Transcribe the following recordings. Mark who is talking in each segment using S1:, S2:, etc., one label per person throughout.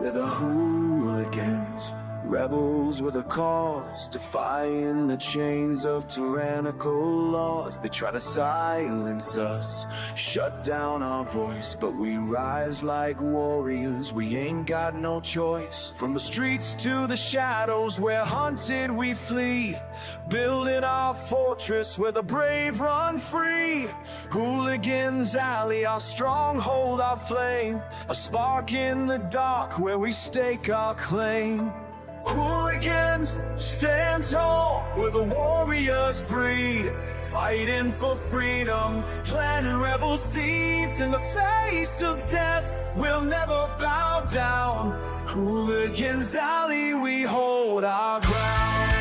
S1: We're the hooligans, rebels with a cause, defying the chains of tyrannical laws. They try to silence us, shut down our voice, but we rise like warriors, we ain't got no choice. From the streets to the shadows, where hunted we flee, building our fortress where the brave run free. Hooligans alley, our stronghold, our flame, a spark in the dark where we stake our claim. Hooligans, stand tall, where the warriors breed, fighting for freedom, planting rebel seeds. In the face of death, we'll never bow down. Hooligans alley, we hold our ground.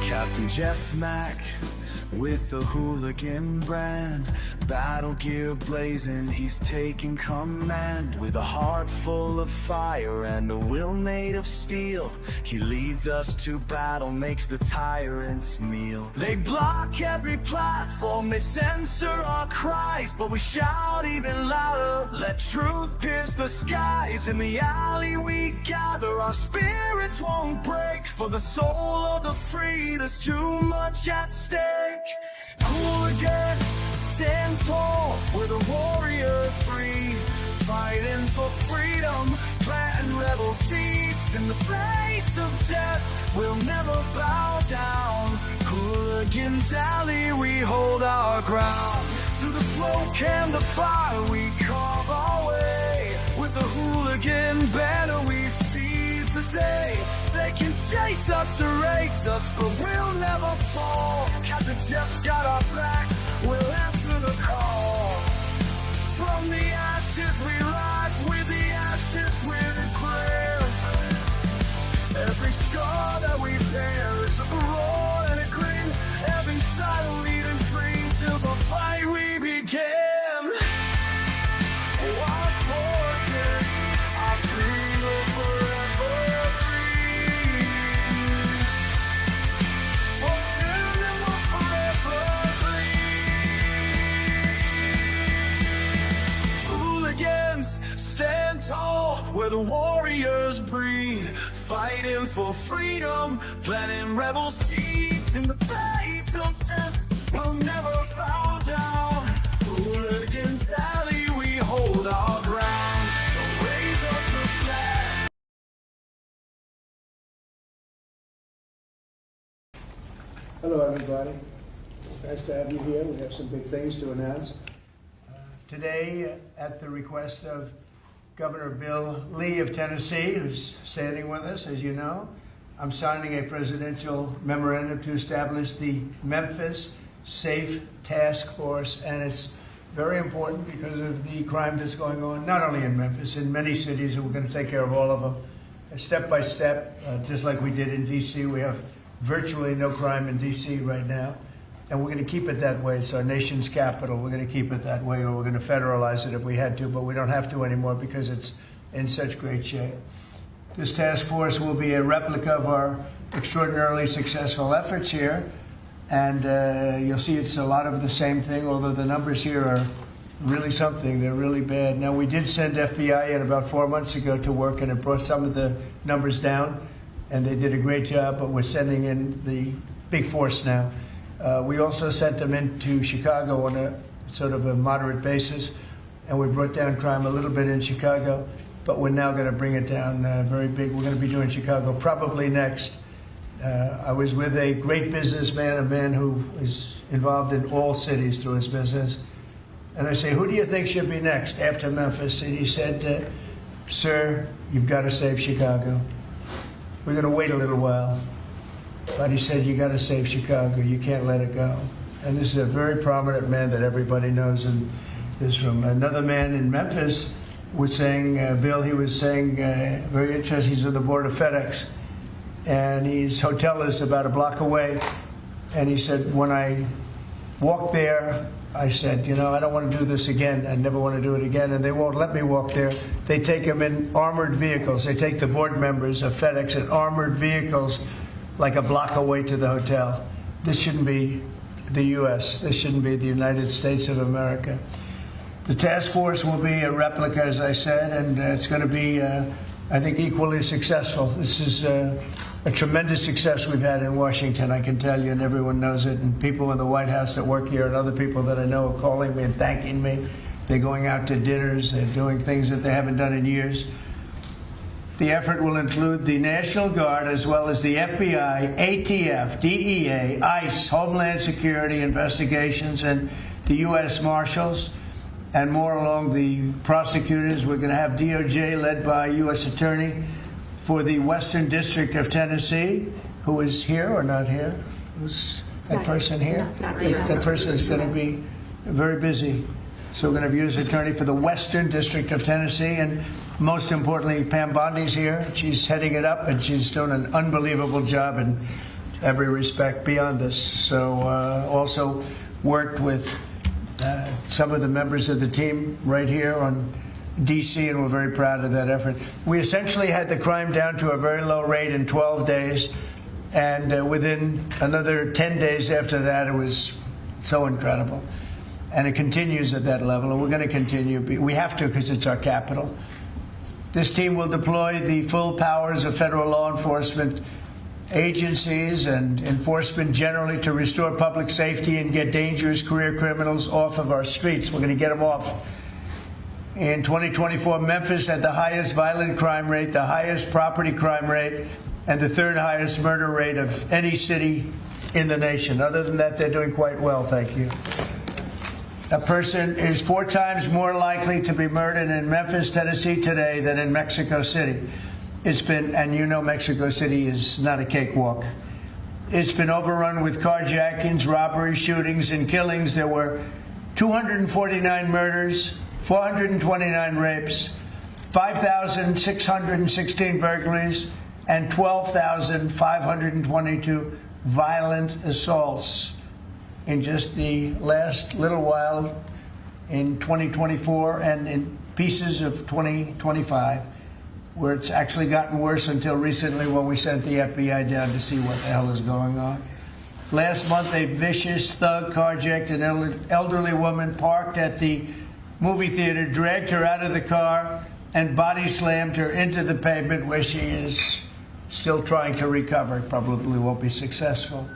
S1: Captain Jeff Mac, with the hooligan brand, battle gear blazing, he's taking command. With a heart full of fire and a will made of steel, he leads us to battle, makes the tyrants kneel. They block every platform, they censor our cries, but we shout even louder, let truth pierce the skies. In the alley we gather, our spirits won't break, for the soul of the free, there's too much at stake. Hooligans, stand tall, where the warriors breed, fighting for freedom, planting rebel seeds. In the face of death, we'll never bow down. Hooligans alley, we hold our ground. Through the smoke and the fire, we carve our way. With the hooligan banner, we seize the day. They can chase us, erase us, but we'll never fall. Captain Jeff's got our backs, we'll answer the call. From the ashes we rise, with the ashes we declare. Every scar that we bear is a roar and a grin. Every style leading free till the fight we began. Our fortress, our freedom forever. Stand tall, where the warriors breed, fighting for freedom, planting rebel seeds. In the face of death, we'll never bow down. Hooligans alley, we hold our ground. So raise up the flag.
S2: Hello, everybody. Nice to have you here. We have some big things to announce. Today, at the request of Governor Bill Lee of Tennessee, who's standing with us, as you know, I'm signing a presidential memorandum to establish the Memphis Safe Task Force, and it's very important because of the crime that's going on, not only in Memphis, in many cities, and we're going to take care of all of them, step by step, just like we did in D.C. We have virtually no crime in D.C. right now. And we're going to keep it that way. It's our nation's capital. We're going to keep it that way, or we're going to federalize it if we had to, but we don't have to anymore because it's in such great shape. This task force will be a replica of our extraordinarily successful efforts here. And you'll see it's a lot of the same thing, although the numbers here are really something. They're really bad. Now, we did send FBI in about 4 months ago to work, and it brought some of the numbers down, and they did a great job, but we're sending in the big force now. We also sent them into Chicago on a sort of a moderate basis, and we brought down crime a little bit in Chicago, but we're now going to bring it down very big. We're going to be doing Chicago probably next. I was with a great businessman, a man who is involved in all cities through his business, and I say, who do you think should be next after Memphis? And he said, sir, you've got to save Chicago. We're going to wait a little while. But he said, you got to save Chicago. You can't let it go. And this is a very prominent man that everybody knows in this room. Another man in Memphis was saying, Bill, he was saying, very interesting, he's on the board of FedEx. And his hotel is about a block away. And he said, when I walked there, I said, you know, I don't want to do this again. I never want to do it again. And they won't let me walk there. They take them in armored vehicles. They take the board members of FedEx in armored vehicles like a block away to the hotel. This shouldn't be the U.S. This shouldn't be the United States of America. The task force will be a replica, as I said, and it's going to be, I think, equally successful. This is a tremendous success we've had in Washington, I can tell you, and everyone knows it. And people in the White House that work here and other people that I know are calling me and thanking me. They're going out to dinners. They're doing things that they haven't done in years. The effort will include the National Guard as well as the FBI, ATF, DEA, ICE, Homeland Security investigations, and the U.S. Marshals, and more along the prosecutors. We're going to have DOJ led by U.S. Attorney for the Western District of Tennessee, who is here or not here? Who's that person here? That person is going to be very busy. So we're going to have U.S. Attorney for the Western District of Tennessee, and most importantly, Pam Bondi's here. She's heading it up, and she's doing an unbelievable job in every respect beyond this. So also worked with some of the members of the team right here on D.C., and we're very proud of that effort. We essentially had the crime down to a very low rate in 12 days, and within another 10 days after that, it was so incredible. And it continues at that level, and we're going to continue. We have to, because it's our capital. This team will deploy the full powers of federal law enforcement agencies and enforcement generally to restore public safety and get dangerous career criminals off of our streets. We're going to get them off. In 2024, Memphis had the highest violent crime rate, the highest property crime rate, and the third highest murder rate of any city in the nation. Other than that, they're doing quite well, thank you. A person is 4 times more likely to be murdered in Memphis, Tennessee today than in Mexico City. It's been, and you know Mexico City is not a cakewalk. It's been overrun with carjackings, robberies, shootings, and killings. There were 249 murders, 429 rapes, 5,616 burglaries, and 12,522 violent assaults in just the last little while in 2024 and in pieces of 2025, where it's actually gotten worse until recently when we sent the FBI down to see what the hell is going on. Last month, a vicious thug carjacked an elderly woman parked at the movie theater, dragged her out of the car, and body slammed her into the pavement, where she is still trying to recover. Probably won't be successful.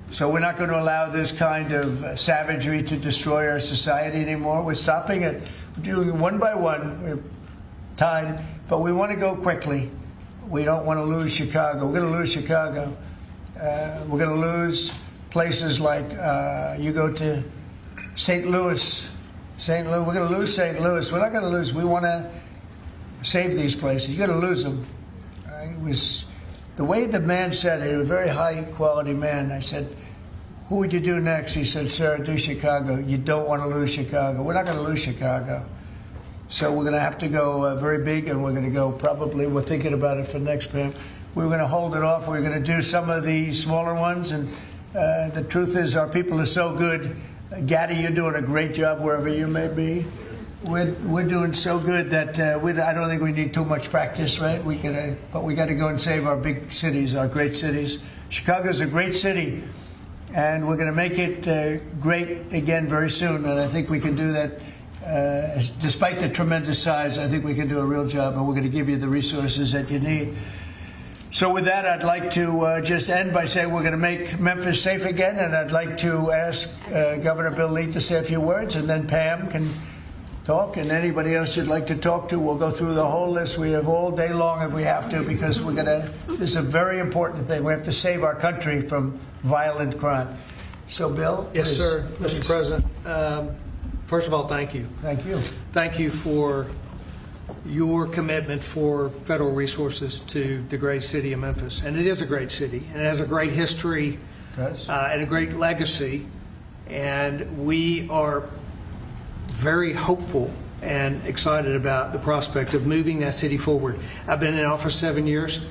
S2: So we're not going to allow this kind of savagery to destroy our society anymore. We're stopping it. We're doing it one by one. We're time, but we want to go quickly. We don't want to lose Chicago. We're going to lose Chicago. We're going to lose places like you go to St. Louis. St. Louis. We're going to lose St. Louis. We're not going to lose. We want to save these places. You're going to lose them. It was the way the man said it. He was a very high-quality man. I said, "Who would you do next?" He said, "Sir, do Chicago." You don't want to lose Chicago. We're not going to lose Chicago. So we're going to have to go very big, and we're going to go probably, we're thinking about it for next Pam. We're going to hold it off. We're going to do some of the smaller ones. And the truth is, our people are so good. Gaddy, you're doing a great job wherever you may be. We're doing so good that I don't think we need too much practice, right? But we got to go and save our big cities, our great cities. Chicago's a great city, and we're going to make it great again very soon. And I think we can do that. Despite the tremendous size, I think we can do a real job, and we're going to give you the resources that you need. So with that, I'd like to just end by saying we're going to make Memphis safe again, and I'd like to ask Governor Bill Lee to say a few words, and then Pam can talk, and anybody else you'd like to talk to. We'll go through the whole list. We have all day long if we have to, because this is a very important thing. We have to save our country from violent crime. So, Bill?
S3: Yes,
S2: please.
S3: sir. Mr. President, first of all, thank you.
S2: Thank you.
S3: Thank you for your commitment for federal resources to the great city of Memphis. And it is a great city, and it has a great history and a great legacy. And we are very hopeful and excited about the prospect of moving that city forward. I've been in office 7 years.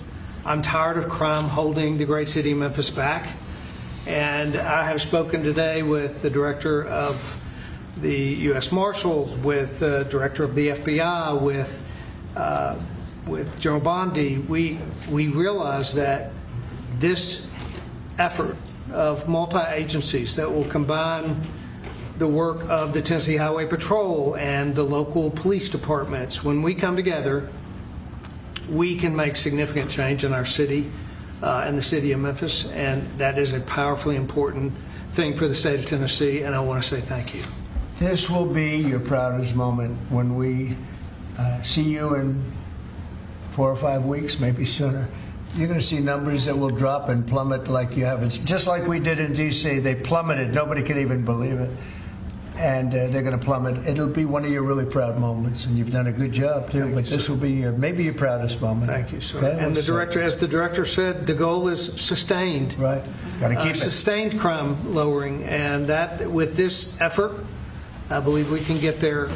S3: I'm tired of crime holding the great city of Memphis back. And I have spoken today with the director of the U.S. Marshals, with the director of the FBI, with General Bondi. We realize that this effort of multi-agencies that will combine the work of the Tennessee Highway Patrol and the local police departments. When we come together, we can make significant change in our city and the city of Memphis, and that is a powerfully important thing for the state of Tennessee, and I want to say thank you.
S2: This will be your proudest moment when we see you in 4 or 5 weeks, maybe sooner. You're going to see numbers that will drop and plummet like you haven't. Just like we did in D.C., they plummeted. Nobody could even believe it. And they're going to plummet. It'll be one of your really proud moments, and you've done a good job, too.
S3: Thank
S2: but
S3: you,
S2: this
S3: sir.
S2: will be maybe your proudest moment.
S3: Thank you, sir.
S2: Okay?
S3: And the director, as the director said, the goal is sustained.
S2: Right. Got to keep it.
S3: Sustained crime lowering, and that with this effort, I believe we can get there.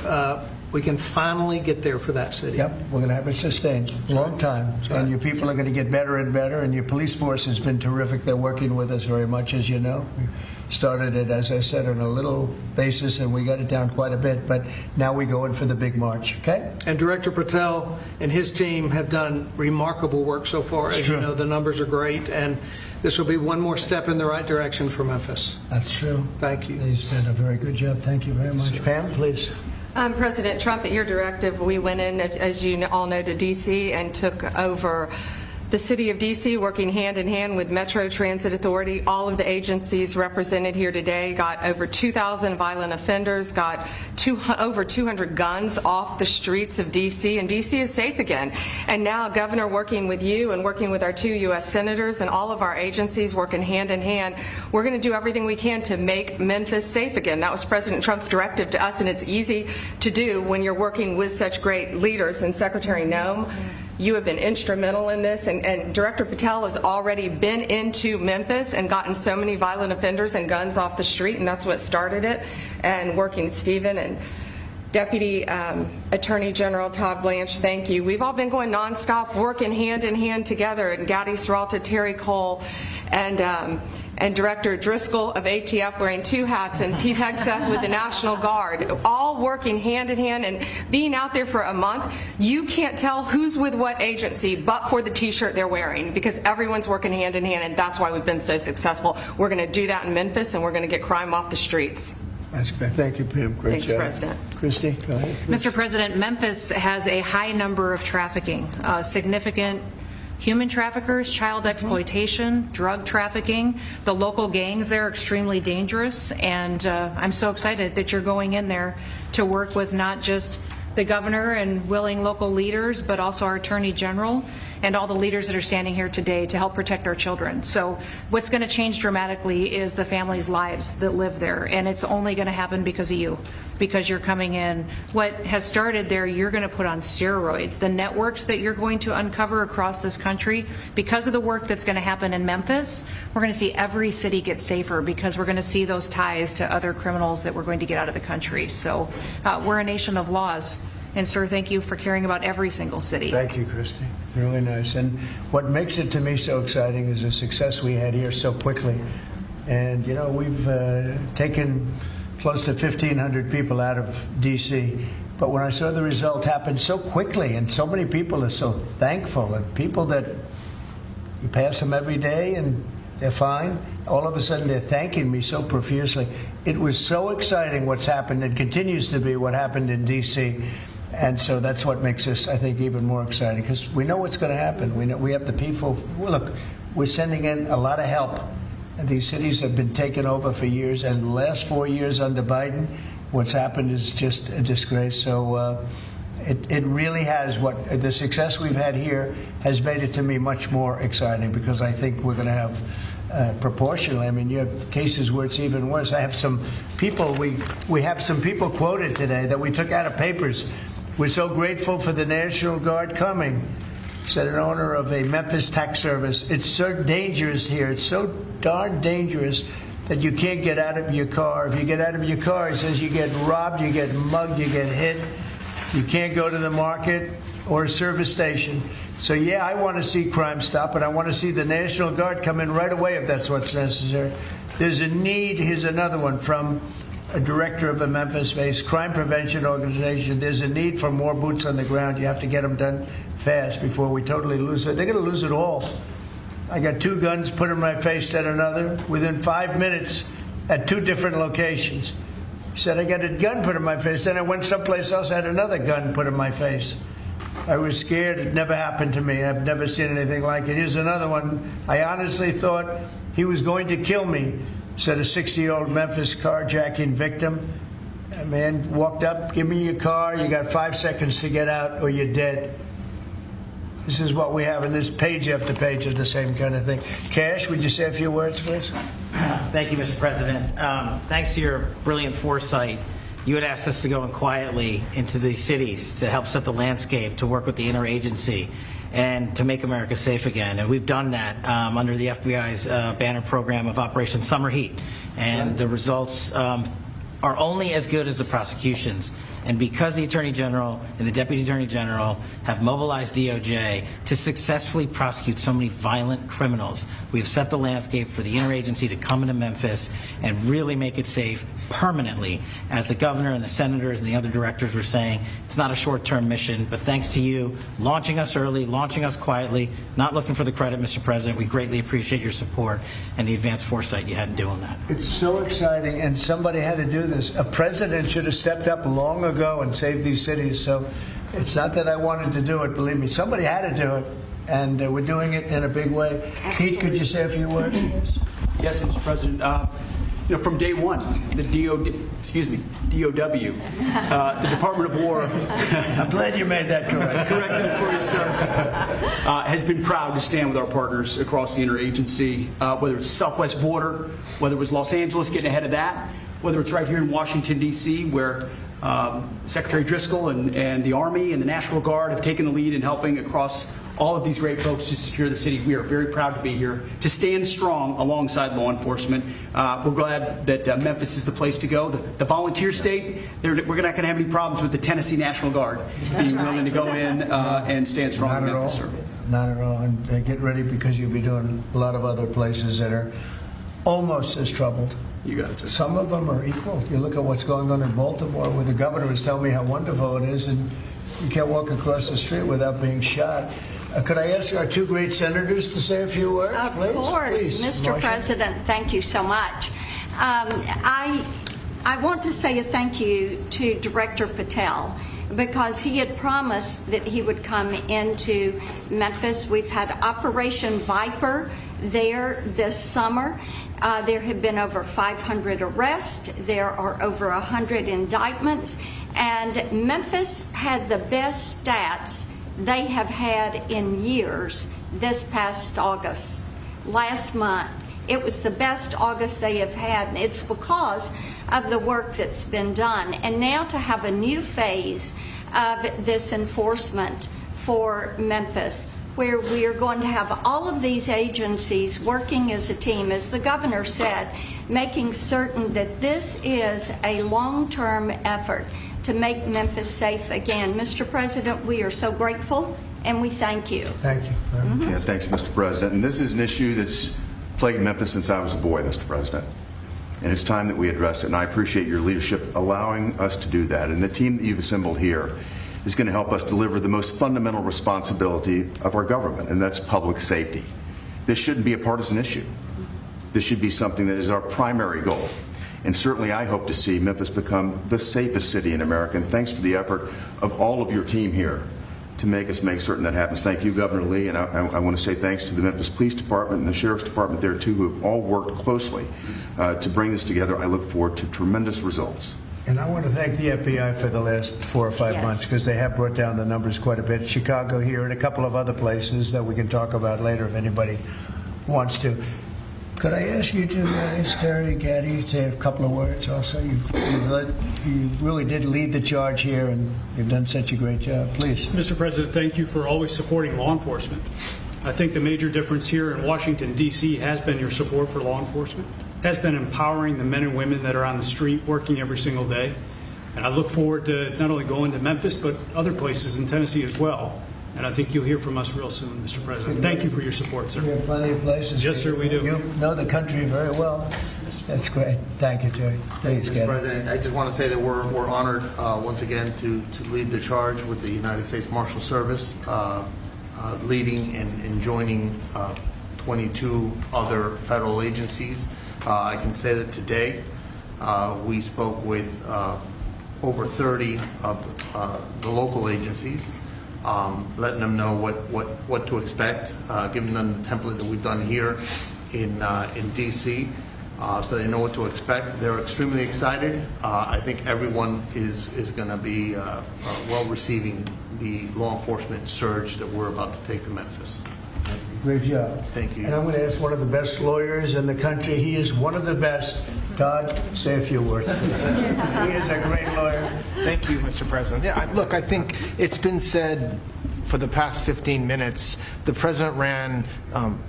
S3: We can finally get there for that city.
S2: Yep, we're going to have it sustained a long time. And your people are going to get better and better, and your police force has been terrific. They're working with us very much, as you know. We started it, as I said, on a little basis, and we got it down quite a bit, but now we go in for the big march, okay?
S3: And Director Patel and his team have done remarkable work so far. As you know, the numbers are great, and this will be one more step in the right direction for Memphis.
S2: That's true.
S3: Thank you.
S2: He's done a very good job. Thank you very much. Pam, please.
S4: President Trump, at your directive, we went in, as you all know, to D.C. and took over the city of D.C., working hand in hand with Metro Transit Authority. All of the agencies represented here today got over 2,000 violent offenders, got over 200 guns off the streets of D.C., and D.C. is safe again. And now, Governor, working with you and working with our 2 U.S. senators and all of our agencies working hand in hand, we're going to do everything we can to make Memphis safe again. That was President Trump's directive to us, and it's easy to do when you're working with such great leaders. And Secretary Noem, you have been instrumental in this, and Director Patel has already been into Memphis and gotten so many violent offenders and guns off the street, and that's what started it. And working Stephen and Deputy Attorney General Todd Blanche, thank you. We've all been going nonstop, working hand in hand together, and Gadi Seralta, Terry Cole, and Director Driscoll of ATF wearing 2 hats, and Pete Hegseth with the National Guard, all working hand in hand and being out there for a month. You can't tell who's with what agency but for the T-shirt they're wearing, because everyone's working hand in hand, and that's why we've been so successful. We're going to do that in Memphis, and we're going to get crime off the streets.
S2: That's great. Thank you, Pam. Great
S4: Thanks,
S2: job.
S4: President.
S2: Christy, go ahead.
S5: Mr. President, Memphis has a high number of trafficking, significant human traffickers, child exploitation, drug trafficking. The local gangs there are extremely dangerous, and I'm so excited that you're going in there to work with not just the governor and willing local leaders, but also our Attorney General and all the leaders that are standing here today to help protect our children. So what's going to change dramatically is the families' lives that live there, and it's only going to happen because of you, because you're coming in. What has started there, you're going to put on steroids. The networks that you're going to uncover across this country, because of the work that's going to happen in Memphis, we're going to see every city get safer, because we're going to see those ties to other criminals that we're going to get out of the country. So we're a nation of laws. And, sir, thank you for caring about every single city.
S2: Thank you, Christy. Really nice. And what makes it to me so exciting is the success we had here so quickly. And, you know, we've taken close to 1,500 people out of D.C. But when I saw the result happen so quickly, and so many people are so thankful, and people that you pass them every day and they're fine, all of a sudden they're thanking me so profusely. It was so exciting what's happened, and continues to be what happened in D.C., and so that's what makes this, I think, even more exciting, because we know what's going to happen. We know we have the people. Look, we're sending in a lot of help. And these cities have been taken over for years, and the last 4 years under Biden, what's happened is just a disgrace. So it really has, what the success we've had here has made it to me much more exciting, because I think we're going to have proportionally. I mean, you have cases where it's even worse. I have some people, we have some people quoted today that we took out of papers. We're so grateful for the National Guard coming, said an owner of a Memphis tax service. It's so dangerous here. It's so darn dangerous that you can't get out of your car. If you get out of your car, he says you get robbed, you get mugged, you get hit. You can't go to the market or a service station. So, yeah, I want to see crime stop, and I want to see the National Guard come in right away if that's what's necessary. There's a need. Here's another one from a director of a Memphis-based crime prevention organization. There's a need for more boots on the ground. You have to get them done fast before we totally lose it. They're going to lose it all. I got 2 guns put in my face, then another, within 5 minutes at 2 different locations. He said, I got a gun put in my face. Then I went someplace else, had another gun put in my face. I was scared. It never happened to me. I've never seen anything like it. Here's another one. I honestly thought he was going to kill me, said a 60-year-old Memphis carjacking victim. A man walked up, give me your car. You got 5 seconds to get out or you're dead. This is what we have in this page after page of the same kind of thing. Cash, would you say a few words, please?
S6: Thank you, Mr. President. Thanks to your brilliant foresight, you had asked us to go in quietly into the cities to help set the landscape, to work with the interagency, and to make America safe again. And we've done that under the FBI's banner program of Operation Summer Heat. And the results are only as good as the prosecutions. And because the Attorney General and the Deputy Attorney General have mobilized DOJ to successfully prosecute so many violent criminals, we've set the landscape for the interagency to come into Memphis and really make it safe permanently. As the governor and the senators and the other directors were saying, it's not a short-term mission, but thanks to you launching us early, launching us quietly, not looking for the credit, Mr. President, we greatly appreciate your support and the advanced foresight you had in doing that.
S2: It's so exciting, and somebody had to do this. A president should have stepped up long ago and saved these cities. So it's not that I wanted to do it, believe me. Somebody had to do it, and we're doing it in a big way.
S7: Absolutely.
S2: Pete, could you say a few words?
S8: Yes, Mr. President. From day one, the DOW, the Department of War,
S2: I'm glad you made that correct.
S8: correcting for you, sir, has been proud to stand with our partners across the interagency, whether it's the southwest border, whether it was Los Angeles getting ahead of that, whether it's right here in Washington, D.C., where Secretary Driscoll and the Army and the National Guard have taken the lead in helping across all of these great folks to secure the city. We are very proud to be here, to stand strong alongside law enforcement. We're glad that Memphis is the place to go. The volunteer state, we're not going to have any problems with the Tennessee National Guard being willing to go in and stand strong in Memphis, sir.
S2: Not at all. And get ready, because you'll be doing a lot of other places that are almost as troubled.
S8: You got it, sir.
S2: Some of them are equal. You look at what's going on in Baltimore, where the governor was telling me how wonderful it is, and you can't walk across the street without being shot. Could I ask our 2 great senators to say a few words,
S7: Of
S2: please?
S7: course,
S2: Please,
S7: Mr.
S2: Marcia.
S7: President, thank you so much. I want to say a thank you to Director Patel, because he had promised that he would come into Memphis. We've had Operation Viper there this summer. There have been over 500 arrests. There are over 100 indictments. And Memphis had the best stats they have had in years this past August. Last month, it was the best August they have had, and it's because of the work that's been done. And now to have a new phase of this enforcement for Memphis, where we are going to have all of these agencies working as a team, as the governor said, making certain that this is a long-term effort to make Memphis safe again. Mr. President, we are so grateful, and we thank you.
S2: Thank you.
S9: Yeah, thanks, Mr. President. And this is an issue that's plagued Memphis since I was a boy, Mr. President. And it's time that we addressed it. And I appreciate your leadership allowing us to do that. And the team that you've assembled here is going to help us deliver the most fundamental responsibility of our government, and that's public safety. This shouldn't be a partisan issue. This should be something that is our primary goal. And certainly I hope to see Memphis become the safest city in America. And thanks for the effort of all of your team here to make certain that happens. Thank you, Governor Lee, and I want to say thanks to the Memphis Police Department and the Sheriff's Department there too, who have all worked closely to bring this together. I look forward to tremendous results.
S2: And I want to thank the FBI for the last 4 or 5
S7: Yes.
S2: months, because they have brought down the numbers quite a bit. Chicago here and a couple of other places that we can talk about later if anybody wants to. Could I ask you to, Terry, Gaddy, say a couple of words also? You really did lead the charge here, and you've done such a great job. Please.
S10: Mr. President, thank you for always supporting law enforcement. I think the major difference here in Washington, D.C. has been your support for law enforcement, has been empowering the men and women that are on the street working every single day. And I look forward to not only going to Memphis, but other places in Tennessee as well. And I think you'll hear from us real soon, Mr. President. Thank you for your support, sir.
S2: We have plenty of places.
S10: Yes, sir, we do.
S2: You know the country very well. That's great. Thank you, Terry. Please,
S11: Mr.
S2: Gaddy.
S11: President, I just want to say that we're honored once again to lead the charge with the United States Marshal Service, leading and joining 22 other federal agencies. I can say that today we spoke with over 30 of the local agencies, letting them know what to expect, giving them the template that we've done here in DC, so they know what to expect. They're extremely excited. I think everyone is going to be well receiving the law enforcement surge that we're about to take to Memphis.
S2: Great job.
S11: Thank you.
S2: And I'm going to ask one of the best lawyers in the country. He is one of the best. Todd, say a few words, please. He is a great lawyer.
S12: Thank you, Mr. President. Yeah, look, I think it's been said for the past 15 minutes, the president ran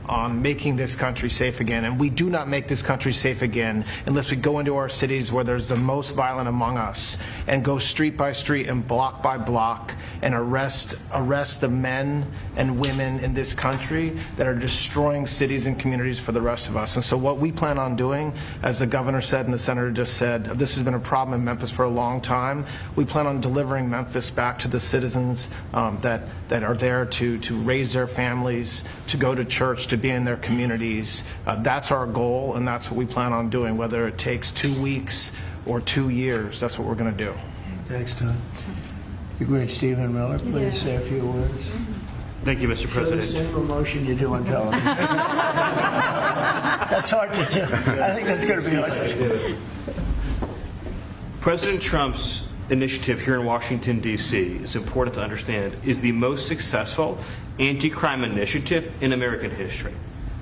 S12: on making this country safe again, and we do not make this country safe again unless we go into our cities where there's the most violent among us and go street by street and block by block and arrest the men and women in this country that are destroying cities and communities for the rest of us. And so what we plan on doing, as the governor said and the senator just said, this has been a problem in Memphis for a long time. We plan on delivering Memphis back to the citizens that are there to raise their families, to go to church, to be in their communities. That's our goal, and that's what we plan on doing, whether it takes 2 weeks or 2 years. That's what we're going to do.
S2: Thanks, Todd. The great Stephen Miller, please say a few words.
S13: Thank you, Mr. President.
S2: The same emotion you do on television. That's hard to do. I think that's going to be hard to do.
S13: President Trump's initiative here in Washington, D.C., is important to understand, is the most successful anti-crime initiative in American history.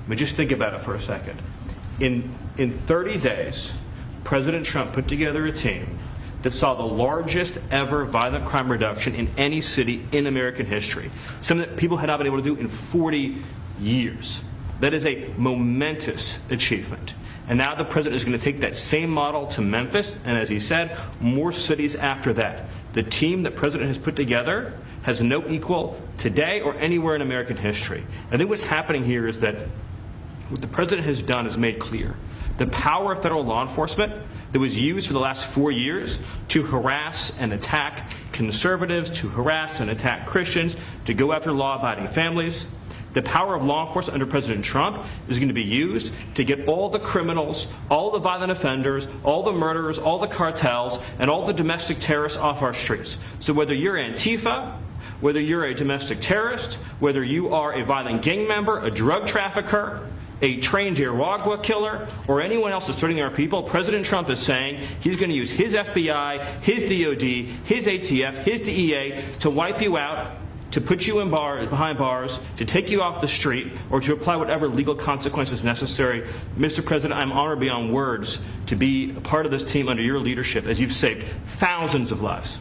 S13: But just think about it for a second. In 30 days, President Trump put together a team that saw the largest ever violent crime reduction in any city in American history, something that people had not been able to do in 40 years. That is a momentous achievement. And now the president is going to take that same model to Memphis, and as he said, more cities after that. The team that President has put together has no equal today or anywhere in American history. I think what's happening here is that what the president has done is made clear. The power of federal law enforcement that was used for the last 4 years to harass and attack conservatives, to harass and attack Christians, to go after law-abiding families, the power of law enforcement under President Trump is going to be used to get all the criminals, all the violent offenders, all the murderers, all the cartels, and all the domestic terrorists off our streets. So whether you're Antifa, whether you're a domestic terrorist, whether you are a violent gang member, a drug trafficker, a trained Iraqwa killer, or anyone else that's threatening our people, President Trump is saying he's going to use his FBI, his DOD, his ATF, his DEA to wipe you out, to put you behind bars, to take you off the street, or to apply whatever legal consequences necessary. Mr. President, I'm honored beyond words to be a part of this team under your leadership as you've saved thousands of lives.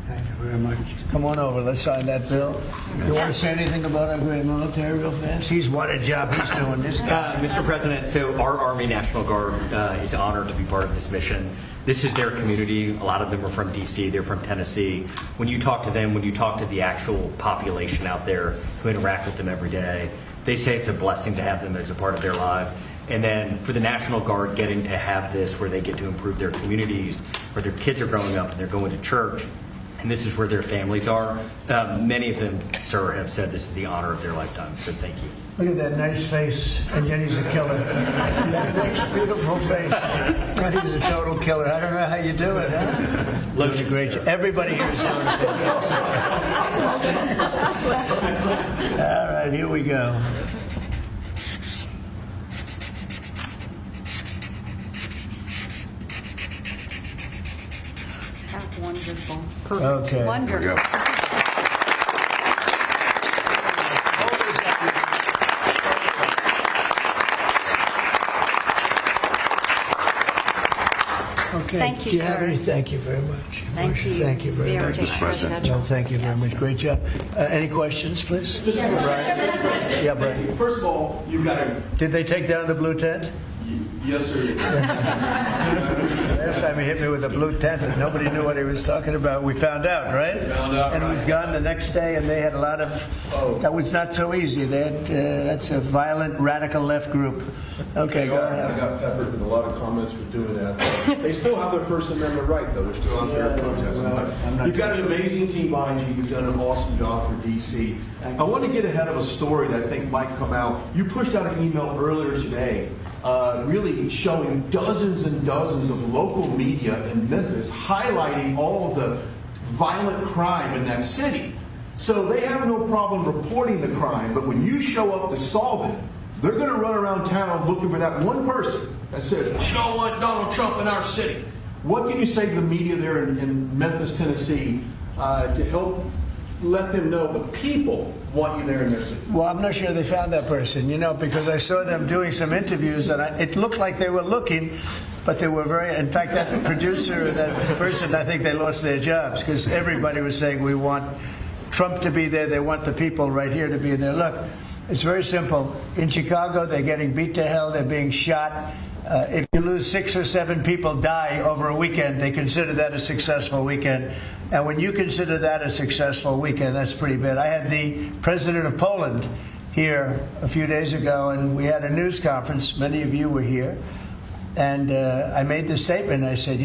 S2: Thank you very much. Come on over. Let's sign that bill. You want to say anything about our great military real fast? What a job he's doing, this guy.
S14: Mr. President, so our Army National Guard is honored to be part of this mission. This is their community. A lot of them are from D.C., they're from Tennessee. When you talk to them, when you talk to the actual population out there who interact with them every day, they say it's a blessing to have them as a part of their life. And then for the National Guard getting to have this where they get to improve their communities, where their kids are growing up and they're going to church, and this is where their families are. Many of them, sir, have said this is the honor of their lifetime, so thank you.
S2: Look at that nice face, and yet he's a killer. That nice, beautiful face, and he's a total killer. I don't know how you do it, huh? Look, a great job. Everybody here is doing a fantastic. All right, here we go.
S7: Wonderful.
S2: Okay.
S7: Wonderful.
S2: Okay.
S7: Thank you,
S2: Do you have
S7: sir.
S2: any? Thank you very much.
S7: Thank you.
S2: Thank you very much.
S7: Mr. President.
S2: No, thank you very much. Great job. Any questions, please? Brian? Yeah, Brian.
S8: First of all, you've got to.
S2: Did they take down the blue tent?
S8: Yes, sir.
S2: last time he hit me with a blue tent and nobody knew what he was talking about. We found out, right?
S11: Found out,
S2: and he was gone the next day, and they had a lot of. That was not so easy. They had, that's a violent, radical left group. Okay, go
S11: I
S2: ahead.
S11: got peppered with a lot of comments for doing that. They still have their First Amendment right, though. They're still out there protesting.
S2: well, I'm not
S11: You've got
S2: so
S11: an
S2: sure.
S11: amazing team behind you. You've done an awesome job for DC. I want to get ahead of a story that I think might come out. You pushed out an email earlier today, really showing dozens and dozens of local media in Memphis highlighting all of the violent crime in that city. So they have no problem reporting the crime, but when you show up to solve it, they're going to run around town looking for that one person that says, "We don't want Donald Trump in our city." What can you say to the media there in Memphis, Tennessee, to help let them know the people want you there in their city?
S2: Well, I'm not sure they found that person, because I saw them doing some interviews, and it looked like they were looking, but they were very. In fact, that producer, that person, I think they lost their jobs because everybody was saying, "We want Trump to be there. They want the people right here to be there." Look, it's very simple. In Chicago, they're getting beat to hell. They're being shot. If you lose 6 or 7 people die over a weekend, they consider that a successful weekend. And when you consider that a successful weekend, that's pretty bad. I had the president of Poland here a few days ago, and we had a news conference. Many of you were here. And I made the statement. I said,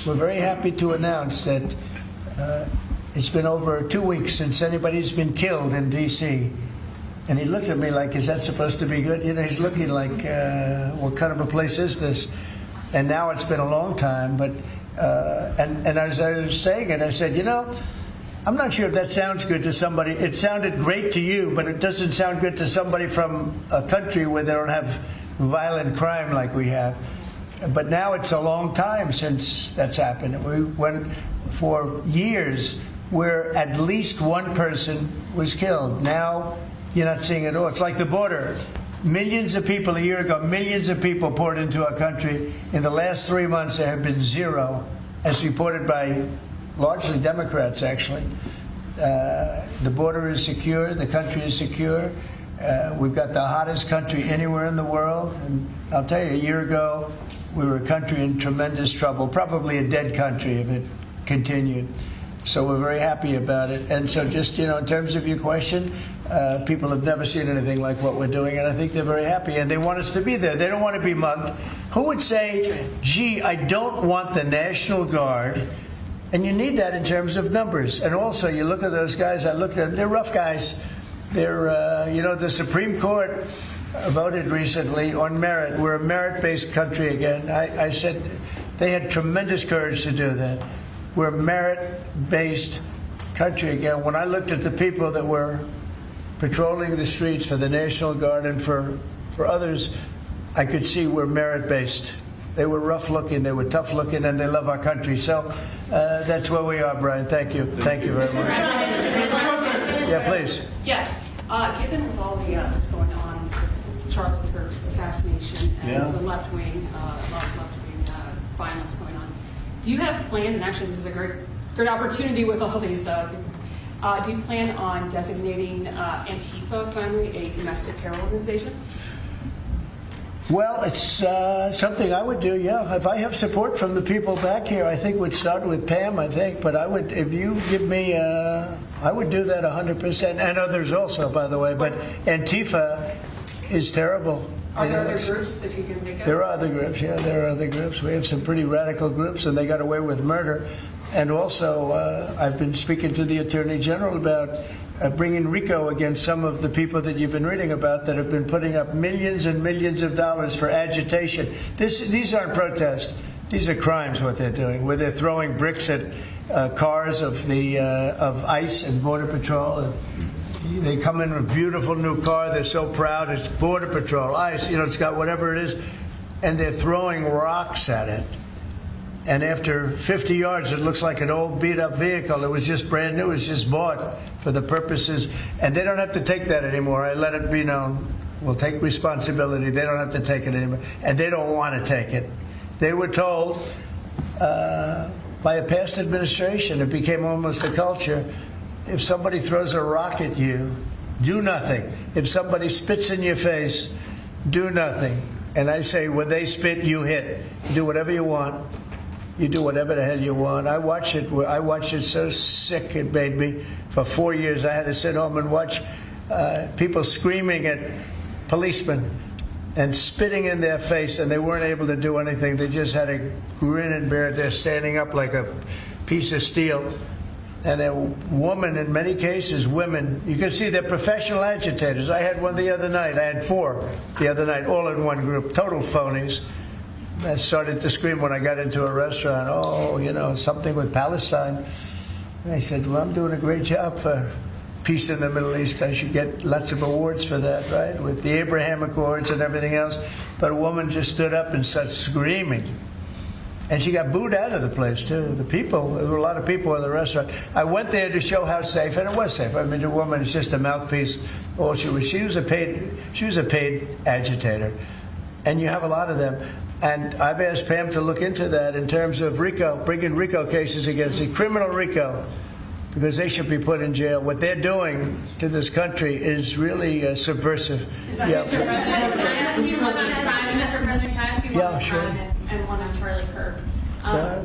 S2: we're very happy to announce that it's been over 2 weeks since anybody's been killed in D.C. And he looked at me like, is that supposed to be good? He's looking like, what kind of a place is this? And now it's been a long time. But and as I was saying it, I said, I'm not sure if that sounds good to somebody. It sounded great to you, but it doesn't sound good to somebody from a country where they don't have violent crime like we have. But now it's a long time since that's happened. We went for years where at least one person was killed. Now you're not seeing it all. It's like the border. Millions of people a year ago, millions of people poured into our country. In the last 3 months, there have been 0, as reported by largely Democrats, actually. The border is secure. The country is secure. We've got the hottest country anywhere in the world. And I'll tell you, a year ago, we were a country in tremendous trouble, probably a dead country if it continued. So we're very happy about it. And so just, in terms of your question, people have never seen anything like what we're doing, and I think they're very happy, and they want us to be there. They don't want to be mugged. Who would say, gee, I don't want the National Guard? And you need that in terms of numbers. And also, you look at those guys, I looked at them, they're rough guys. They're, the Supreme Court voted recently on merit. We're a merit-based country again. I said they had tremendous courage to do that. We're a merit-based country again. When I looked at the people that were patrolling the streets for the National Guard and for others, I could see we're merit-based. They were rough-looking, they were tough-looking, and they love our country. So that's where we are, Brian. Thank you. Thank you very much. Yeah, please.
S15: Yes. Given with all the that's going on with Charlie Kirk's assassination and the left-wing violence going on, do you have plans, and actually this is a great opportunity with all these, do you plan on designating Antifa finally a domestic terror organization?
S2: Well, it's something I would do, yeah. If I have support from the people back here, I think we'd start with Pam, I think. But I would, if you give me, I would do that 100%. And others also, by the way. But Antifa is terrible.
S15: Are there other groups that you can make up?
S2: There are other groups, yeah. There are other groups. We have some pretty radical groups, and they got away with murder. And also, I've been speaking to the Attorney General about bringing RICO against some of the people that you've been reading about that have been putting up millions and millions of dollars for agitation. These aren't protests. These are crimes, what they're doing, where they're throwing bricks at cars of ICE and Border Patrol. And they come in with a beautiful new car. They're so proud. It's Border Patrol, ICE. It's got whatever it is. And they're throwing rocks at it. And after 50 yards, it looks like an old beat-up vehicle. It was just brand new. It was just bought for the purposes. And they don't have to take that anymore. I let it be known. We'll take responsibility. They don't have to take it anymore. And they don't want to take it. They were told by a past administration, it became almost a culture, if somebody throws a rock at you, do nothing. If somebody spits in your face, do nothing. And I say, when they spit, you hit. You do whatever you want. You do whatever the hell you want. I watched it so sick it made me. For 4 years, I had to sit home and watch people screaming at policemen and spitting in their face, and they weren't able to do anything. They just had a grin and bear it. They're standing up like a piece of steel. And a woman, in many cases, women, you can see they're professional agitators. I had one the other night. I had 4 the other night, all in one group, total phonies. I started to scream when I got into a restaurant, oh, you know, something with Palestine. And I said, well, I'm doing a great job for peace in the Middle East. I should get lots of awards for that, right? With the Abraham Accords and everything else. But a woman just stood up and started screaming. And she got booed out of the place, too. There were a lot of people in the restaurant. I went there to show how safe, and it was safe. I mean, the woman is just a mouthpiece. All she was a paid agitator. And you have a lot of them. And I've asked Pam to look into that in terms of RICO, bringing RICO cases against the criminal RICO, because they should be put in jail. What they're doing to this country is really subversive.
S15: Is that Mr. President? Can I ask you one on crime? Mr. President, can I ask you one on crime and one on Charlie Kirk?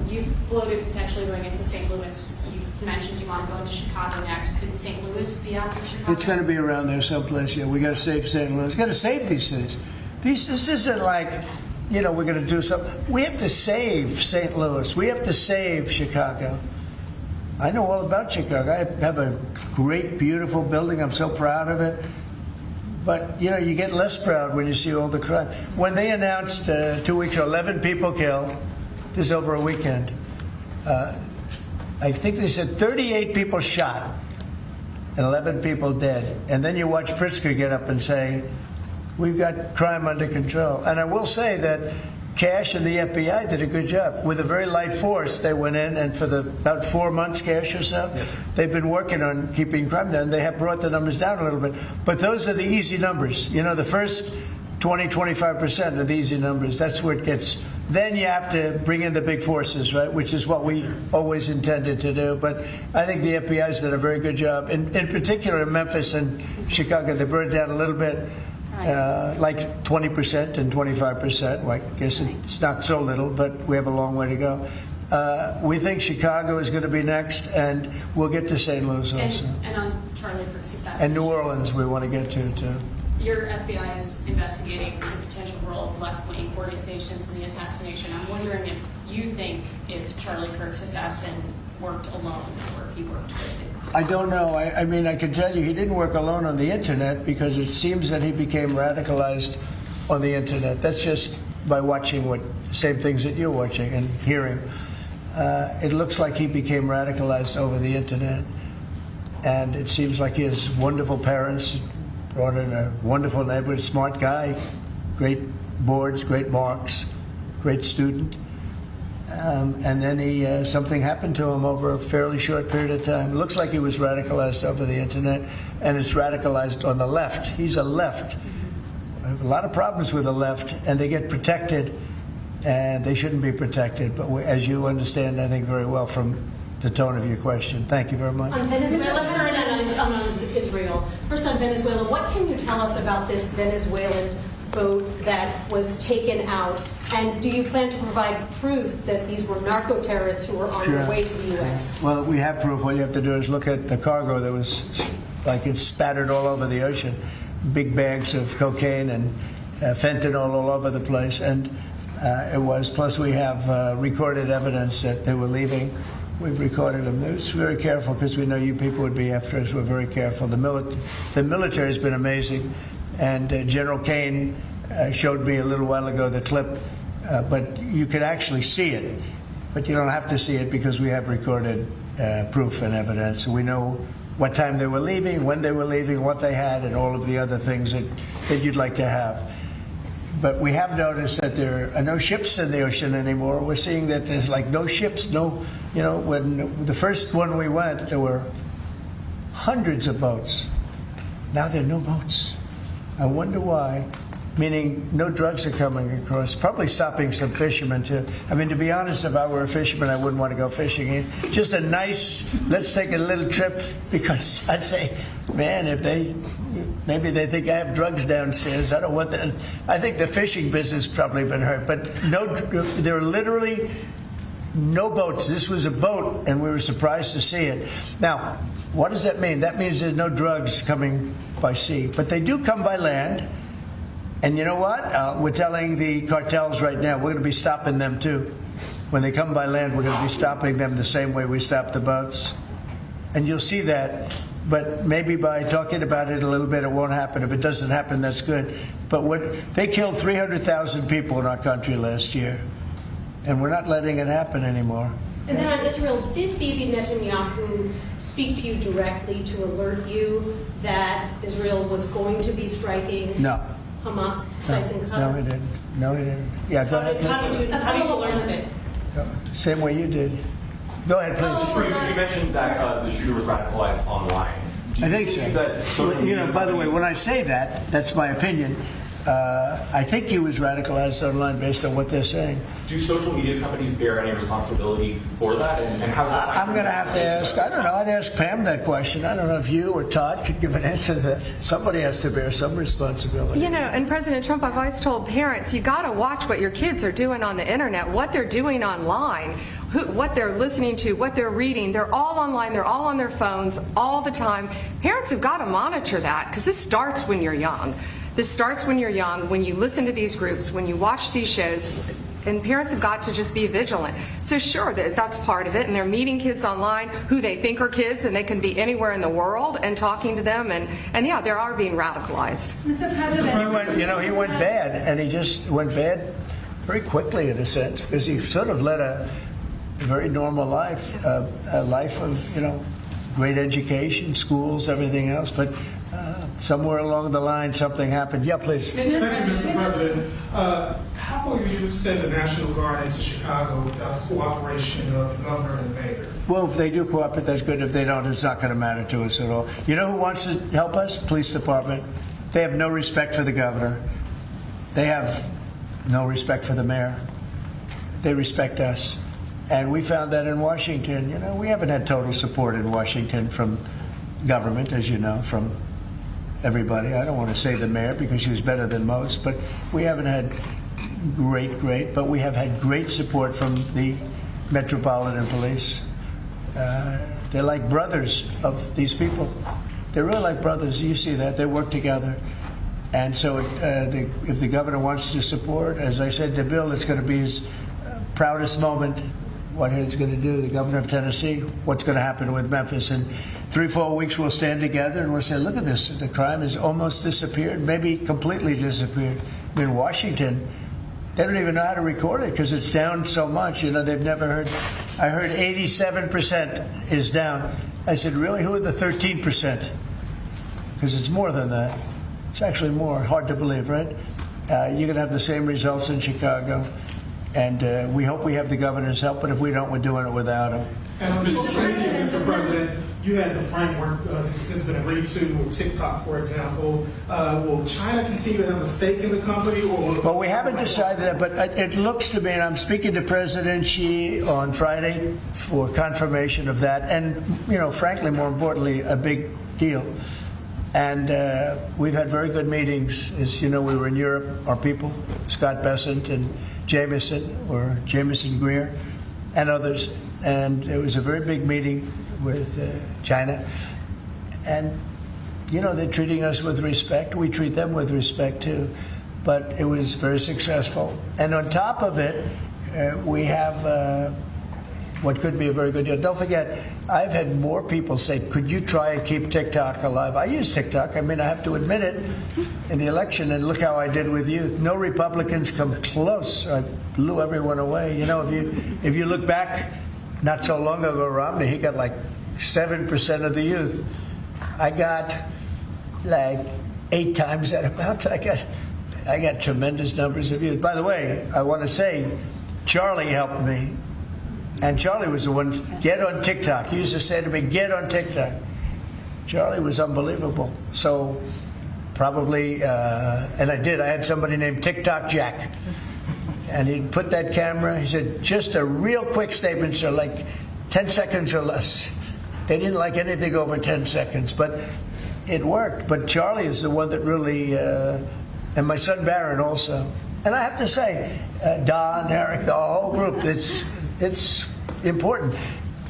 S15: You floated potentially going into St. Louis. You mentioned you want to go into Chicago next. Could St. Louis be after Chicago?
S2: It's going to be around there someplace. Yeah, we got to save St. Louis. We got to save these cities. This isn't like, you know, we're going to do something. We have to save St. Louis. We have to save Chicago. I know all about Chicago. I have a great, beautiful building. I'm so proud of it. But, you know, you get less proud when you see all the crime. When they announced 2 weeks ago, 11 people killed, this is over a weekend. I think they said 38 people shot and 11 people dead. And then you watch Pritzker get up and say, we've got crime under control. And I will say that Cash and the FBI did a good job. With a very light force, they went in, and for about 4 months, Cash or so, they've been working on keeping crime down. They have brought the numbers down a little bit. But those are the easy numbers. You know, the first 20, 25% are the easy numbers. That's where it gets. Then you have to bring in the big forces, right, which is what we always intended to do. But I think the FBI's done a very good job. In particular, in Memphis and Chicago, they brought it down a little bit. Like 20% and 25%. Well, I guess it's not so little, but we have a long way to go. We think Chicago is going to be next, and we'll get to St. Louis also.
S15: And on Charlie Kirk's assassination.
S2: And New Orleans we want to get to, too.
S15: Your FBI is investigating the potential role of left-wing organizations in the assassination. I'm wondering if you think if Charlie Kirk's assassin worked alone or if he worked with it.
S2: I don't know. I mean, I can tell you he didn't work alone on the Internet, because it seems that he became radicalized on the Internet. That's just by watching same things that you're watching and hearing. It looks like he became radicalized over the Internet. And it seems like he has wonderful parents, brought in a wonderful neighborhood, smart guy, great boards, great marks, great student. And then something happened to him over a fairly short period of time. It looks like he was radicalized over the Internet, and it's radicalized on the left. He's a left. I have a lot of problems with the left, and they get protected, and they shouldn't be protected. But as you understand, I think, very well from the tone of your question. Thank you very much.
S16: On Venezuela, sir, and on Israel. First on Venezuela, what can you tell us about this Venezuelan boat that was taken out? And do you plan to provide proof that these were narco-terrorists who were on their way to the U.S.?
S2: Well, we have proof. All you have to do is look at the cargo that was, like, it's spattered all over the ocean. Big bags of cocaine and fentanyl all over the place. And it was, plus we have recorded evidence that they were leaving. We've recorded them. We're very careful because we know you people would be after us. We're very careful. The military has been amazing. And General Kane showed me a little while ago the clip, but you could actually see it. But you don't have to see it because we have recorded proof and evidence. We know what time they were leaving, when they were leaving, what they had, and all of the other things that you'd like to have. But we have noticed that there are no ships in the ocean anymore. We're seeing that there's like no ships, no, you know, when the first one we went, there were hundreds of boats. Now there are no boats. I wonder why. meaning no drugs are coming across, probably stopping some fishermen too. I mean, to be honest, if I were a fisherman, I wouldn't want to go fishing. Just a nice, let's take a little trip, because I'd say, man, if maybe they think I have drugs downstairs. I don't want that. I think the fishing business probably been hurt, but no, there are literally no boats. This was a boat, and we were surprised to see it. Now, what does that mean? That means there's no drugs coming by sea, but they do come by land. And you know what? We're telling the cartels right now, we're going to be stopping them too. When they come by land, we're going to be stopping them the same way we stop the boats. And you'll see that. But maybe by talking about it a little bit, it won't happen. If it doesn't happen, that's good. But they killed 300,000 people in our country last year. And we're not letting it happen anymore.
S16: And then on Israel, did Bibi Netanyahu speak to you directly to alert you that Israel was going to be striking Hamas sites in Qatar?
S2: No, he didn't. No, he didn't. Yeah, go ahead.
S16: How did you learn of it?
S2: Same way you did. Go ahead, please.
S17: You mentioned that the shooter was radicalized online.
S2: I think so. You know, by the way, when I say that, that's my opinion. I think he was radicalized online based on what they're saying.
S17: Do social media companies bear any responsibility for that? And how is that?
S2: I'm going to have to ask, I don't know, I'd ask Pam that question. I don't know if you or Todd could give an answer to that. Somebody has to bear some responsibility.
S4: You know, and President Trump, I've always told parents, you got to watch what your kids are doing on the internet, what they're doing online, what they're listening to, what they're reading. They're all online. They're all on their phones all the time. Parents have got to monitor that, because this starts when you're young. This starts when you're young, when you listen to these groups, when you watch these shows, and parents have got to just be vigilant. So sure, that's part of it, and they're meeting kids online who they think are kids, and they can be anywhere in the world and talking to them, and yeah, they are being radicalized.
S15: Mr. President,
S2: he went bad, and he just went bad very quickly in a sense, because he sort of led a very normal life, a life of, great education, schools, everything else, but somewhere along the line something happened. Yeah, please.
S18: Thank you, Mr. President. How will you send the National Guard into Chicago without the cooperation of the governor and the mayor?
S2: Well, if they do cooperate, that's good. If they don't, it's not going to matter to us at all. You know who wants to help us? Police department. They have no respect for the governor. They have no respect for the mayor. They respect us. And we found that in Washington. We haven't had total support in Washington from government, as you know, from everybody. I don't want to say the mayor because she was better than most, but we haven't had great, but we have had great support from the Metropolitan Police. They're like brothers of these people. They're really like brothers. You see that. They work together. And so if the governor wants to support, as I said to Bill, it's going to be his proudest moment, what he's going to do, the governor of Tennessee, what's going to happen with Memphis. In 3-4 weeks, we'll stand together and we'll say, look at this, the crime has almost disappeared, maybe completely disappeared. I mean, Washington, they don't even know how to record it because it's down so much. They've never heard. I heard 87% is down. I said, really, who are the 13%? Because it's more than that. It's actually more. Hard to believe, right? You're going to have the same results in Chicago. And we hope we have the governor's help, but if we don't, we're doing it without him.
S18: And Mr. President, you had the framework that's been agreed to with TikTok, for example. Will China continue to have a stake in the company?
S2: Well, we haven't decided that, but it looks to me, and I'm speaking to President Xi on Friday for confirmation of that, and, frankly, more importantly, a big deal. And we've had very good meetings. As you know, we were in Europe, our people, Scott Bessent and Jameson Greer, and others. And it was a very big meeting with China. And, they're treating us with respect. We treat them with respect, too. But it was very successful. And on top of it, we have what could be a very good deal. Don't forget, I've had more people say, could you try and keep TikTok alive? I use TikTok. I mean, I have to admit it in the election, and look how I did with you. No Republicans come close. I blew everyone away. If you look back not so long ago, Romney, he got like 7% of the youth. I got like 8 times that amount. I got tremendous numbers of youth. By the way, I want to say, Charlie helped me. And Charlie was the one, get on TikTok. He used to say to me, get on TikTok. Charlie was unbelievable. So probably, and I did. I had somebody named TikTok Jack. And he'd put that camera, he said, just a real quick statement, so like 10 seconds or less. They didn't like anything over 10 seconds, but it worked. But Charlie is the one that really, and my son Barron also. And I have to say, Don, Eric, the whole group, it's important.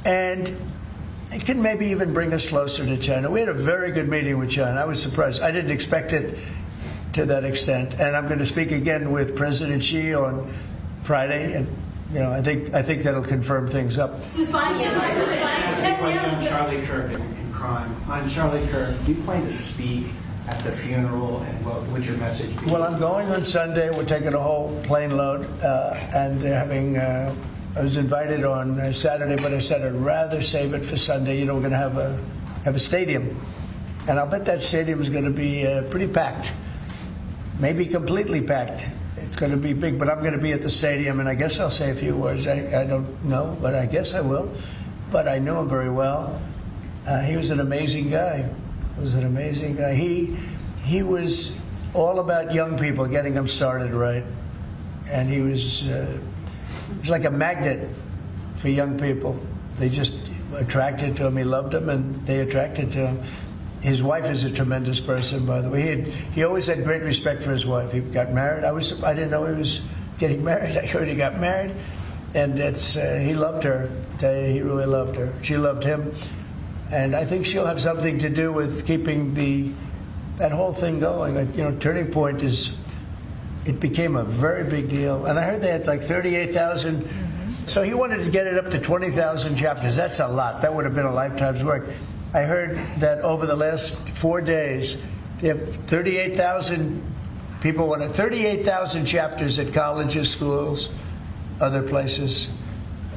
S2: And it can maybe even bring us closer to China. We had a very good meeting with China. I was surprised. I didn't expect it to that extent. And I'm going to speak again with President Xi on Friday, and I think that'll confirm things up.
S19: Question on Charlie Kirk and crime. On Charlie Kirk, do you plan to speak at the funeral, and what would your message be?
S2: Well, I'm going on Sunday. We're taking a whole plane load, and having. I was invited on Saturday, but I said I'd rather save it for Sunday. We're going to have a stadium, and I'll bet that stadium is going to be pretty packed. Maybe completely packed. It's going to be big, but I'm going to be at the stadium, and I guess I'll say a few words. I don't know, but I guess I will. But I know him very well. He was an amazing guy. He was all about young people, getting them started right, and he was like a magnet for young people. They just attracted to him. He loved them, and they attracted to him. His wife is a tremendous person, by the way. He always had great respect for his wife. He got married. I didn't know he was getting married. I heard he got married, and he loved her. He really loved her. She loved him, and I think she'll have something to do with keeping that whole thing going. Turning Point it became a very big deal, and I heard they had like 38,000. So he wanted to get it up to 20,000 chapters. That's a lot. That would have been a lifetime's work. I heard that over the last 4 days, they have 38,000 people wanted 38,000 chapters at colleges, schools, other places.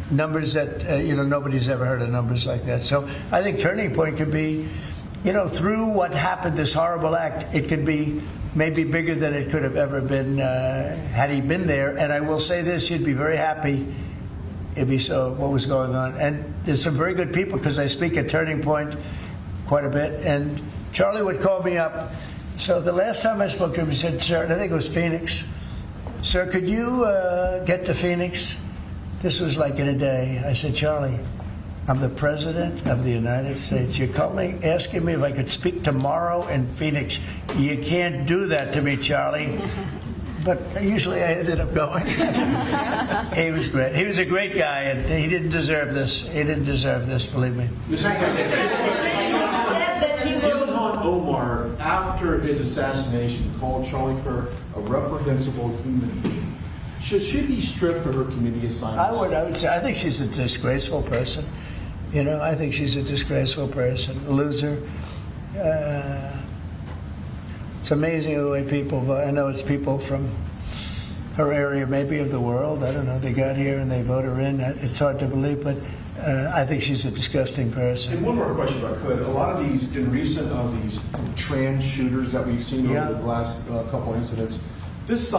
S2: Numbers that nobody's ever heard of numbers like that. So I think Turning Point could be, through what happened, this horrible act, it could be maybe bigger than it could have ever been had he been there. And I will say this: he'd be very happy if he saw what was going on. And there's some very good people, because I speak at Turning Point quite a bit, and Charlie would call me up. So the last time I spoke to him, he said, "Sir," and I think it was Phoenix, "Sir, could you get to Phoenix?" This was like in a day. I said, "Charlie, I'm the President of the United States. You're calling, asking me if I could speak tomorrow in Phoenix. You can't do that to me, Charlie." But usually I ended up going. He was great. He was a great guy, and he didn't deserve this. He didn't deserve this, believe me.
S20: Ilhan Omar, after his assassination, called Charlie Kirk a reprehensible human being. Should she be stripped of her community assignments?
S2: I would say, I think she's a disgraceful person. I think she's a disgraceful person, a loser. It's amazing the way people vote. I know it's people from her area, maybe of the world. I don't know. They got here and they vote her in. It's hard to believe, but I think she's a disgusting person.
S20: And one more question, if I could. A lot of these, in recent of these trans shooters that we've seen over the last couple incidents, this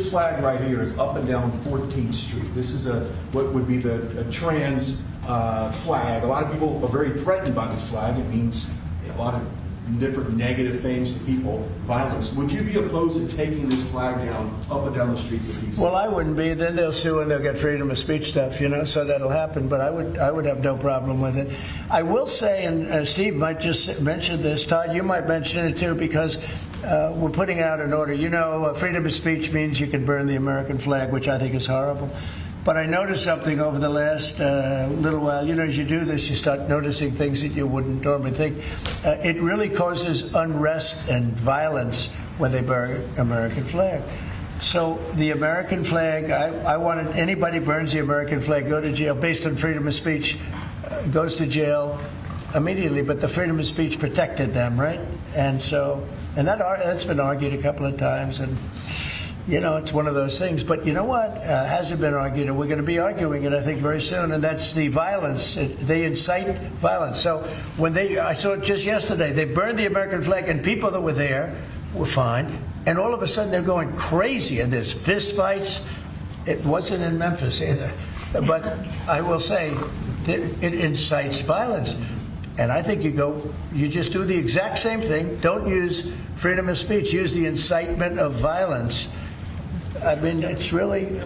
S20: flag right here is up and down 14th Street. This is what would be the trans flag. A lot of people are very threatened by this flag. It means a lot of different negative things to people, violence. Would you be opposed to taking this flag down, up and down the streets of D.C.?
S2: Well, I wouldn't be. Then they'll sue and they'll get freedom of speech stuff, so that'll happen. But I would have no problem with it. I will say, and Steve might just mention this, Todd, you might mention it too, because we're putting out an order. Freedom of speech means you can burn the American flag, which I think is horrible. But I noticed something over the last little while. As you do this, you start noticing things that you wouldn't normally think. It really causes unrest and violence when they burn American flag. So the American flag, I wanted anybody burns the American flag, go to jail based on freedom of speech, goes to jail immediately. But the freedom of speech protected them, right? And that's been argued a couple of times, and it's one of those things. But you know what? Hasn't been argued, and we're going to be arguing it, I think, very soon, and that's the violence. They incite violence. So I saw it just yesterday, they burned the American flag, and people that were there were fine, and all of a sudden they're going crazy, and there's fist fights. It wasn't in Memphis either. But I will say, it incites violence. And I think you just do the exact same thing. Don't use freedom of speech. Use the incitement of violence. I mean, it's really,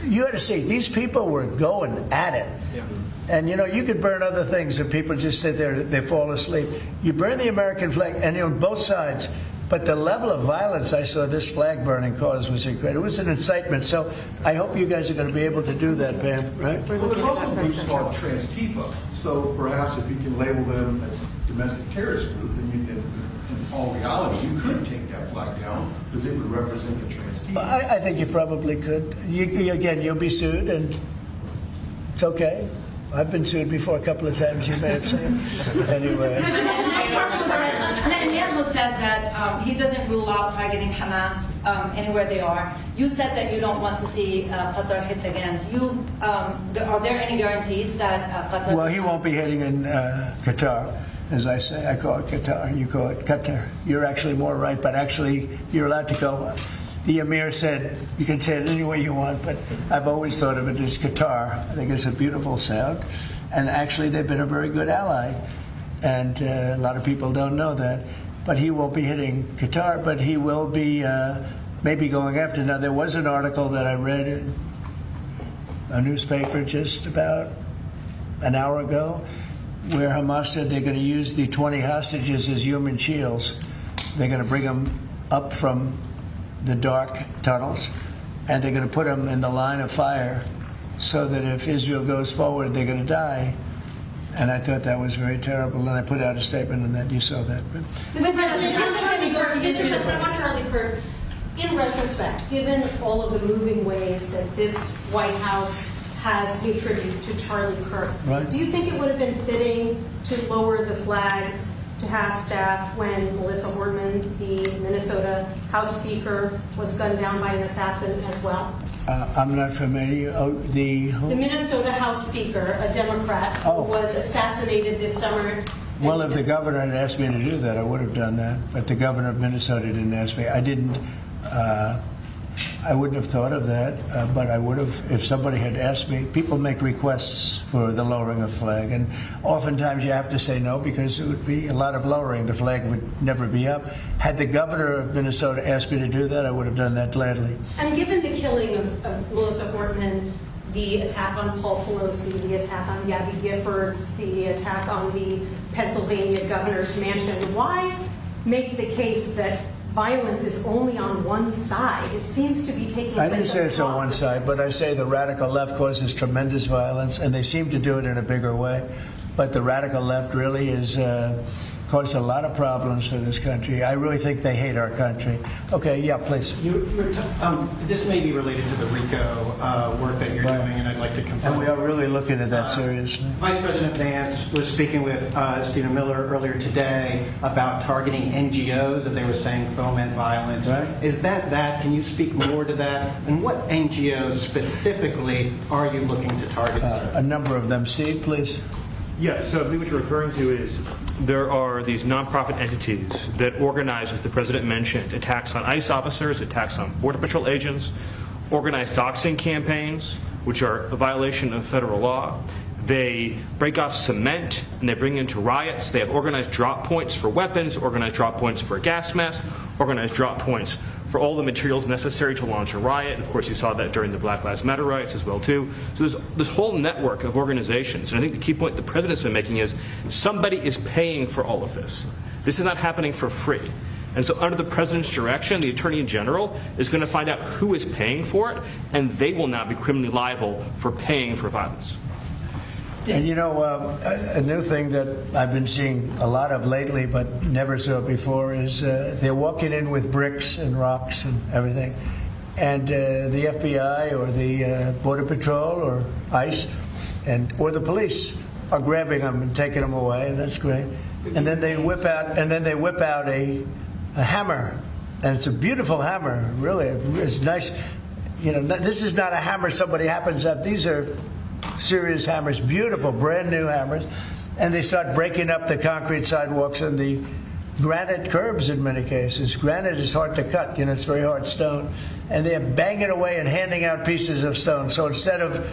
S2: you had to see, these people were going at it. Yeah. And, you could burn other things and people just sit there, they fall asleep. You burn the American flag, and on both sides. But the level of violence I saw this flag burning cause was incredible. It was an incitement. So I hope you guys are going to be able to do that, Pam, right?
S20: Well, there's also groups called Trans-Tifa. So perhaps if you can label them a domestic terrorist group, then you can, in all reality, you could take that flag down because it would represent the Trans-Tifa.
S2: I think you probably could. Again, you'll be sued, and it's okay. I've been sued before a couple of times, you may have seen. Anyway.
S21: Netanyahu said that he doesn't rule out targeting Hamas anywhere they are. You said that you don't want to see Qatar hit again. Are there any guarantees that Qatar...
S2: Well, he won't be hitting in Qatar, as I say. I call it Qatar. You call it Qatar. You're actually more right, but actually you're allowed to go. The Emir said, you can say it any way you want, but I've always thought of it as Qatar. I think it's a beautiful sound. And actually, they've been a very good ally. And a lot of people don't know that. But he won't be hitting Qatar, but he will be maybe going after. Now, there was an article that I read in a newspaper just about an hour ago where Hamas said they're going to use the 20 hostages as human shields. They're going to bring them up from the dark tunnels, and they're going to put them in the line of fire so that if Israel goes forward, they're going to die. And I thought that was very terrible, and I put out a statement on that. You saw that. But
S16: Mr. President, I want Charlie Kirk, in retrospect, given all of the moving ways that this White House has paid tribute to Charlie Kirk,
S2: right.
S16: Do you think it would have been fitting to lower the flags to have staff when Melissa Hortman, the Minnesota House Speaker, was gunned down by an assassin as well?
S2: I'm not familiar. The
S16: Minnesota House Speaker, a Democrat, who was assassinated this summer.
S2: Well, if the governor had asked me to do that, I would have done that. But the governor of Minnesota didn't ask me. I didn't. I wouldn't have thought of that, but I would have if somebody had asked me. People make requests for the lowering of flag, and oftentimes you have to say no because it would be a lot of lowering. The flag would never be up. Had the governor of Minnesota asked me to do that, I would have done that gladly.
S16: And given the killing of Melissa Hortman, the attack on Paul Pelosi, the attack on Gabby Giffords, the attack on the Pennsylvania governor's mansion, why make the case that violence is only on one side? It seems to be taking place.
S2: I didn't say it's on one side, but I say the radical left causes tremendous violence, and they seem to do it in a bigger way. But the radical left really is caused a lot of problems for this country. I really think they hate our country. Okay, yeah, please.
S19: This may be related to the RICO work that you're doing, and I'd like to confirm.
S2: And we are really looking at that seriously.
S19: Vice President Vance was speaking with Stephen Miller earlier today about targeting NGOs that they were saying foment violence.
S2: Right.
S19: Is that? Can you speak more to that? And what NGOs specifically are you looking to target, sir?
S2: A number of them. Steve, please.
S13: Yeah, so I believe what you're referring to is there are these nonprofit entities that organize, as the president mentioned, attacks on ICE officers, attacks on Border Patrol agents, organize doxing campaigns, which are a violation of federal law. They break off cement and they bring into riots. They have organized drop points for weapons, organized drop points for gas masks, organized drop points for all the materials necessary to launch a riot. Of course, you saw that during the Black Lives Matter riots as well, too. So there's this whole network of organizations. And I think the key point the president's been making is somebody is paying for all of this. This is not happening for free. And so under the president's direction, the attorney general is going to find out who is paying for it, and they will now be criminally liable for paying for violence.
S2: And you know, a new thing that I've been seeing a lot of lately, but never saw it before, is they're walking in with bricks and rocks and everything. And the FBI or the Border Patrol or ICE or the police are grabbing them and taking them away, and that's great. And then they whip out a hammer, and it's a beautiful hammer, really. It's nice. You know, this is not a hammer somebody happens up. These are serious hammers, beautiful, brand new hammers, and they start breaking up the concrete sidewalks and the granite curbs in many cases. Granite is hard to cut, you know, it's very hard stone, and they're banging away and handing out pieces of stone. So instead of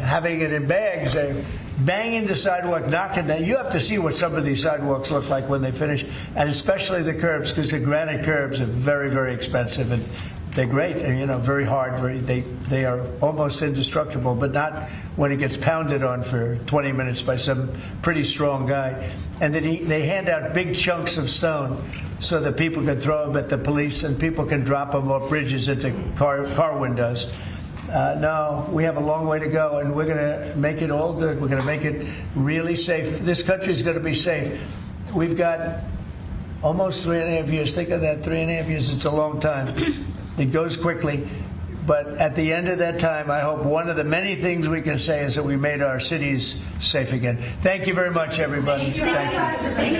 S2: having it in bags, they're banging the sidewalk, knocking that. You have to see what some of these sidewalks look like when they finish, and especially the curbs, because the granite curbs are very, very expensive, and they're great, and very hard. They are almost indestructible, but not when it gets pounded on for 20 minutes by some pretty strong guy. And then they hand out big chunks of stone so that people can throw them at the police and people can drop them off bridges into car windows. No, we have a long way to go, and we're going to make it all good. We're going to make it really safe. This country is going to be safe. We've got almost 3.5 years. Think of that, 3.5 years. It's a long time. It goes quickly. But at the end of that time, I hope one of the many things we can say is that we made our cities safe again. Thank you very much, everybody.
S4: Thank you. Thank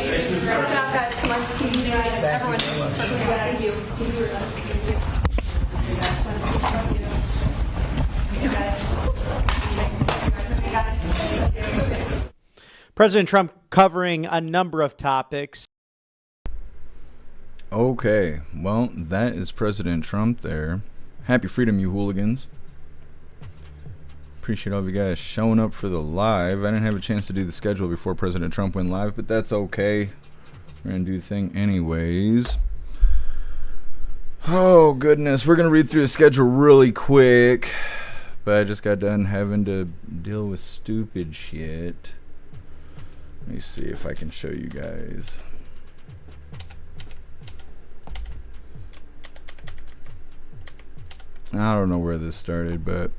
S4: you. Dress it out, guys. Come on, team. Everyone. Thank you.
S1: President Trump covering a number of topics.
S22: Okay, well, that is President Trump there. Happy freedom, you hooligans. Appreciate all of you guys showing up for the live. I didn't have a chance to do the schedule before President Trump went live, but that's okay. We're going to do the thing anyways. Oh, goodness. We're going to read through the schedule really quick. But I just got done having to deal with stupid shit. Let me see if I can show you guys. I don't know where this started, but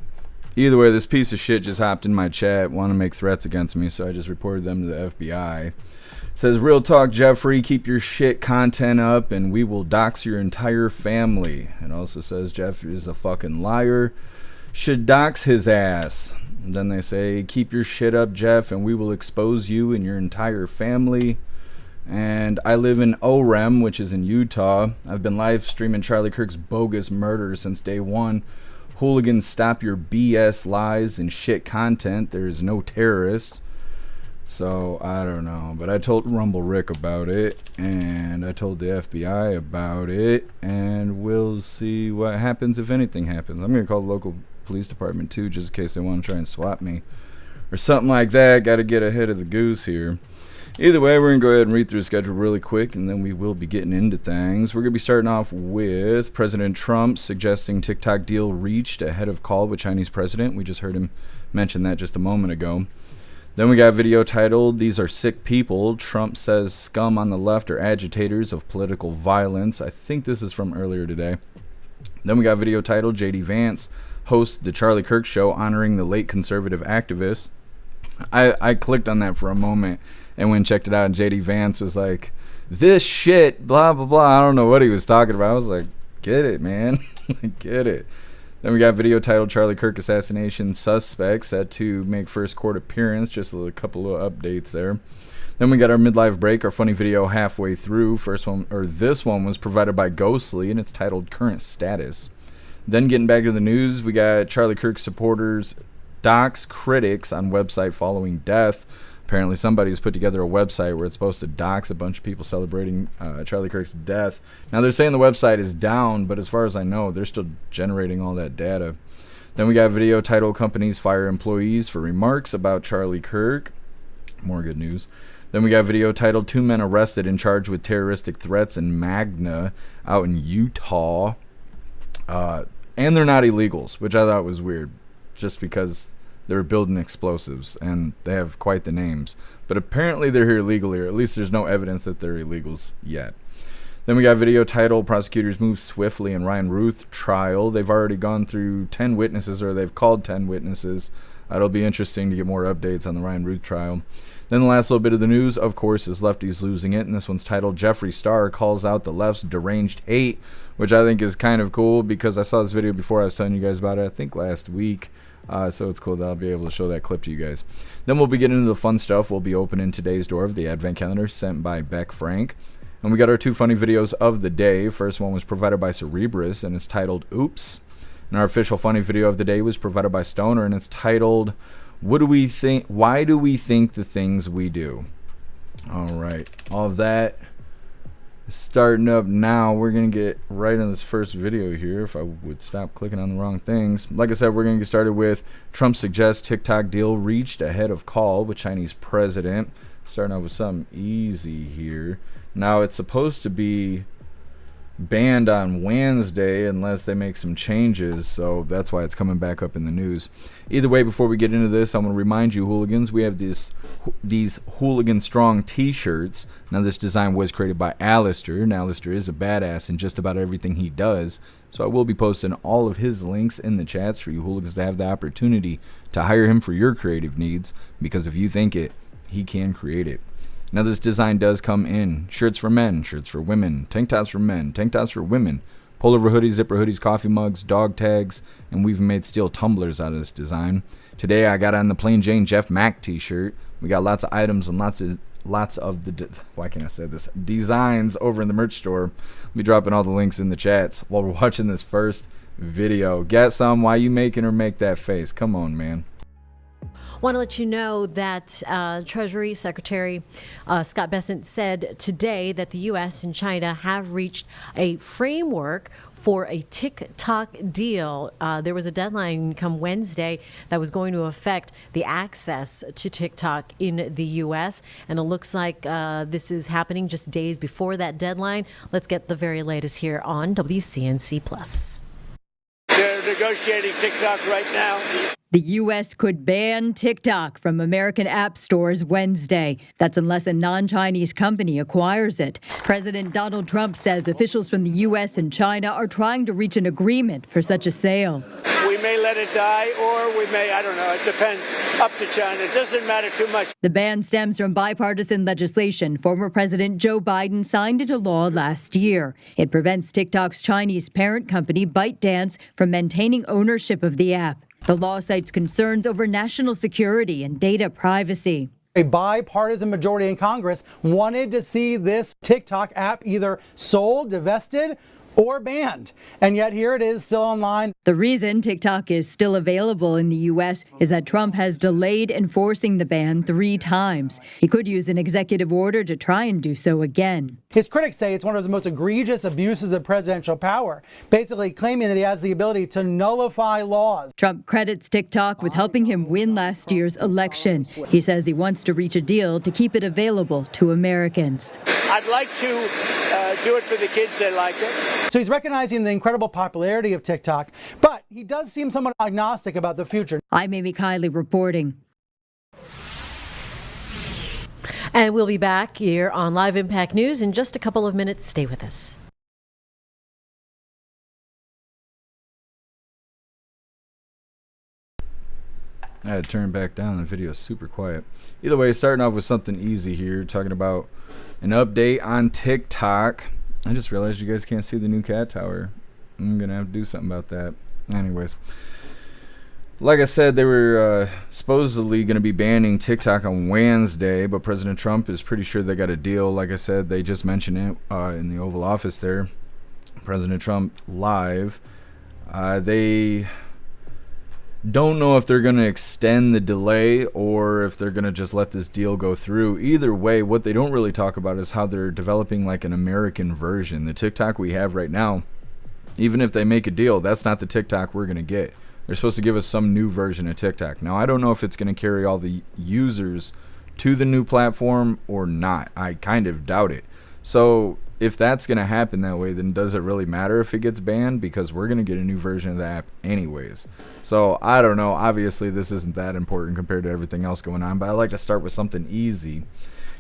S22: either way, this piece of shit just hopped in my chat, want to make threats against me, so I just reported them to the FBI. Says, real talk, Jeffrey, keep your shit content up and we will dox your entire family. It also says Jeff is a fucking liar, should dox his ass. And then they say, keep your shit up, Jeff, and we will expose you and your entire family. And I live in Orem, which is in Utah. I've been live streaming Charlie Kirk's bogus murder since day one. Hooligans, stop your BS lies and shit content. There is no terrorist. So, I don't know. But I told Rumble Rick about it. And I told the FBI about it. And we'll see what happens if anything happens. I'm going to call the local police department too, just in case they want to try and swap me. Or something like that. Got to get ahead of the goose here. Either way, we're going to go ahead and read through the schedule really quick, and then we will be getting into things. We're going to be starting off with President Trump suggesting TikTok deal reached ahead of call with Chinese president. We just heard him mention that just a moment ago. Then we got a video titled, These Are Sick People. Trump says scum on the left are agitators of political violence. I think this is from earlier today. Then we got a video titled, J.D. Vance hosts the Charlie Kirk Show honoring the late conservative activist. I clicked on that for a moment and went and checked it out, and J.D. Vance was like, this shit, blah, blah, blah. I don't know what he was talking about. I was like, get it, man. Get it. Then we got a video titled Charlie Kirk Assassination Suspect set to make first court appearance. Just a couple of updates there. Then we got our midlife break, our funny video halfway through. This one was provided by Ghostly, and it's titled Current Status. Then getting back to the news, we got Charlie Kirk supporters dox critics on website following death. Apparently somebody's put together a website where it's supposed to dox a bunch of people celebrating Charlie Kirk's death. Now they're saying the website is down, but as far as I know, they're still generating all that data. Then we got a video titled Companies Fire Employees for Remarks about Charlie Kirk. More good news. Then we got a video titled 2 Men Arrested and Charged with Terroristic Threats in Magna out in Utah. And they're not illegals, which I thought was weird, just because they're building explosives and they have quite the names. But apparently they're here illegally, or at least there's no evidence that they're illegals yet. Then we got a video titled Prosecutors Move Swiftly in Ryan Routh Trial. They've already gone through 10 witnesses, or they've called 10 witnesses. It'll be interesting to get more updates on the Ryan Routh trial. Then the last little bit of the news, of course, is Lefties Losing It, and this one's titled Jeffree Star Calls Out the Left's Deranged Hate, which I think is kind of cool because I saw this video before. I was telling you guys about it, I think last week. So it's cool that I'll be able to show that clip to you guys. Then we'll be getting into the fun stuff. We'll be opening today's door of the Advent Calendar sent by Beck Frank. And we got our 2 funny videos of the day. First one was provided by Cerebrus, and it's titled Oops. And our official funny video of the day was provided by Stoner, and it's titled What Do We Think? Why Do We Think the Things We Do? All right. All of that Starting up now, we're going to get right on this first video here, if I would stop clicking on the wrong things. Like I said, we're going to get started with Trump suggests TikTok deal reached ahead of call with Chinese president. Starting off with something easy here. Now, it's supposed to be banned on Wednesday unless they make some changes, so that's why it's coming back up in the news. Either way, before we get into this, I want to remind you, hooligans, we have these Hooligan Strong t-shirts. Now, this design was created by Alistair, and Alistair is a badass in just about everything he does, so I will be posting all of his links in the chats for you hooligans to have the opportunity to hire him for your creative needs, because if you think it, he can create it. Now, this design does come in shirts for men, shirts for women, tank tops for men, tank tops for women, pullover hoodies, zipper hoodies, coffee mugs, dog tags, and we've made steel tumblers out of this design. Today, I got on the plain Jane Jeff Mac t-shirt. We got lots of items and lots of the why can't I say this, designs over in the merch store. I'll be dropping all the links in the chats while we're watching this first video. Get some. Why you making her make that face? Come on, man.
S3: Want to let you know that Treasury Secretary Scott Bessent said today that the U.S. and China have reached a framework for a TikTok deal. There was a deadline come Wednesday that was going to affect the access to TikTok in the U.S., and it looks like this is happening just days before that deadline. Let's get the very latest here on WCNC+.
S2: They're negotiating TikTok right now.
S5: The U.S. could ban TikTok from American app stores Wednesday. That's unless a non-Chinese company acquires it. President Donald Trump says officials from the U.S. and China are trying to reach an agreement for such a sale.
S2: We may let it die, or we may, I don't know, it depends, up to China. It doesn't matter too much.
S5: The ban stems from bipartisan legislation former President Joe Biden signed into law last year. It prevents TikTok's Chinese parent company, ByteDance, from maintaining ownership of the app. The law cites concerns over national security and data privacy.
S23: A bipartisan majority in Congress wanted to see this TikTok app either sold, divested, or banned. And yet here it is still online.
S5: The reason TikTok is still available in the U.S. is that Trump has delayed enforcing the ban 3 times. He could use an executive order to try and do so again.
S23: His critics say it's one of the most egregious abuses of presidential power, basically claiming that he has the ability to nullify laws.
S5: Trump credits TikTok with helping him win last year's election. He says he wants to reach a deal to keep it available to Americans.
S2: I'd like to do it for the kids that like it.
S23: So he's recognizing the incredible popularity of TikTok, but he does seem somewhat agnostic about the future.
S5: I'm Amy Kiley reporting.
S3: And we'll be back here on Live Impact News in just a couple of minutes. Stay with us.
S22: I had to turn back down. The video is super quiet. Either way, starting off with something easy here, talking about an update on TikTok. I just realized you guys can't see the new cat tower. I'm going to have to do something about that. Anyways, like I said, they were supposedly going to be banning TikTok on Wednesday, but President Trump is pretty sure they got a deal. Like I said, they just mentioned it in the Oval Office there. President Trump live. They don't know if they're going to extend the delay or if they're going to just let this deal go through. Either way, what they don't really talk about is how they're developing like an American version. The TikTok we have right now, even if they make a deal, that's not the TikTok we're going to get. They're supposed to give us some new version of TikTok. Now, I don't know if it's going to carry all the users to the new platform or not. I kind of doubt it. So if that's going to happen that way, then does it really matter if it gets banned? Because we're going to get a new version of the app anyways. So I don't know. Obviously, this isn't that important compared to everything else going on, but I like to start with something easy.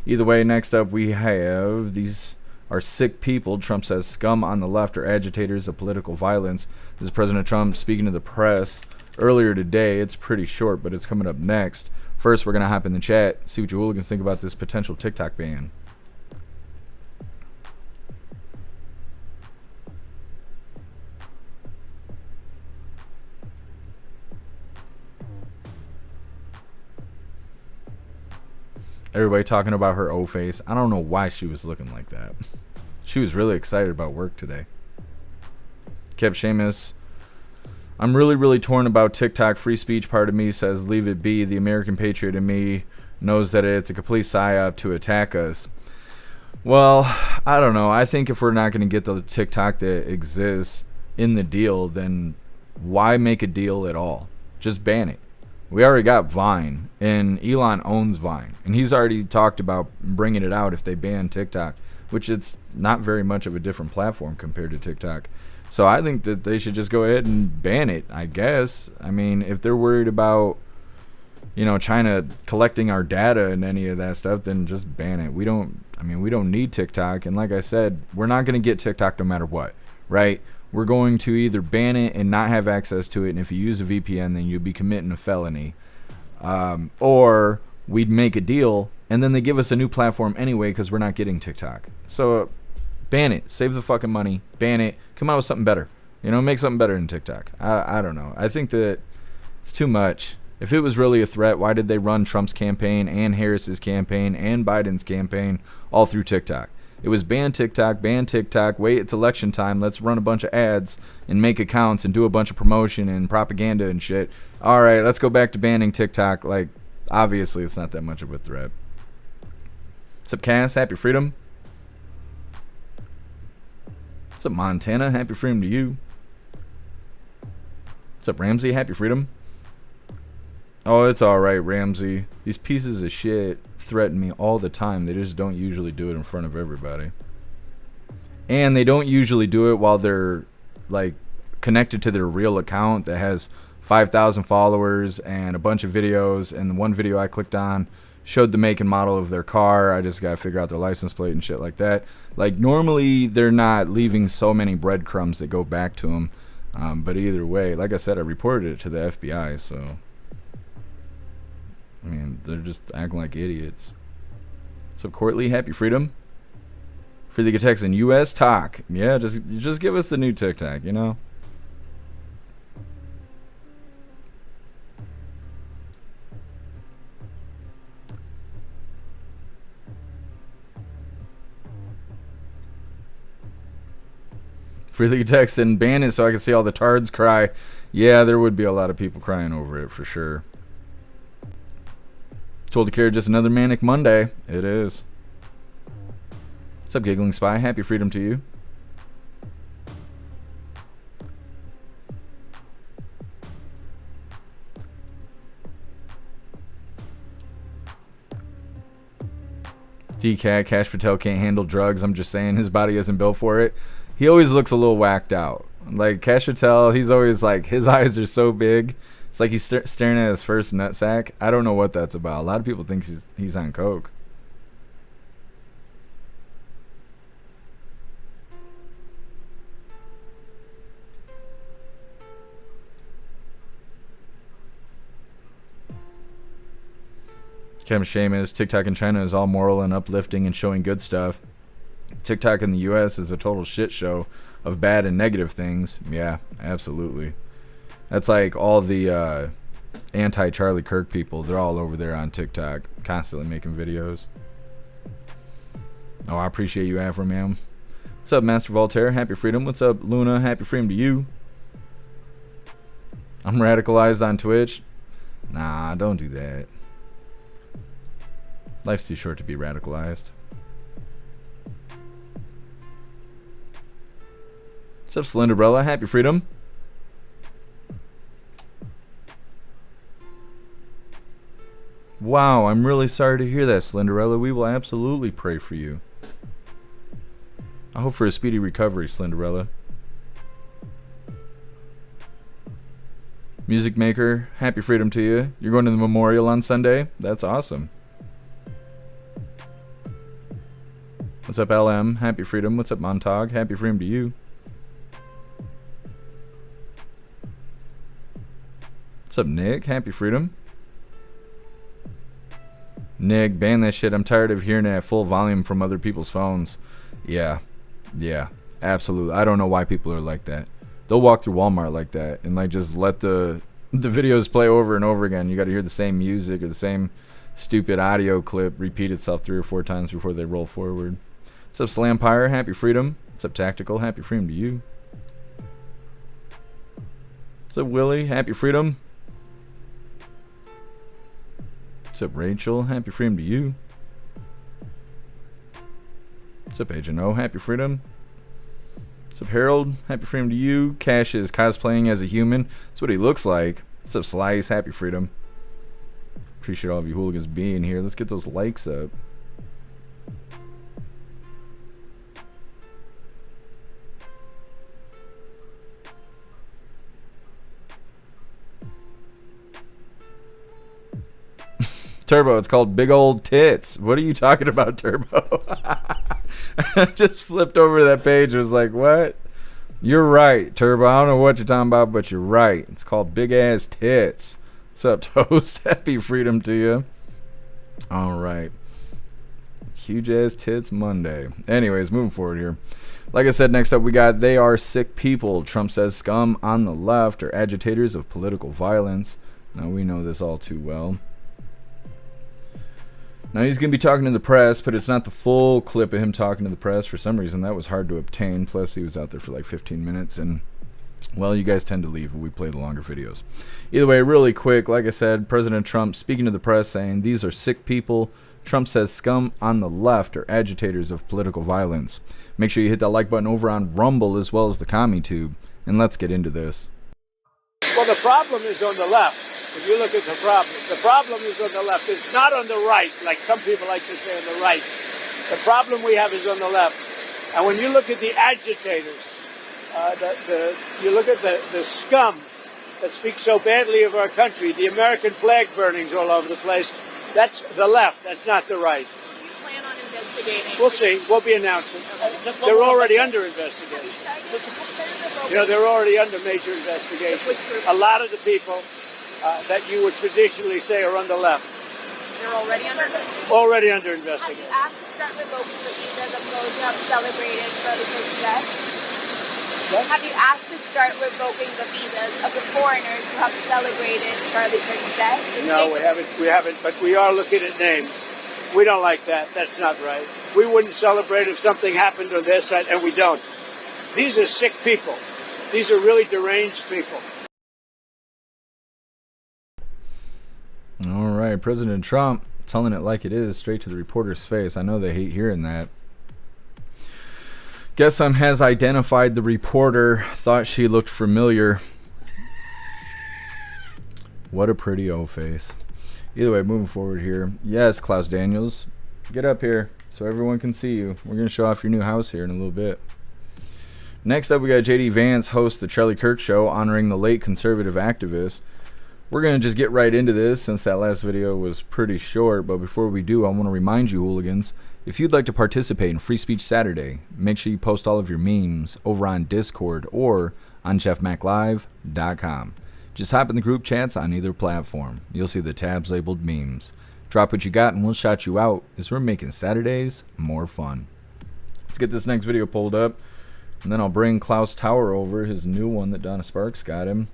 S22: Either way, next up we have these are sick people. Trump says scum on the left are agitators of political violence. This is President Trump speaking to the press earlier today. It's pretty short, but it's coming up next. First, we're going to hop in the chat, see what you hooligans think about this potential TikTok ban. Everybody talking about her O face. I don't know why she was looking like that. She was really excited about work today. Kept Seamus. I'm really torn about TikTok. Free speech part of me says leave it be. The American patriot in me knows that it's a complete psyop to attack us. Well, I don't know. I think if we're not going to get the TikTok that exists in the deal, then why make a deal at all? Just ban it. We already got Vine, and Elon owns Vine, and he's already talked about bringing it out if they ban TikTok, which it's not very much of a different platform compared to TikTok. So I think that they should just go ahead and ban it, I guess. I mean, if they're worried about, you know, China collecting our data and any of that stuff, then just ban it. We don't need TikTok, and like I said, we're not going to get TikTok no matter what, right? We're going to either ban it and not have access to it, and if you use a VPN, then you'll be committing a felony. Or we'd make a deal, and then they give us a new platform anyway because we're not getting TikTok. So ban it. Save the fucking money. Ban it. Come out with something better. You know, make something better than TikTok. I don't know. I think that it's too much. If it was really a threat, why did they run Trump's campaign and Harris's campaign and Biden's campaign all through TikTok? It was ban TikTok, wait, it's election time, let's run a bunch of ads and make accounts and do a bunch of promotion and propaganda and shit. All right, let's go back to banning TikTok. Like, obviously, it's not that much of a threat. What's up, Cass? Happy freedom. What's up, Montana? Happy freedom to you. What's up, Ramsey? Happy freedom. Oh, it's alright, Ramsey. These pieces of shit threaten me all the time. They just don't usually do it in front of everybody. And they don't usually do it while they're, like, connected to their real account that has 5,000 followers and a bunch of videos. And the one video I clicked on showed the make and model of their car. I just got to figure out their license plate and shit like that. Like, normally they're not leaving so many breadcrumbs that go back to them. But either way, like I said, I reported it to the FBI, so... I mean, they're just acting like idiots. So, Courtly, happy freedom. Free the Texan U.S. talk. Yeah, just give us the new TikTok, you know? Free the Texan, ban it so I can see all the tards cry. Yeah, there would be a lot of people crying over it for sure. Told to carry just another manic Monday. It is. What's up, Giggling Spy? Happy freedom to you. DCAT, Cash Patel can't handle drugs. I'm just saying his body isn't built for it. He always looks a little whacked out. Like Cash Patel, he's always like, his eyes are so big. It's like he's staring at his first nutsack. I don't know what that's about. A lot of people think he's on coke. Kevin Seamus, TikTok in China is all moral and uplifting and showing good stuff. TikTok in the U.S. is a total shit show of bad and negative things. Yeah, absolutely. That's like all the anti-Charlie Kirk people. They're all over there on TikTok, constantly making videos. Oh, I appreciate you, Afro Man. What's up, Master Voltaire? Happy freedom. What's up, Luna? Happy freedom to you. I'm radicalized on Twitch. Nah, don't do that. Life's too short to be radicalized. What's up, Slenderbrella? Happy freedom. Wow, I'm really sorry to hear that, Slenderella. We will absolutely pray for you. I hope for a speedy recovery, Slenderella. Music Maker, happy freedom to you. You're going to the memorial on Sunday? That's awesome. What's up, LM? Happy freedom. What's up, Montag? Happy freedom to you. What's up, Nick? Happy freedom. Nick, ban that shit. I'm tired of hearing it at full volume from other people's phones. Yeah, absolutely. I don't know why people are like that. They'll walk through Walmart like that and like just let the videos play over and over again. You got to hear the same music or the same stupid audio clip repeat itself 3 or 4 times before they roll forward. What's up, Slampire? Happy freedom. What's up, Tactical? Happy freedom to you. What's up, Willie? Happy freedom. What's up, Rachel? Happy freedom to you. What's up, Agent O? Happy freedom. What's up, Harold? Happy freedom to you. Cash is cosplaying as a human. That's what he looks like. What's up, Slice? Happy freedom. Appreciate all of you hooligans being here. Let's get those likes up. Turbo, it's called Big Old Tits. What are you talking about, Turbo? I just flipped over to that page and was like, what? You're right, Turbo. I don't know what you're talking about, but you're right. It's called Big Ass Tits. What's up, Toast? Happy freedom to you. All right. Huge Ass Tits Monday. Anyways, moving forward here. Like I said, next up we got They Are Sick People. Trump says scum on the left are agitators of political violence. Now, we know this all too well. Now, he's going to be talking to the press, but it's not the full clip of him talking to the press. For some reason, that was hard to obtain. Plus, he was out there for like 15 minutes. And, well, you guys tend to leave when we play the longer videos. Either way, really quick, like I said, President Trump speaking to the press saying, these are sick people. Trump says scum on the left are agitators of political violence. Make sure you hit that like button over on Rumble as well as the CommuTube. And let's get into this.
S2: Well, the problem is on the left. If you look at the problem is on the left. It's not on the right, like some people like to say on the right. The problem we have is on the left. And when you look at the agitators, you look at the scum that speaks so badly of our country, the American flag burnings all over the place, that's the left. That's not the right.
S15: Do you plan on investigating?
S2: We'll see. We'll be announcing. They're already under investigation. You know, they're already under major investigation. A lot of the people that you would traditionally say are on the left.
S15: They're already under investigation?
S2: Already under investigation.
S15: Have you asked to start revoking the visas of those who have celebrated Charlie Kirk's death?
S2: What?
S15: Have you asked to start revoking the visas of the foreigners who have celebrated Charlie Kirk's death?
S2: No, we haven't, but we are looking at names. We don't like that. That's not right. We wouldn't celebrate if something happened on their side, and we don't. These are sick people. These are really deranged people.
S22: All right, President Trump telling it like it is, straight to the reporter's face. I know they hate hearing that. Guess has identified the reporter. Thought she looked familiar. What a pretty old face. Either way, moving forward here. Yes, Klaus Daniels, get up here so everyone can see you. We're going to show off your new house here in a little bit. Next up, we got J.D. Vance hosts the Charlie Kirk Show, honoring the late conservative activist. We're going to just get right into this since that last video was pretty short. But before we do, I want to remind you, hooligans, if you'd like to participate in Free Speech Saturday, make sure you post all of your memes over on Discord or on jeffmaclive.com. Just hop in the group chats on either platform. You'll see the tabs labeled memes. Drop what you got and we'll shout you out, as we're making Saturdays more fun. Let's get this next video pulled up, and then I'll bring Klaus Tower over, his new one that Donna Sparks got him.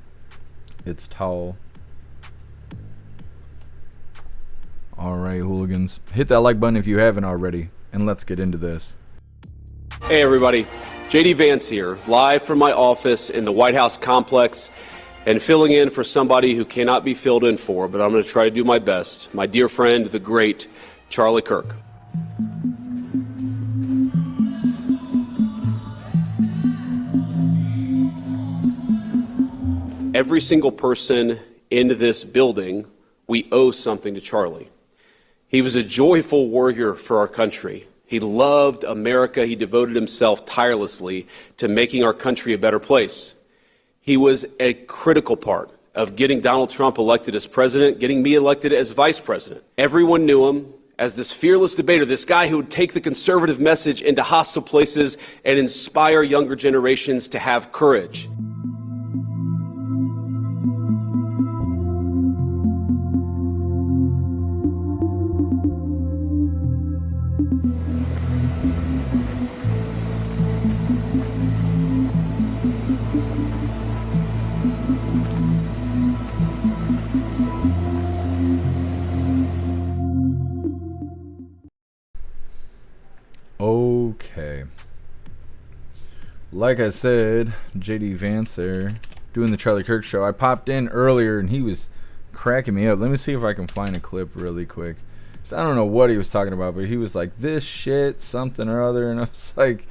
S22: It's tall. Alright, hooligans, hit that like button if you haven't already, and let's get into this.
S6: Hey everybody, J.D. Vance here, live from my office in the White House complex, and filling in for somebody who cannot be filled in for, but I'm going to try to do my best. My dear friend, the great Charlie Kirk. Every single person in this building, we owe something to Charlie. He was a joyful warrior for our country. He loved America. He devoted himself tirelessly to making our country a better place. He was a critical part of getting Donald Trump elected as president, getting me elected as vice president. Everyone knew him as this fearless debater, this guy who would take the conservative message into hostile places and inspire younger generations to have courage.
S22: Okay. Like I said, J.D. Vance there, doing the Charlie Kirk Show. I popped in earlier and he was cracking me up. Let me see if I can find a clip really quick. So I don't know what he was talking about, but he was like, this shit, something or other. And I was like,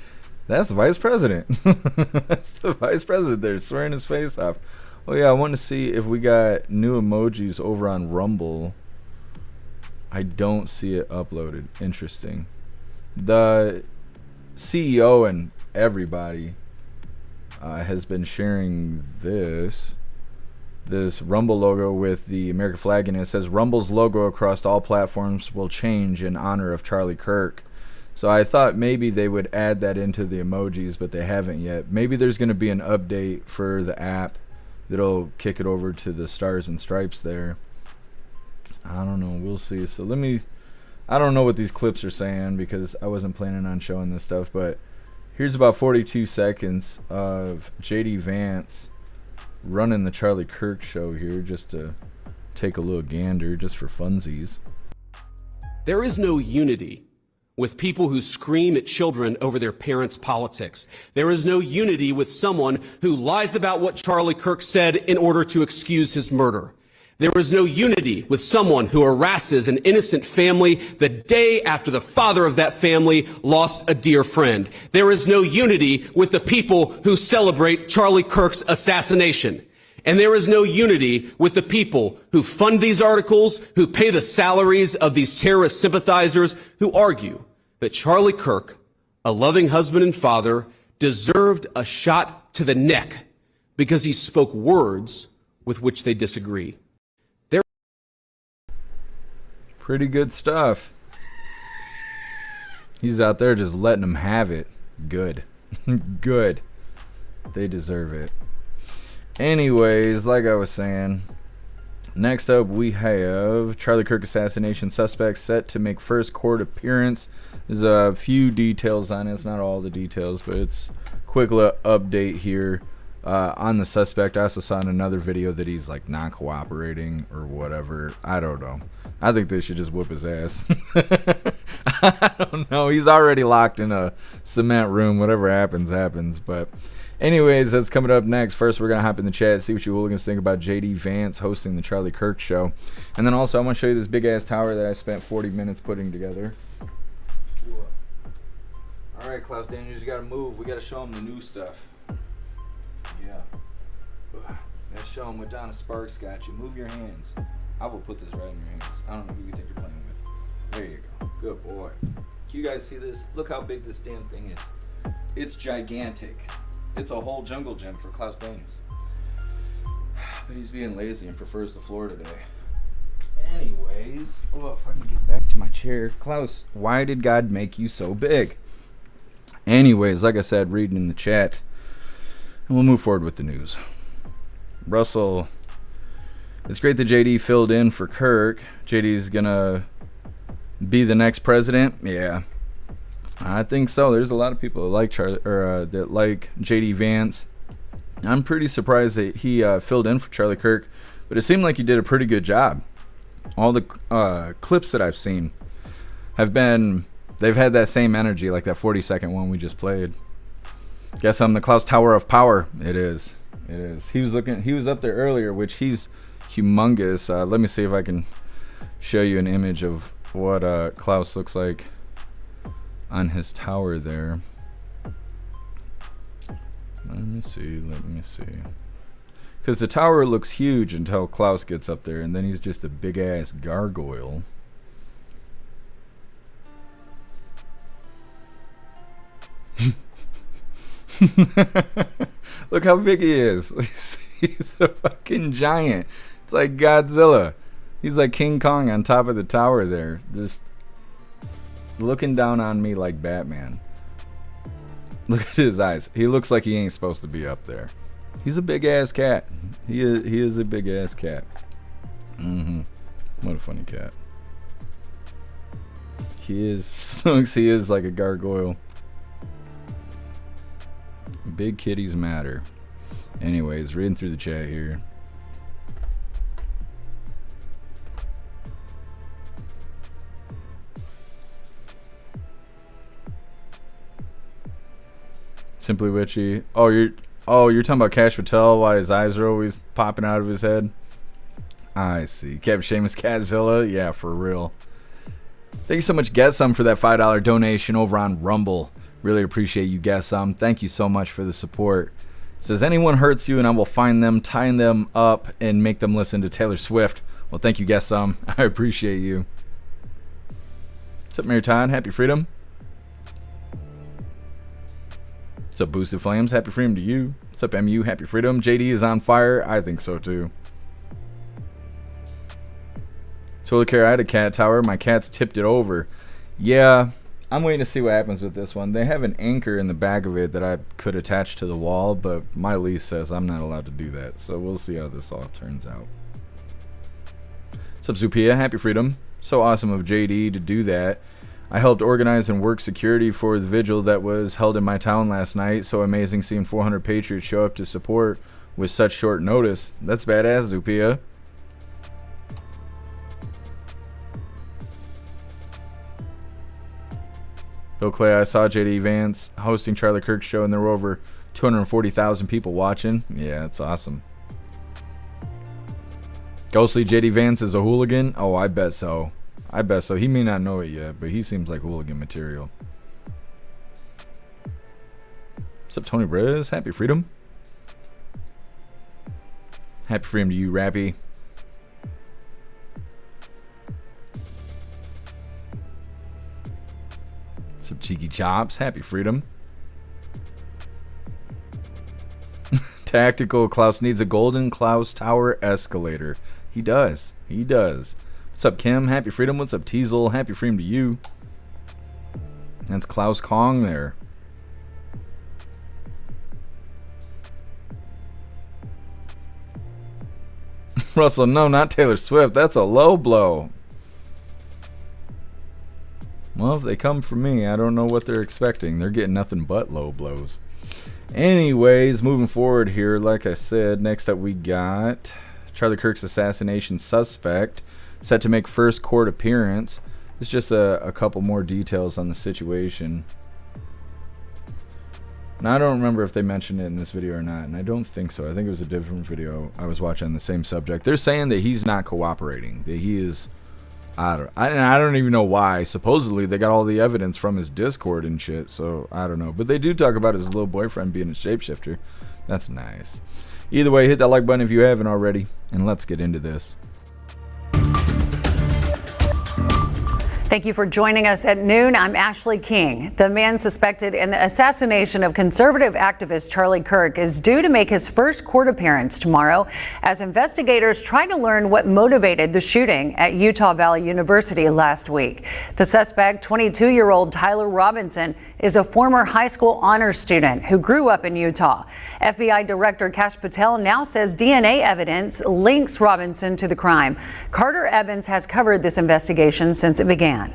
S22: that's the vice president. That's the vice president there swearing his face off. Oh, yeah, I want to see if we got new emojis over on Rumble. I don't see it uploaded. Interesting. The CEO and everybody has been sharing this Rumble logo with the American flag, and it says Rumble's logo across all platforms will change in honor of Charlie Kirk. So I thought maybe they would add that into the emojis, but they haven't yet. Maybe there's going to be an update for the app that'll kick it over to the stars and stripes there. I don't know. We'll see. So I don't know what these clips are saying because I wasn't planning on showing this stuff, but here's about 42 seconds of JD Vance running the Charlie Kirk show here, just to take a little gander just for funsies.
S6: There is no unity with people who scream at children over their parents' politics. There is no unity with someone who lies about what Charlie Kirk said in order to excuse his murder. There is no unity with someone who harasses an innocent family the day after the father of that family lost a dear friend. There is no unity with the people who celebrate Charlie Kirk's assassination. And there is no unity with the people who fund these articles, who pay the salaries of these terrorist sympathizers, who argue that Charlie Kirk, a loving husband and father, deserved a shot to the neck because he spoke words with which they disagree.
S22: Pretty good stuff. He's out there just letting them have it. Good. Good. They deserve it. Anyways, like I was saying, next up we have Charlie Kirk assassination suspect set to make first court appearance. There's a few details on it. It's not all the details, but it's a quick little update here on the suspect. I also saw in another video that he's like not cooperating or whatever. I don't know. I think they should just whoop his ass. I don't know. He's already locked in a cement room. Whatever happens, happens. But anyways, that's coming up next. First, we're going to hop in the chat, see what you hooligans think about JD Vance hosting the Charlie Kirk show. And then also, I want to show you this big-ass tower that I spent 40 minutes putting together. All right, Klaus Daniels, you got to move. We got to show him the new stuff. Yeah. Let's show him what Donna Sparks got you. Move your hands. I will put this right in your hands. I don't know who you think you're playing with. There you go. Good boy. Can you guys see this? Look how big this damn thing is. It's gigantic. It's a whole jungle gym for Klaus Daniels. But he's being lazy and prefers the floor today. Anyways, oh, if I can get back to my chair. Klaus, why did God make you so big? Anyways, like I said, reading in the chat. And we'll move forward with the news. Russell, it's great that JD filled in for Kirk. JD's gonna be the next president. Yeah, I think so. There's a lot of people that like that like JD Vance. I'm pretty surprised that he filled in for Charlie Kirk, but it seemed like he did a pretty good job. All the clips that I've seen they've had that same energy, like that 40-second one we just played. Guess I'm the Klaus Tower of Power. It is. It is. He was up there earlier, which he's humongous. Let me see if I can show you an image of what Klaus looks like on his tower there. Let me see. Because the tower looks huge until Klaus gets up there, and then he's just a big ass gargoyle. Look how big he is. He's a fucking giant. It's like Godzilla. He's like King Kong on top of the tower there, just looking down on me like Batman. Look at his eyes. He looks like he ain't supposed to be up there. He's a big ass cat. He is a big ass cat. What a funny cat. He is like a gargoyle. Big kitties matter. Anyways, reading through the chat here. Simply Witchy. Oh, you're talking about Cash Patel, why his eyes are always popping out of his head. I see. Captain Seamus Catzilla, yeah, for real. Thank you so much, Get Some, for that $5 donation over on Rumble. Really appreciate you, Get Some. Thank you so much for the support. It says, anyone hurts you and I will find them, tie them up, and make them listen to Taylor Swift. Well, thank you, Get Some. I appreciate you. What's up, Mary Todd? Happy freedom. What's up, Boosted Flames? Happy freedom to you. What's up, MU? Happy freedom. JD is on fire. I think so, too. Toilet care, I had a cat tower. My cat's tipped it over. Yeah, I'm waiting to see what happens with this one. They have an anchor in the back of it that I could attach to the wall, but my lease says I'm not allowed to do that. So we'll see how this all turns out. What's up, Zupia? Happy freedom. So awesome of JD to do that. I helped organize and work security for the vigil that was held in my town last night. So amazing seeing 400 Patriots show up to support with such short notice. That's badass, Zupia. Bill Clay, I saw JD Vance hosting Charlie Kirk's show and there were over 240,000 people watching. Yeah, that's awesome. Ghostly JD Vance is a hooligan? Oh, I bet so. I bet so. He may not know it yet, but he seems like hooligan material. What's up, Tony Briz? Happy freedom. Happy freedom to you, Rappy. What's up, Cheeky Chops? Happy freedom. Tactical Klaus needs a golden Klaus Tower escalator. He does. He does. What's up, Kim? Happy freedom. What's up, Teasel? Happy freedom to you. That's Klaus Kong there. Russell, no, not Taylor Swift. That's a low blow. Well, if they come for me, I don't know what they're expecting. They're getting nothing but low blows. Anyways, moving forward here, like I said, next up we got Charlie Kirk's assassination suspect set to make first court appearance. It's just a couple more details on the situation. Now, I don't remember if they mentioned it in this video or not, and I don't think so. I think it was a different video I was watching on the same subject. They're saying that he's not cooperating, that he is... I don't even know why. Supposedly they got all the evidence from his Discord and shit, so I don't know. But they do talk about his little boyfriend being a shapeshifter. That's nice. Either way, hit that like button if you haven't already, and let's get into this.
S9: Thank you for joining us at noon. I'm Ashley King. The man suspected in the assassination of conservative activist Charlie Kirk is due to make his first court appearance tomorrow as investigators try to learn what motivated the shooting at Utah Valley University last week. The suspect, 22-year-old Tyler Robinson, is a former high school honors student who grew up in Utah. FBI Director Kash Patel now says DNA evidence links Robinson to the crime. Carter Evans has covered this investigation since it began.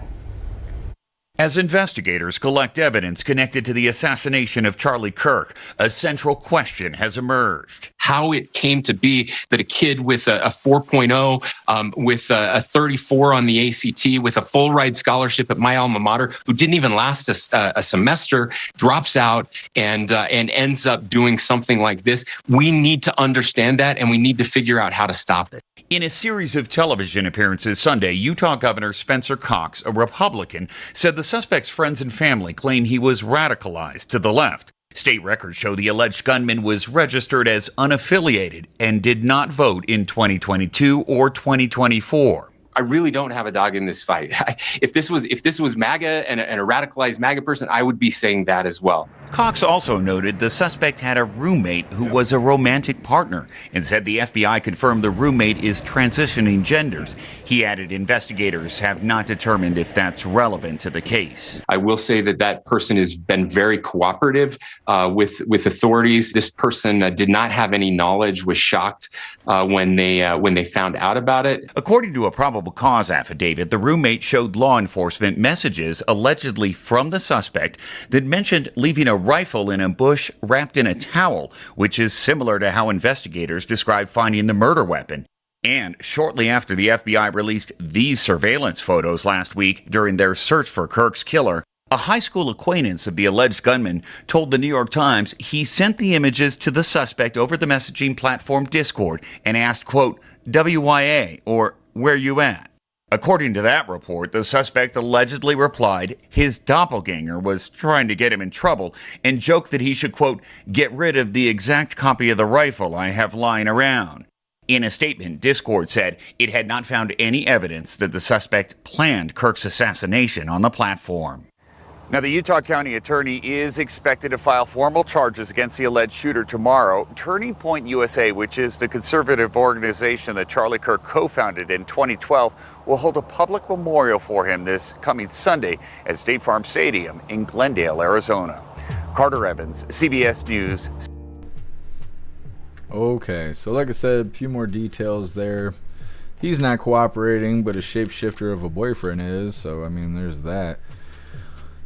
S10: As investigators collect evidence connected to the assassination of Charlie Kirk, a central question has emerged.
S12: How it came to be that a kid with a 4.0, with a 34 on the ACT, with a full ride scholarship at my alma mater, who didn't even last a semester, drops out and ends up doing something like this. We need to understand that, and we need to figure out how to stop it.
S10: In a series of television appearances Sunday, Utah Governor Spencer Cox, a Republican, said the suspect's friends and family claim he was radicalized to the left. State records show the alleged gunman was registered as unaffiliated and did not vote in 2022 or 2024.
S12: I really don't have a dog in this fight. If this was MAGA and a radicalized MAGA person, I would be saying that as well.
S10: Cox also noted the suspect had a roommate who was a romantic partner and said the FBI confirmed the roommate is transitioning genders. He added investigators have not determined if that's relevant to the case.
S12: I will say that person has been very cooperative with authorities. This person did not have any knowledge, was shocked when they found out about it.
S10: According to a probable cause affidavit, the roommate showed law enforcement messages allegedly from the suspect that mentioned leaving a rifle in a bush wrapped in a towel, which is similar to how investigators describe finding the murder weapon. And shortly after the FBI released these surveillance photos last week during their search for Kirk's killer, a high school acquaintance of the alleged gunman told the New York Times he sent the images to the suspect over the messaging platform Discord and asked, quote, WYA, or where you at? According to that report, the suspect allegedly replied his doppelganger was trying to get him in trouble and joked that he should, quote, get rid of the exact copy of the rifle I have lying around. In a statement, Discord said it had not found any evidence that the suspect planned Kirk's assassination on the platform. Now, the Utah County Attorney is expected to file formal charges against the alleged shooter tomorrow. Turning Point USA, which is the conservative organization that Charlie Kirk co-founded in 2012, will hold a public memorial for him this coming Sunday at State Farm Stadium in Glendale, Arizona. Carter Evans, CBS News.
S22: Okay, so like I said, a few more details there. He's not cooperating, but a shapeshifter of a boyfriend is, so I mean, there's that.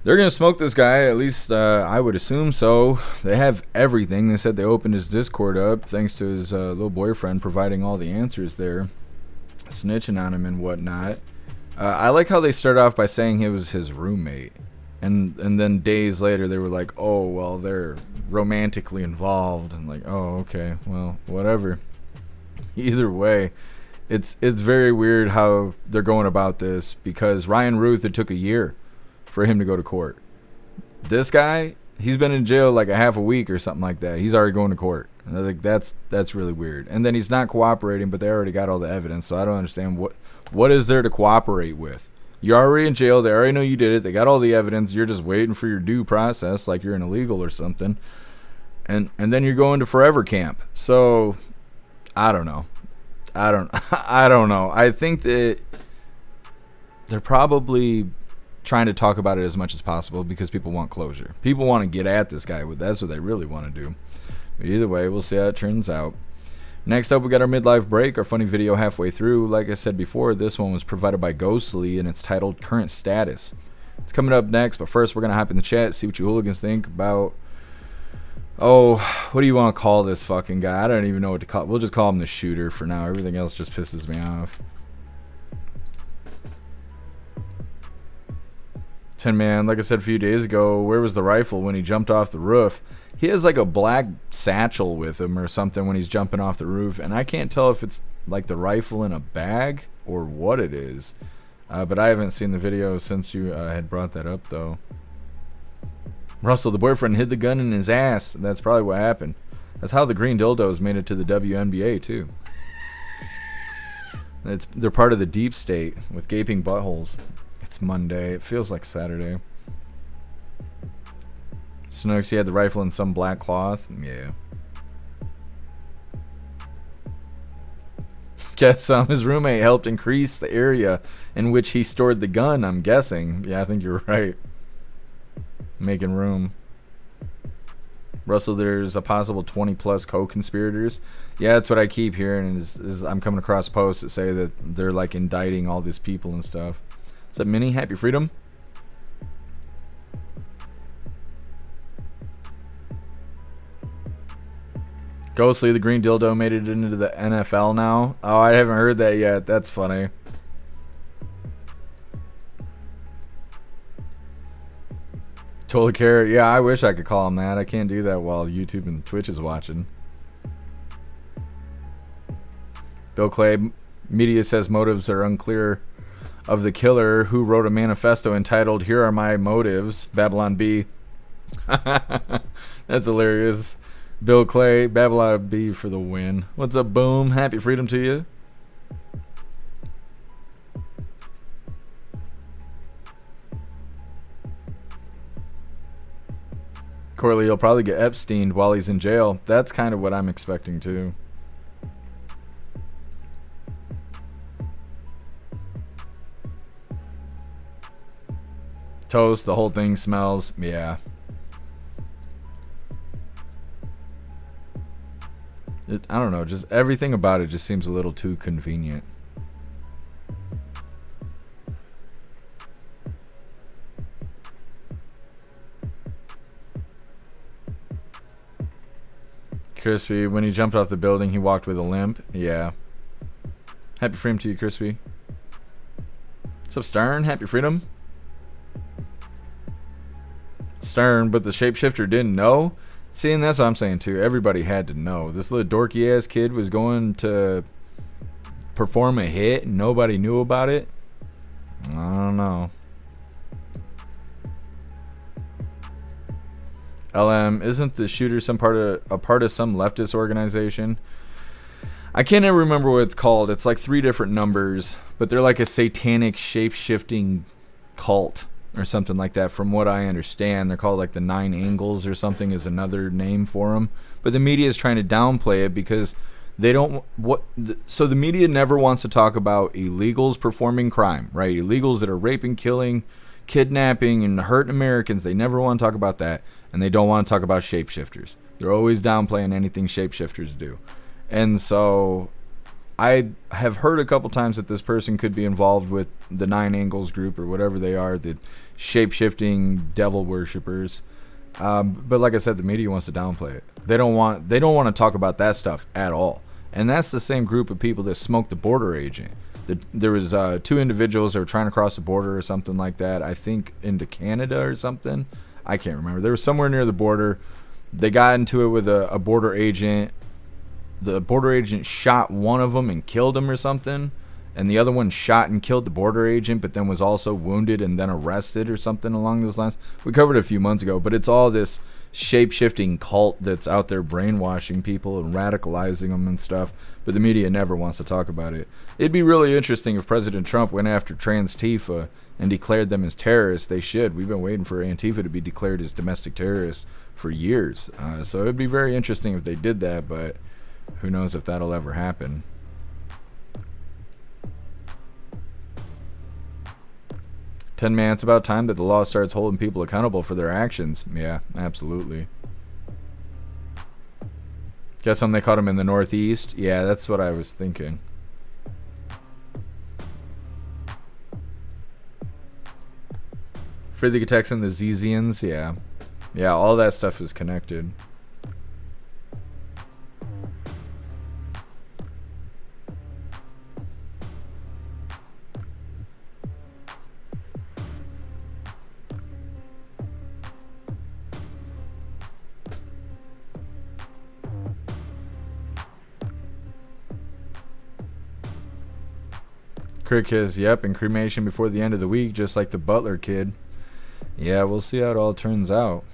S22: They're going to smoke this guy, at least I would assume so. They have everything. They said they opened his Discord up thanks to his little boyfriend providing all the answers there, snitching on him and whatnot. I like how they start off by saying he was his roommate. And then days later they were like, oh, well, they're romantically involved. And like, oh, okay, well, whatever. Either way, it's very weird how they're going about this, because Ryan Routh, it took a year for him to go to court. This guy, he's been in jail like a half a week or something like that. He's already going to court. Like, that's really weird. And then he's not cooperating, but they already got all the evidence, so I don't understand what is there to cooperate with. You're already in jail. They already know you did it. They got all the evidence. You're just waiting for your due process, like you're an illegal or something. And then you're going to forever camp. So I don't know. I don't know. I think that they're probably trying to talk about it as much as possible because people want closure. People want to get at this guy. That's what they really want to do. But either way, we'll see how it turns out. Next up, we got our midlife break, our funny video halfway through. Like I said before, this one was provided by Ghostly, and it's titled Current Status. It's coming up next, but first we're going to hop in the chat, see what you hooligans think about, oh, what do you want to call this fucking guy? I don't even know what to call. We'll just call him the shooter for now. Everything else just pisses me off. 10 man, like I said a few days ago, where was the rifle when he jumped off the roof? He has like a black satchel with him or something when he's jumping off the roof, and I can't tell if it's like the rifle in a bag or what it is. But I haven't seen the video since you had brought that up, though. Russell, the boyfriend hid the gun in his ass. That's probably what happened. That's how the green dildos made it to the WNBA, too. They're part of the deep state with gaping buttholes. It's Monday. It feels like Saturday. Snooks, he had the rifle in some black cloth. Yeah. Guess his roommate helped increase the area in which he stored the gun, I'm guessing. Yeah, I think you're right. Making room. Russell, there's a possible 20 plus co-conspirators. Yeah, that's what I keep hearing. Is I'm coming across posts that say that they're like indicting all these people and stuff. What's up, Minnie? Happy freedom. Ghostly, the green dildo made it into the NFL now. Oh, I haven't heard that yet. That's funny. Total carrot. Yeah, I wish I could call him that. I can't do that while YouTube and Twitch is watching. Bill Clay, media says motives are unclear of the killer, who wrote a manifesto entitled "Here Are My Motives." Babylon B. That's hilarious. Bill Clay, Babylon B for the win. What's up, Boom? Happy freedom to you. Corley, he'll probably get Epsteined while he's in jail. That's kind of what I'm expecting too. Toast, the whole thing smells. Yeah. I don't know, just everything about it just seems a little too convenient. Crispy, when he jumped off the building, he walked with a limp. Yeah. Happy freedom to you, Crispy. What's up, Stern? Happy freedom. Stern, but the shapeshifter didn't know? See, and that's what I'm saying too. Everybody had to know. This little dorky ass kid was going to perform a hit and nobody knew about it. I don't know. LM, isn't the shooter a part of some leftist organization? I can't even remember what it's called. It's like 3 different numbers, but they're like a satanic shape-shifting cult or something like that. From what I understand, they're called like the 9 Angles or something is another name for them. But the media is trying to downplay it because they don't so the media never wants to talk about illegals performing crime, right? Illegals that are raping, killing, kidnapping, and hurting Americans. They never want to talk about that, and they don't want to talk about shapeshifters. They're always downplaying anything shapeshifters do. And so I have heard a couple times that this person could be involved with the 9 Angles group or whatever they are, the shape-shifting devil worshippers. But like I said, the media wants to downplay it. They don't want to talk about that stuff at all. And that's the same group of people that smoked the border agent. There was 2 individuals that were trying to cross the border or something like that. I think into Canada or something. I can't remember. They were somewhere near the border. They got into it with a border agent. The border agent shot one of them and killed him or something. And the other one shot and killed the border agent, but then was also wounded and then arrested or something along those lines. We covered it a few months ago, but it's all this shape-shifting cult that's out there brainwashing people and radicalizing them and stuff. But the media never wants to talk about it. It'd be really interesting if President Trump went after Trans-Tifa and declared them as terrorists. They should. We've been waiting for Antifa to be declared as domestic terrorists for years. So it'd be very interesting if they did that, but who knows if that'll ever happen. Man, it's about time that the law starts holding people accountable for their actions. Yeah, absolutely. Guess when they caught him in the Northeast? Yeah, that's what I was thinking. Free the Texan, the Zezians? Yeah. Yeah, all that stuff is connected. Crick has, yep, and cremation before the end of the week, just like the Butler kid. Yeah, we'll see how it all turns out.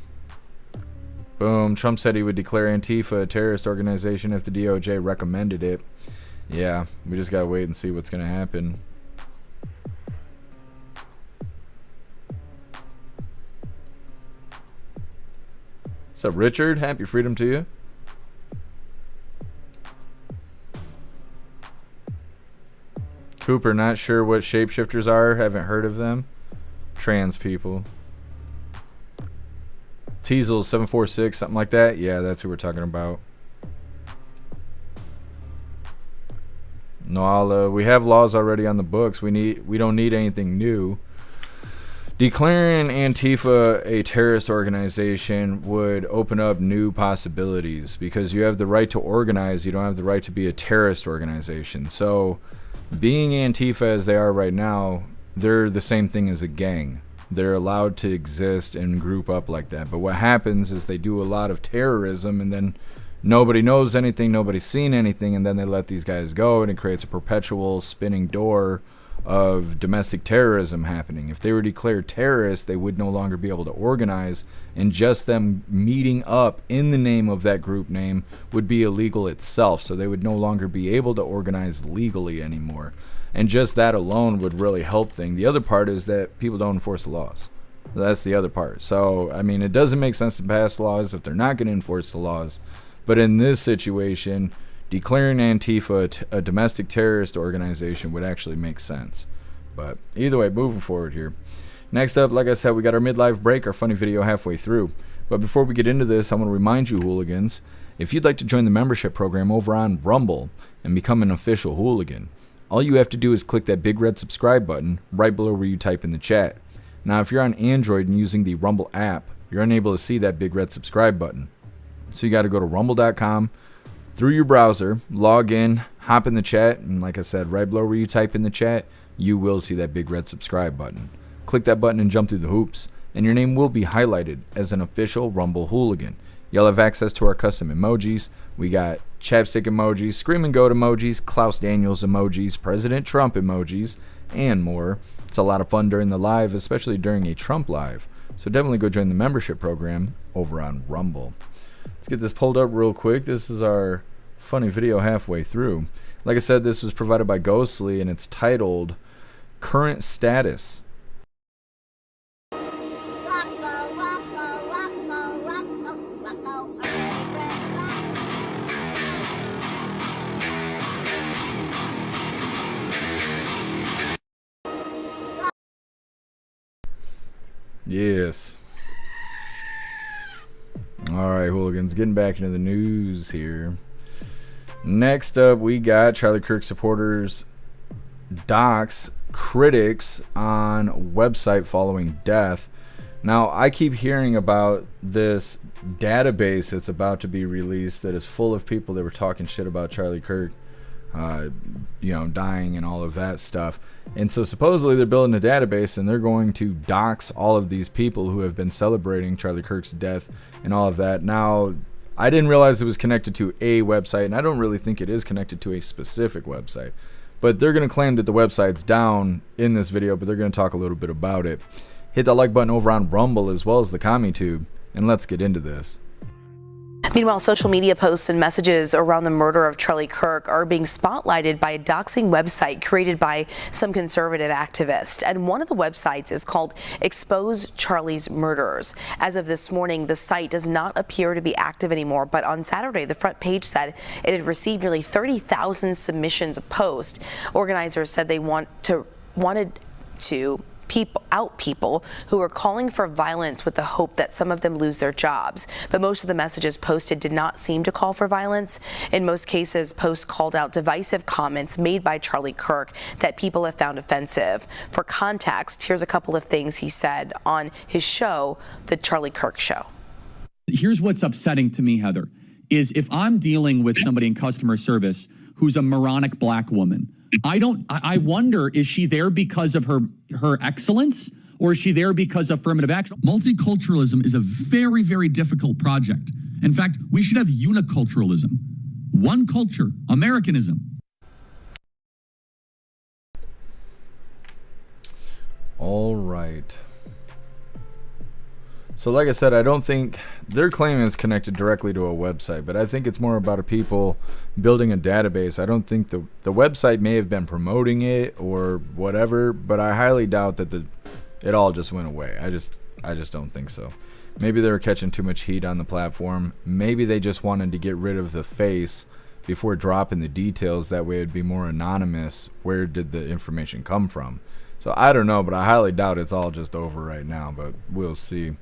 S22: Boom. Trump said he would declare Antifa a terrorist organization if the DOJ recommended it. Yeah, we just gotta wait and see what's gonna happen. What's up, Richard? Happy freedom to you. Cooper, not sure what shapeshifters are. Haven't heard of them. Trans people. Teasel 746, something like that. Yeah, that's who we're talking about. No, we have laws already on the books. We don't need anything new. Declaring Antifa a terrorist organization would open up new possibilities because you have the right to organize. You don't have the right to be a terrorist organization. So being Antifa as they are right now, they're the same thing as a gang. They're allowed to exist and group up like that. But what happens is they do a lot of terrorism and then nobody knows anything, nobody's seen anything, and then they let these guys go and it creates a perpetual spinning door of domestic terrorism happening. If they were declared terrorists, they would no longer be able to organize, and just them meeting up in the name of that group name would be illegal itself, so they would no longer be able to organize legally anymore. And just that alone would really help things. The other part is that people don't enforce the laws. That's the other part. So, I mean, it doesn't make sense to pass laws if they're not going to enforce the laws. But in this situation, declaring Antifa a domestic terrorist organization would actually make sense. But either way, moving forward here. Next up, like I said, we got our midlife break, our funny video halfway through. But before we get into this, I want to remind you, hooligans, if you'd like to join the membership program over on Rumble and become an official hooligan, all you have to do is click that big red subscribe button right below where you type in the chat. Now, if you're on Android and using the Rumble app, you're unable to see that big red subscribe button. So you got to go to rumble.com through your browser, log in, hop in the chat, and like I said, right below where you type in the chat, you will see that big red subscribe button. Click that button and jump through the hoops, and your name will be highlighted as an official Rumble hooligan. You'll have access to our custom emojis. We got chapstick emojis, scream and goat emojis, Klaus Daniels emojis, President Trump emojis, and more. It's a lot of fun during the live, especially during a Trump live. So definitely go join the membership program over on Rumble. Let's get this pulled up real quick. This is our funny video halfway through. Like I said, this was provided by Ghostly, and it's titled Current Status. Yes. All right, hooligans, getting back into the news here. Next up, we got Charlie Kirk supporters dox critics on website following death. Now, I keep hearing about this database that's about to be released that is full of people that were talking shit about Charlie Kirk, dying and all of that stuff. And so supposedly they're building a database and they're going to dox all of these people who have been celebrating Charlie Kirk's death and all of that. Now, I didn't realize it was connected to a website, and I don't really think it is connected to a specific website. But they're going to claim that the website's down in this video, but they're going to talk a little bit about it. Hit that like button over on Rumble as well as the CommentTube, and let's get into this.
S7: Meanwhile, social media posts and messages around the murder of Charlie Kirk are being spotlighted by a doxing website created by some conservative activists. And one of the websites is called Expose Charlie's Murderers. As of this morning, the site does not appear to be active anymore, but on Saturday, the front page said it had received nearly 30,000 submissions of posts. Organizers said they wanted to people who are calling for violence with the hope that some of them lose their jobs. But most of the messages posted did not seem to call for violence. In most cases, posts called out divisive comments made by Charlie Kirk that people have found offensive. For context, here's a couple of things he said on his show, The Charlie Kirk Show.
S8: Here's what's upsetting to me, Heather, is if I'm dealing with somebody in customer service who's a moronic black woman, I wonder, is she there because of her excellence, or is she there because of affirmative action?
S14: Multiculturalism is a very, very difficult project. In fact, we should have uniculturalism. One culture, Americanism.
S22: All right. So like I said, I don't think they're claiming it's connected directly to a website, but I think it's more about people building a database. I don't think the website may have been promoting it or whatever, but I highly doubt that it all just went away. I just don't think so. Maybe they were catching too much heat on the platform. Maybe they just wanted to get rid of the face before dropping the details. That way it'd be more anonymous. Where did the information come from? So I don't know, but I highly doubt it's all just over right now, but we'll see.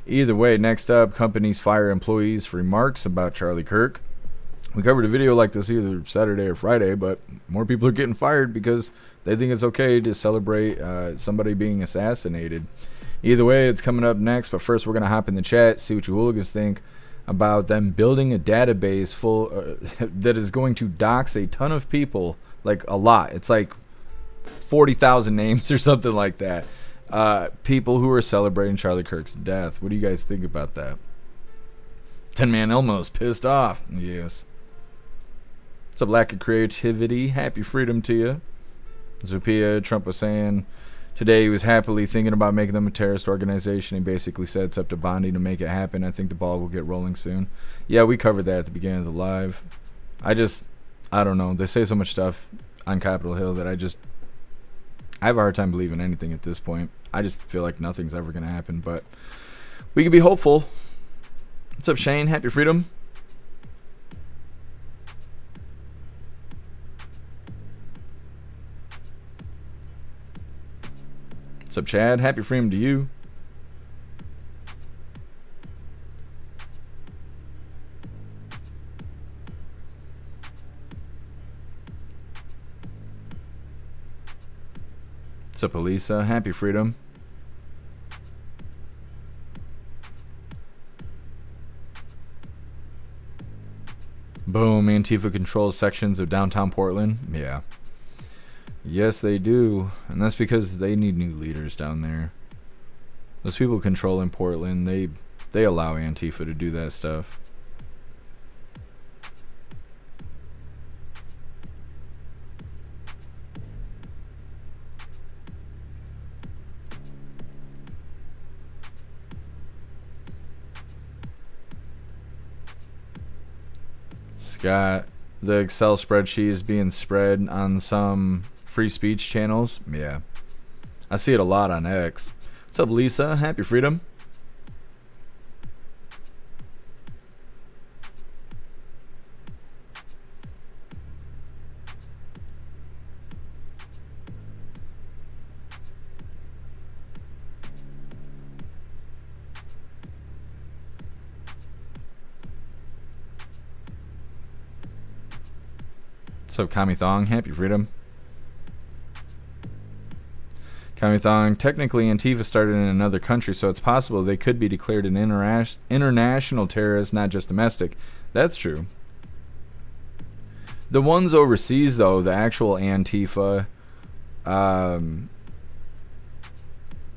S22: Either way, next up, companies fire employees for remarks about Charlie Kirk. We covered a video like this either Saturday or Friday, but more people are getting fired because they think it's okay to celebrate somebody being assassinated. Either way, it's coming up next, but first we're going to hop in the chat, see what you hooligans think about them building a database full that is going to dox a ton of people, like a lot. It's like 40,000 names or something like that. People who are celebrating Charlie Kirk's death. What do you guys think about that? 10-Man Elmo's pissed off. Yes. It's a lack of creativity. Happy freedom to you. Zupia, Trump was saying today he was happily thinking about making them a terrorist organization. He basically said it's up to Bondi to make it happen. I think the ball will get rolling soon. Yeah, we covered that at the beginning of the live. I don't know. They say so much stuff on Capitol Hill that I have a hard time believing anything at this point. I just feel like nothing's ever going to happen, but we can be hopeful. What's up, Shane? Happy freedom. What's up, Chad? Happy freedom to you. What's up, Elisa? Happy freedom. Boom. Antifa controls sections of downtown Portland. Yeah. Yes, they do. And that's because they need new leaders down there. Those people controlling Portland, they allow Antifa to do that stuff. It's got the Excel spreadsheets being spread on some free speech channels. Yeah. I see it a lot on X. What's up, Lisa? Happy freedom. What's up, Kami Thong? Happy freedom. Kami Thong, technically Antifa started in another country, so it's possible they could be declared an international terrorist, not just domestic. That's true. The ones overseas, though, the actual Antifa,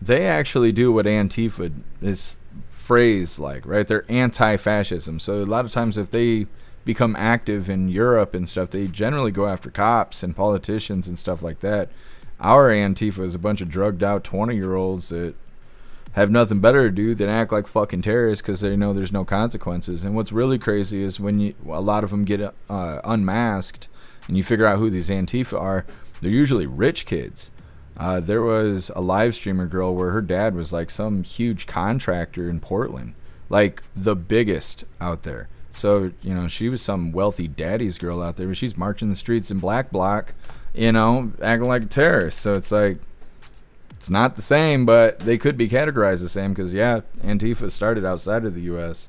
S22: they actually do what Antifa is phrased like, right? They're anti-fascism. So a lot of times if they become active in Europe and stuff, they generally go after cops and politicians and stuff like that. Our Antifa is a bunch of drugged out 20-year-olds that have nothing better to do than act like fucking terrorists because they know there's no consequences. And what's really crazy is when a lot of them get unmasked and you figure out who these Antifa are, they're usually rich kids. There was a live streamer girl where her dad was like some huge contractor in Portland, like the biggest out there. So, you know, she was some wealthy daddy's girl out there, but she's marching the streets in Black Bloc, you know, acting like a terrorist. So it's like, it's not the same, but they could be categorized the same because, yeah, Antifa started outside of the U.S.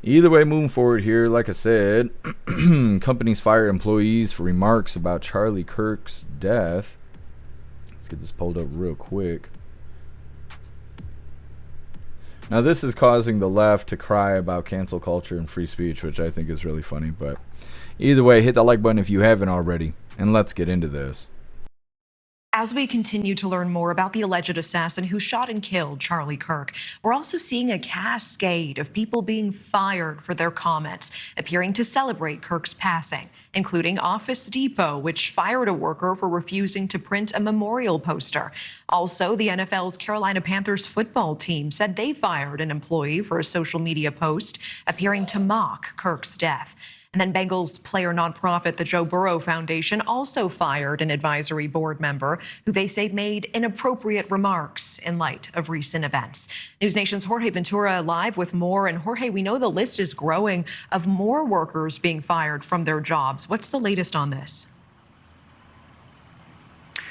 S22: Either way, moving forward here, like I said, companies fire employees for remarks about Charlie Kirk's death. Let's get this pulled up real quick. Now, this is causing the left to cry about cancel culture and free speech, which I think is really funny. But either way, hit that like button if you haven't already, and let's get into this.
S11: As we continue to learn more about the alleged assassin who shot and killed Charlie Kirk, we're also seeing a cascade of people being fired for their comments, appearing to celebrate Kirk's passing, including Office Depot, which fired a worker for refusing to print a memorial poster. Also, the NFL's Carolina Panthers football team said they fired an employee for a social media post appearing to mock Kirk's death. And then Bengals player nonprofit, the Joe Burrow Foundation, also fired an advisory board member who they say made inappropriate remarks in light of recent events. News Nation's Jorge Ventura live with more. And Jorge, we know the list is growing of more workers being fired from their jobs. What's the latest on this?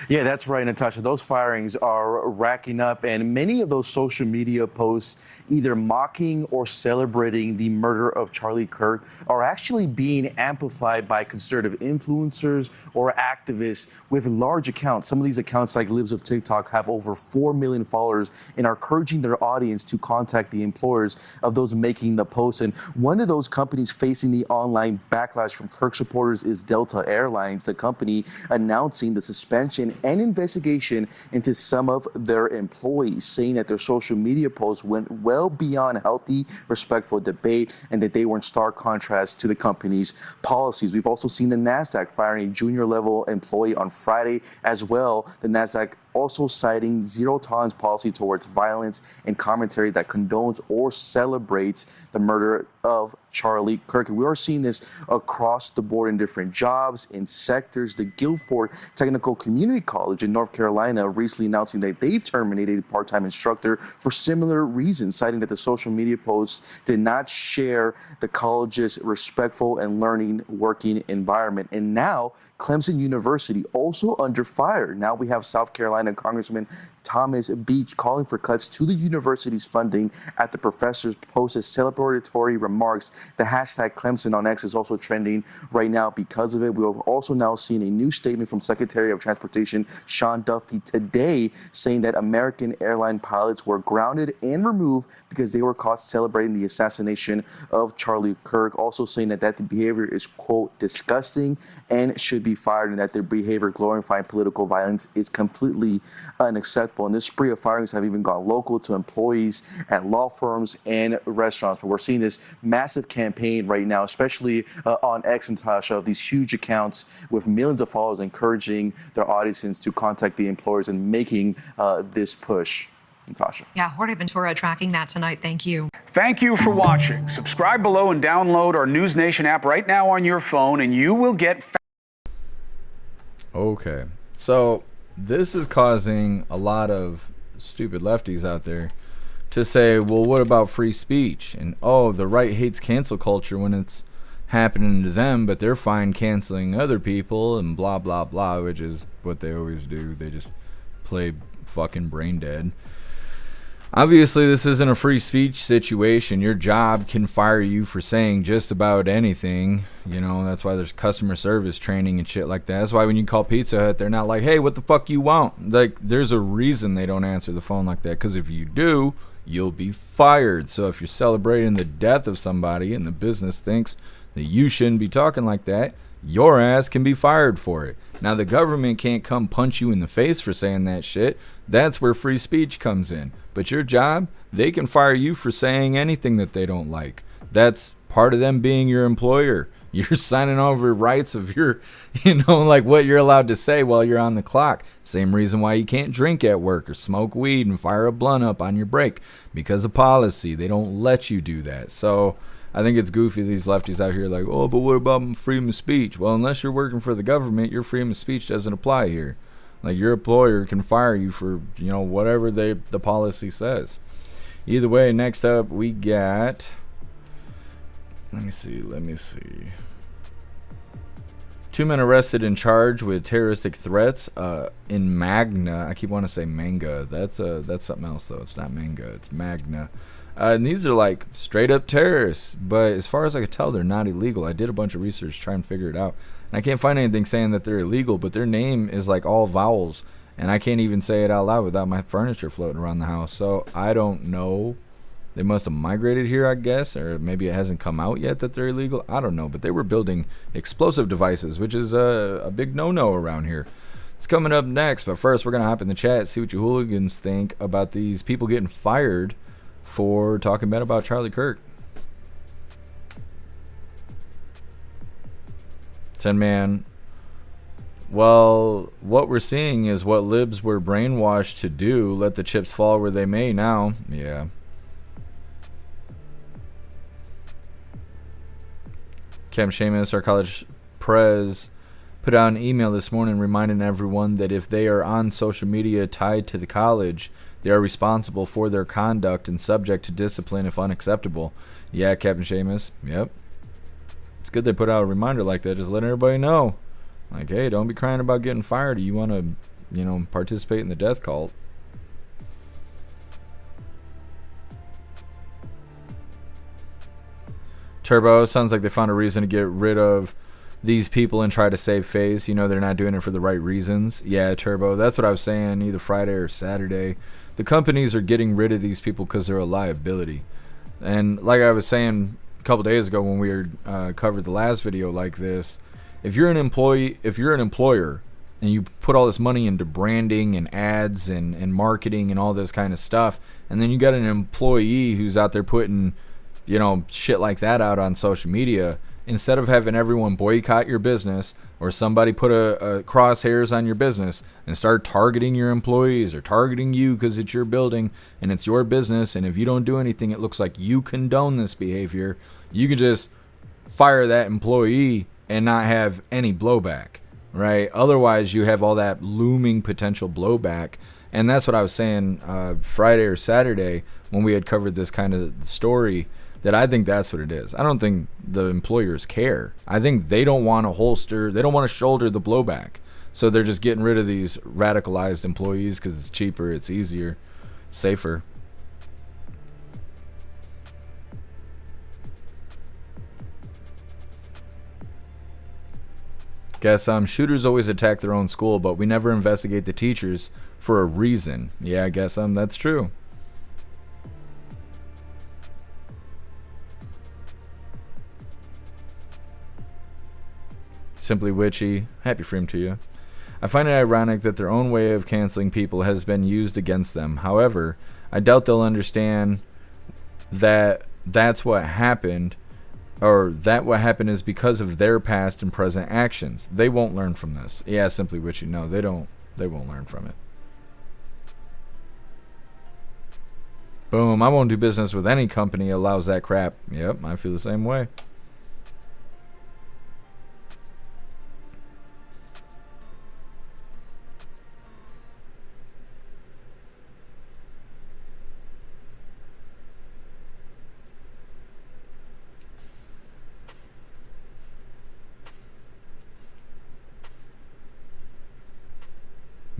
S17: Yeah, that's right, Natasha. Those firings are racking up, and many of those social media posts either mocking or celebrating the murder of Charlie Kirk are actually being amplified by conservative influencers or activists with large accounts. Some of these accounts, like Libs of TikTok, have over 4 million followers and are encouraging their audience to contact the employers of those making the posts. And one of those companies facing the online backlash from Kirk supporters is Delta Airlines, the company announcing the suspension and investigation into some of their employees, saying that their social media posts went well beyond healthy, respectful debate and that they were in stark contrast to the company's policies. We've also seen the NASDAQ firing a junior level employee on Friday as well. The NASDAQ also citing zero tolerance policy towards violence and commentary that condones or celebrates the murder of Charlie Kirk. And we are seeing this across the board in different jobs, in sectors. The Guilford Technical Community College in North Carolina recently announcing that they terminated a part-time instructor for similar reasons, citing that the social media posts did not share the college's respectful and learning working environment. And now Clemson University also under fire. Now we have South Carolina Congressman Thomas Beach calling for cuts to the university's funding at the professors posted celebratory remarks. The hashtag Clemson on X is also trending right now because of it. We have also now seen a new statement from Secretary of Transportation Sean Duffy today saying that American airline pilots were grounded and removed because they were caught celebrating the assassination of Charlie Kirk, also saying that that behavior is, quote, disgusting and should be fired, and that their behavior glorifying political violence is completely unacceptable. And this spree of firings have even gone local to employees at law firms and restaurants. But we're seeing this massive campaign right now, especially on X and Tasha, of these huge accounts with millions of followers encouraging their audiences to contact the employers and making this push. Natasha.
S11: Yeah, Jorge Ventura tracking that tonight. Thank you.
S18: Thank you for watching. Subscribe below and download our News Nation app right now on your phone, and you will get...
S22: Okay, so this is causing a lot of stupid lefties out there to say, well, what about free speech? And, oh, the right hates cancel culture when it's happening to them, but they're fine canceling other people and blah, blah, blah, which is what they always do. They just play fucking brain dead. Obviously, this isn't a free speech situation. Your job can fire you for saying just about anything. You know, that's why there's customer service training and shit like that. That's why when you call Pizza Hut, they're not like, hey, what the fuck you want? Like, there's a reason they don't answer the phone like that, because if you do, you'll be fired. So if you're celebrating the death of somebody and the business thinks that you shouldn't be talking like that, your ass can be fired for it. Now, the government can't come punch you in the face for saying that shit. That's where free speech comes in. But your job, they can fire you for saying anything that they don't like. That's part of them being your employer. You're signing over rights of your, like what you're allowed to say while you're on the clock. Same reason why you can't drink at work or smoke weed and fire a blunt up on your break. Because of policy, they don't let you do that. So I think it's goofy, these lefties out here like, oh, but what about freedom of speech? Well, unless you're working for the government, your freedom of speech doesn't apply here. Like, your employer can fire you for, whatever the policy says. Either way, next up we got, let me see. 2 men arrested and charged with terroristic threats in Magna. I keep wanting to say manga. That's something else though. It's not manga. It's Magna. And these are like straight up terrorists. But as far as I could tell, they're not illegal. I did a bunch of research trying to figure it out. And I can't find anything saying that they're illegal, but their name is like all vowels. And I can't even say it out loud without my furniture floating around the house. So I don't know. They must have migrated here, I guess, or maybe it hasn't come out yet that they're illegal. I don't know, but they were building explosive devices, which is a big no-no around here. It's coming up next, but first we're going to hop in the chat, see what you hooligans think about these people getting fired for talking bad about Charlie Kirk. Man, well, what we're seeing is what libs were brainwashed to do. Let the chips fall where they may now. Yeah. Cam Seamus, our college prez, put out an email this morning reminding everyone that if they are on social media tied to the college, they are responsible for their conduct and subject to discipline if unacceptable. Yeah, Captain Seamus. Yep. It's good they put out a reminder like that. Just let everybody know. Like, hey, don't be crying about getting fired. You want to, participate in the death cult. Turbo, sounds like they found a reason to get rid of these people and try to save face. They're not doing it for the right reasons. Yeah, Turbo, that's what I was saying either Friday or Saturday. The companies are getting rid of these people because they're a liability. And like I was saying a couple days ago when we were covered the last video like this, if you're an employer and you put all this money into branding and ads and marketing and all this kind of stuff, and then you got an employee who's out there putting shit like that out on social media, instead of having everyone boycott your business or somebody put a crosshairs on your business and start targeting your employees or targeting you because it's your building and it's your business, and if you don't do anything, it looks like you condone this behavior, you can just fire that employee and not have any blowback, right? Otherwise, you have all that looming potential blowback. And that's what I was saying Friday or Saturday when we had covered this kind of story, that I think that's what it is. I don't think the employers care. I think they don't want to shoulder the blowback. So they're just getting rid of these radicalized employees because it's cheaper, it's easier, safer. Guess shooters always attack their own school, but we never investigate the teachers for a reason. Yeah, I guess that's true. Simply Witchy, happy freedom to you. I find it ironic that their own way of canceling people has been used against them. However, I doubt they'll understand that that's what happened, or that what happened is because of their past and present actions. They won't learn from this. Yeah, Simply Witchy, no, they won't learn from it. Boom. I won't do business with any company that allows that crap. Yep, I feel the same way.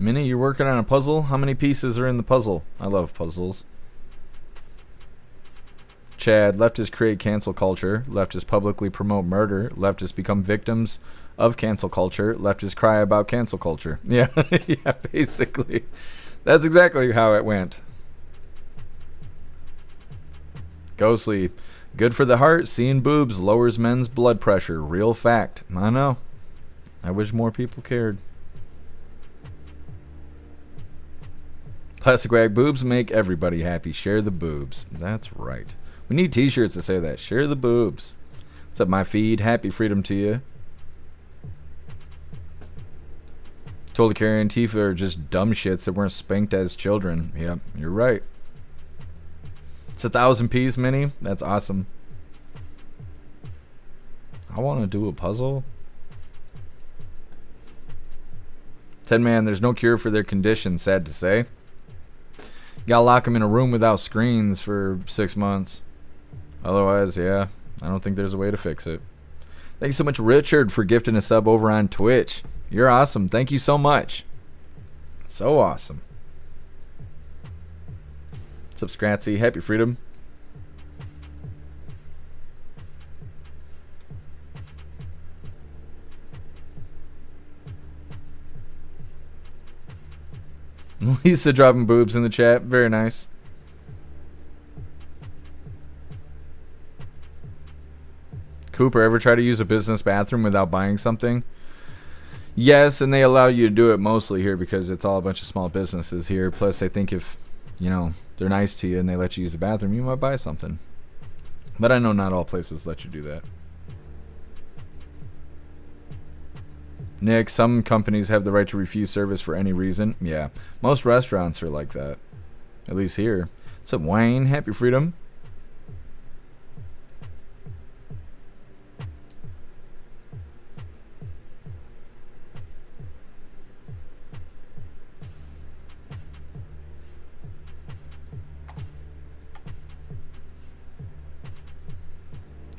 S22: Minnie, you're working on a puzzle? How many pieces are in the puzzle? I love puzzles. Chad, leftists create cancel culture. Leftists publicly promote murder. Leftists become victims of cancel culture. Leftists cry about cancel culture. Yeah, yeah, basically. That's exactly how it went. Ghostly, good for the heart. Seeing boobs lowers men's blood pressure. Real fact. I know. I wish more people cared. Plastic rag boobs make everybody happy. Share the boobs. That's right. We need t-shirts that say that. Share the boobs. What's up, my feed? Happy freedom to you. Told to carry Antifa are just dumb shits that weren't spanked as children. Yep, you're right. It's 1,000 piece, Minnie. That's awesome. I want to do a puzzle. 10 man, there's no cure for their condition, sad to say. You gotta lock them in a room without screens for 6 months. Otherwise, yeah, I don't think there's a way to fix it. Thank you so much, Richard, for gifting a sub over on Twitch. You're awesome. Thank you so much. So awesome. What's up, Scratsy? Happy freedom. Lisa dropping boobs in the chat. Very nice. Cooper, ever try to use a business bathroom without buying something? Yes, and they allow you to do it mostly here because it's all a bunch of small businesses here. Plus, I think if, you know, they're nice to you and they let you use the bathroom, you might buy something. But I know not all places let you do that. Nick, some companies have the right to refuse service for any reason. Yeah, most restaurants are like that. At least here. What's up, Wayne? Happy freedom.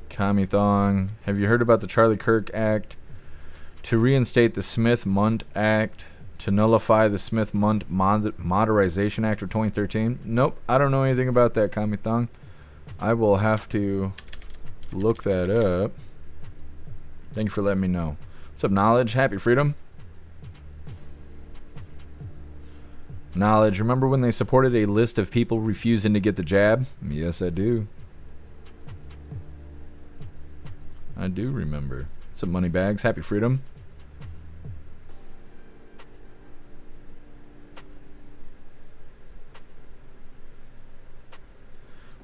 S22: Commie Thong. Have you heard about the Charlie Kirk Act? To reinstate the Smith-Mundt Act, to nullify the Smith-Mundt Modernization Act of 2013. Nope, I don't know anything about that, Kami Thong. I will have to look that up. Thank you for letting me know. What's up, Knowledge? Happy freedom. Knowledge, remember when they supported a list of people refusing to get the jab? Yes, I do. I do remember. What's up, Moneybags? Happy freedom.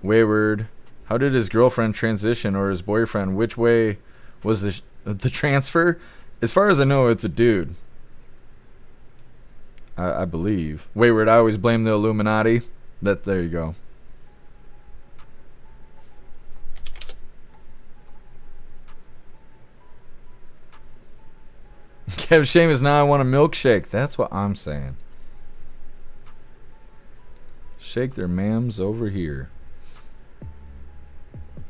S22: Wayward, how did his girlfriend transition, or his boyfriend? Which way was the transfer? As far as I know, it's a dude. I believe. Wayward, I always blame the Illuminati. There you go. Kev Seamus, now I want a milkshake. That's what I'm saying. Shake their mams over here.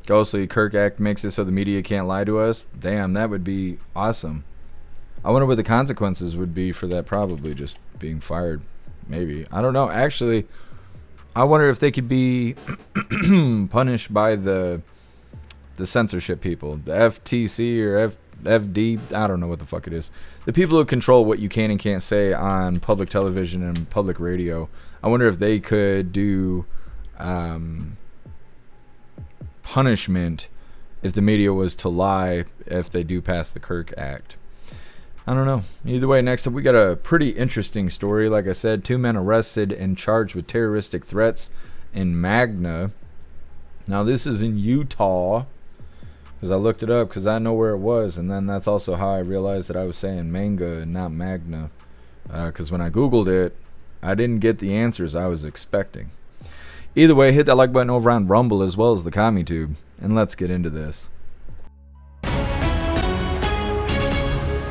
S22: Ghostly, Kirk Act makes it so the media can't lie to us. Damn, that would be awesome. I wonder what the consequences would be for that. Probably just being fired. Maybe. I don't know. Actually, I wonder if they could be punished by the censorship people. The FTC or FD. I don't know what the fuck it is. The people who control what you can and can't say on public television and public radio. I wonder if they could do punishment if the media was to lie if they do pass the Kirk Act. I don't know. Either way, next up we got a pretty interesting story. Like I said, 2 men arrested and charged with terroristic threats in Magna. Now this is in Utah, because I looked it up because I know where it was, and then that's also how I realized that I was saying manga and not Magna, because when I googled it I didn't get the answers I was expecting. Either way, hit that like button over on Rumble as well as the CommuTube. And let's get into this.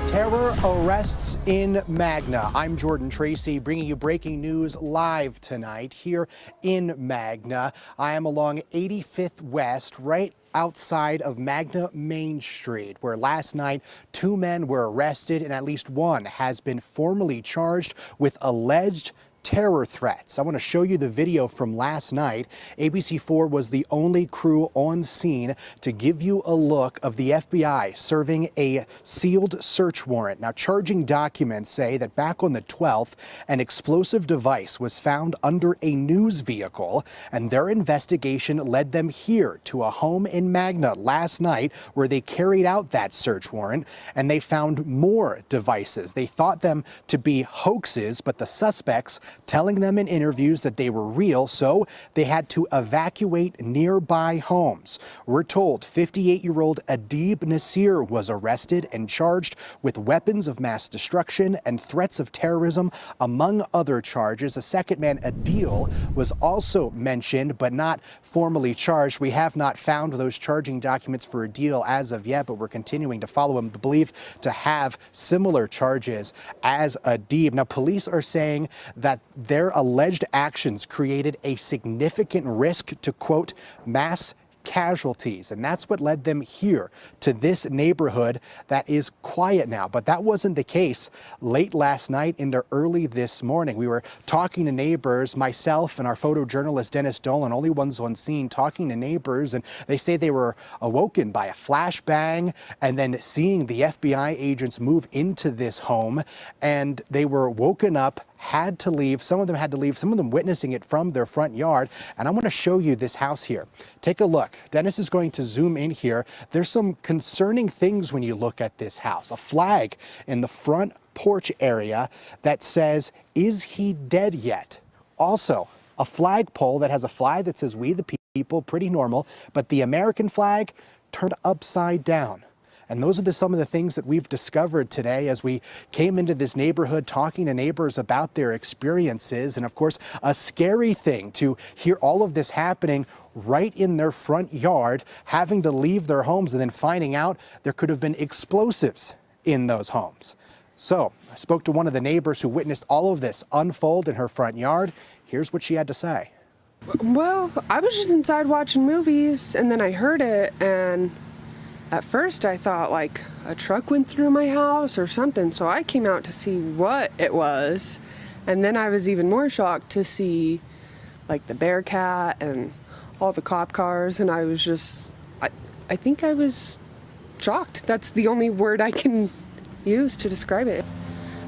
S16: Terror arrests in Magna. I'm Jordan Tracy, bringing you breaking news live tonight here in Magna. I am along 85th West, right outside of Magna Main Street, where last night 2 men were arrested and at least 1 has been formally charged with alleged terror threats. I want to show you the video from last night. ABC4 was the only crew on scene to give you a look of the FBI serving a sealed search warrant. Now, charging documents say that back on the 12th, an explosive device was found under a news vehicle, and their investigation led them here to a home in Magna last night where they carried out that search warrant, and they found more devices. They thought them to be hoaxes, but the suspects telling them in interviews that they were real, so they had to evacuate nearby homes. We're told 58-year-old Adib Nasir was arrested and charged with weapons of mass destruction and threats of terrorism, among other charges. A second man, Adil, was also mentioned but not formally charged. We have not found those charging documents for Adil as of yet, but we're continuing to follow him, believed to have similar charges as Adib. Now, police are saying that their alleged actions created a significant risk to, quote, mass casualties, and that's what led them here to this neighborhood that is quiet now. But that wasn't the case late last night into early this morning. We were talking to neighbors, myself and our photojournalist Dennis Dolan, only ones on scene talking to neighbors, and they say they were awoken by a flashbang and then seeing the FBI agents move into this home, and they were woken up, had to leave. Some of them had to leave, some of them witnessing it from their front yard. And I want to show you this house here. Take a look. Dennis is going to zoom in here. There's some concerning things when you look at this house. A flag in the front porch area that says, "Is he dead yet?" Also, a flagpole that has a flag that says, "We the people," pretty normal, but the American flag turned upside down. And those are some of the things that we've discovered today as we came into this neighborhood talking to neighbors about their experiences. And of course, a scary thing to hear all of this happening right in their front yard, having to leave their homes and then finding out there could have been explosives in those homes. So I spoke to one of the neighbors who witnessed all of this unfold in her front yard. Here's what she had to say.
S20: Well, I was just inside watching movies and then I heard it, and at first I thought like a truck went through my house or something, so I came out to see what it was, and then I was even more shocked to see like the Bearcat and all the cop cars, and I was just, I think I was shocked. That's the only word I can use to describe it.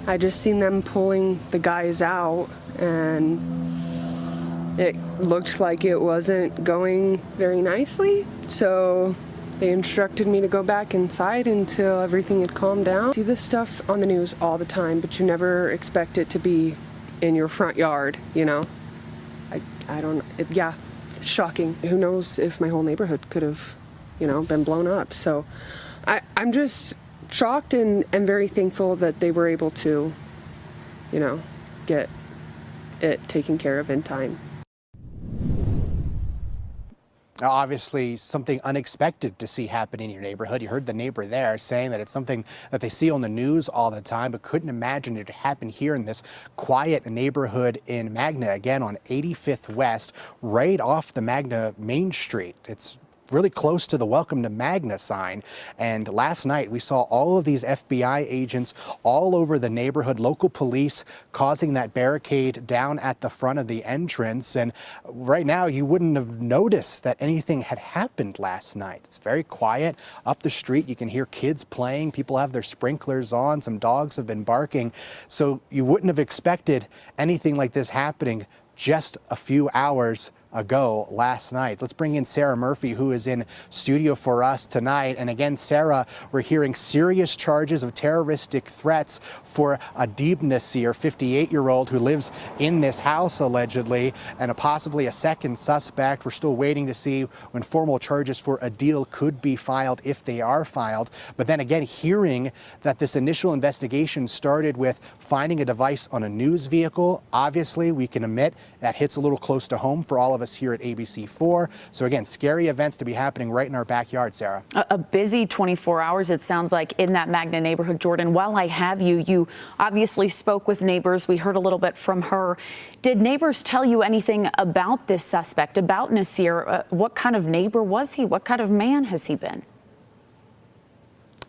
S20: I just seen them pulling the guys out, and it looked like it wasn't going very nicely, so they instructed me to go back inside until everything had calmed down. See this stuff on the news all the time, but you never expect it to be in your front yard, you know? I don't, yeah, it's shocking. Who knows if my whole neighborhood could have, you know, been blown up. So I'm just shocked and very thankful that they were able to, you know, get it taken care of in time.
S16: Now, obviously, something unexpected to see happen in your neighborhood. You heard the neighbor there saying that it's something that they see on the news all the time, but couldn't imagine it to happen here in this quiet neighborhood in Magna, again on 85th West, right off the Magna Main Street. It's really close to the Welcome to Magna sign. And last night we saw all of these FBI agents all over the neighborhood, local police causing that barricade down at the front of the entrance. And right now you wouldn't have noticed that anything had happened last night. It's very quiet. Up the street you can hear kids playing, people have their sprinklers on, some dogs have been barking. So you wouldn't have expected anything like this happening just a few hours ago last night. Let's bring in Sarah Murphy, who is in studio for us tonight. And again, Sarah, we're hearing serious charges of terroristic threats for Adib Nasir, 58-year-old, who lives in this house allegedly, and possibly a second suspect. We're still waiting to see when formal charges for Adil could be filed, if they are filed. But then again, hearing that this initial investigation started with finding a device on a news vehicle, obviously we can admit that hits a little close to home for all of us us here at ABC4. So again, scary events to be happening right in our backyard, Sarah.
S13: A busy 24 hours, it sounds like, in that Magna neighborhood. Jordan, while I have you, you obviously spoke with neighbors. We heard a little bit from her. Did neighbors tell you anything about this suspect, about Nasir? What kind of neighbor was he? What kind of man has he been?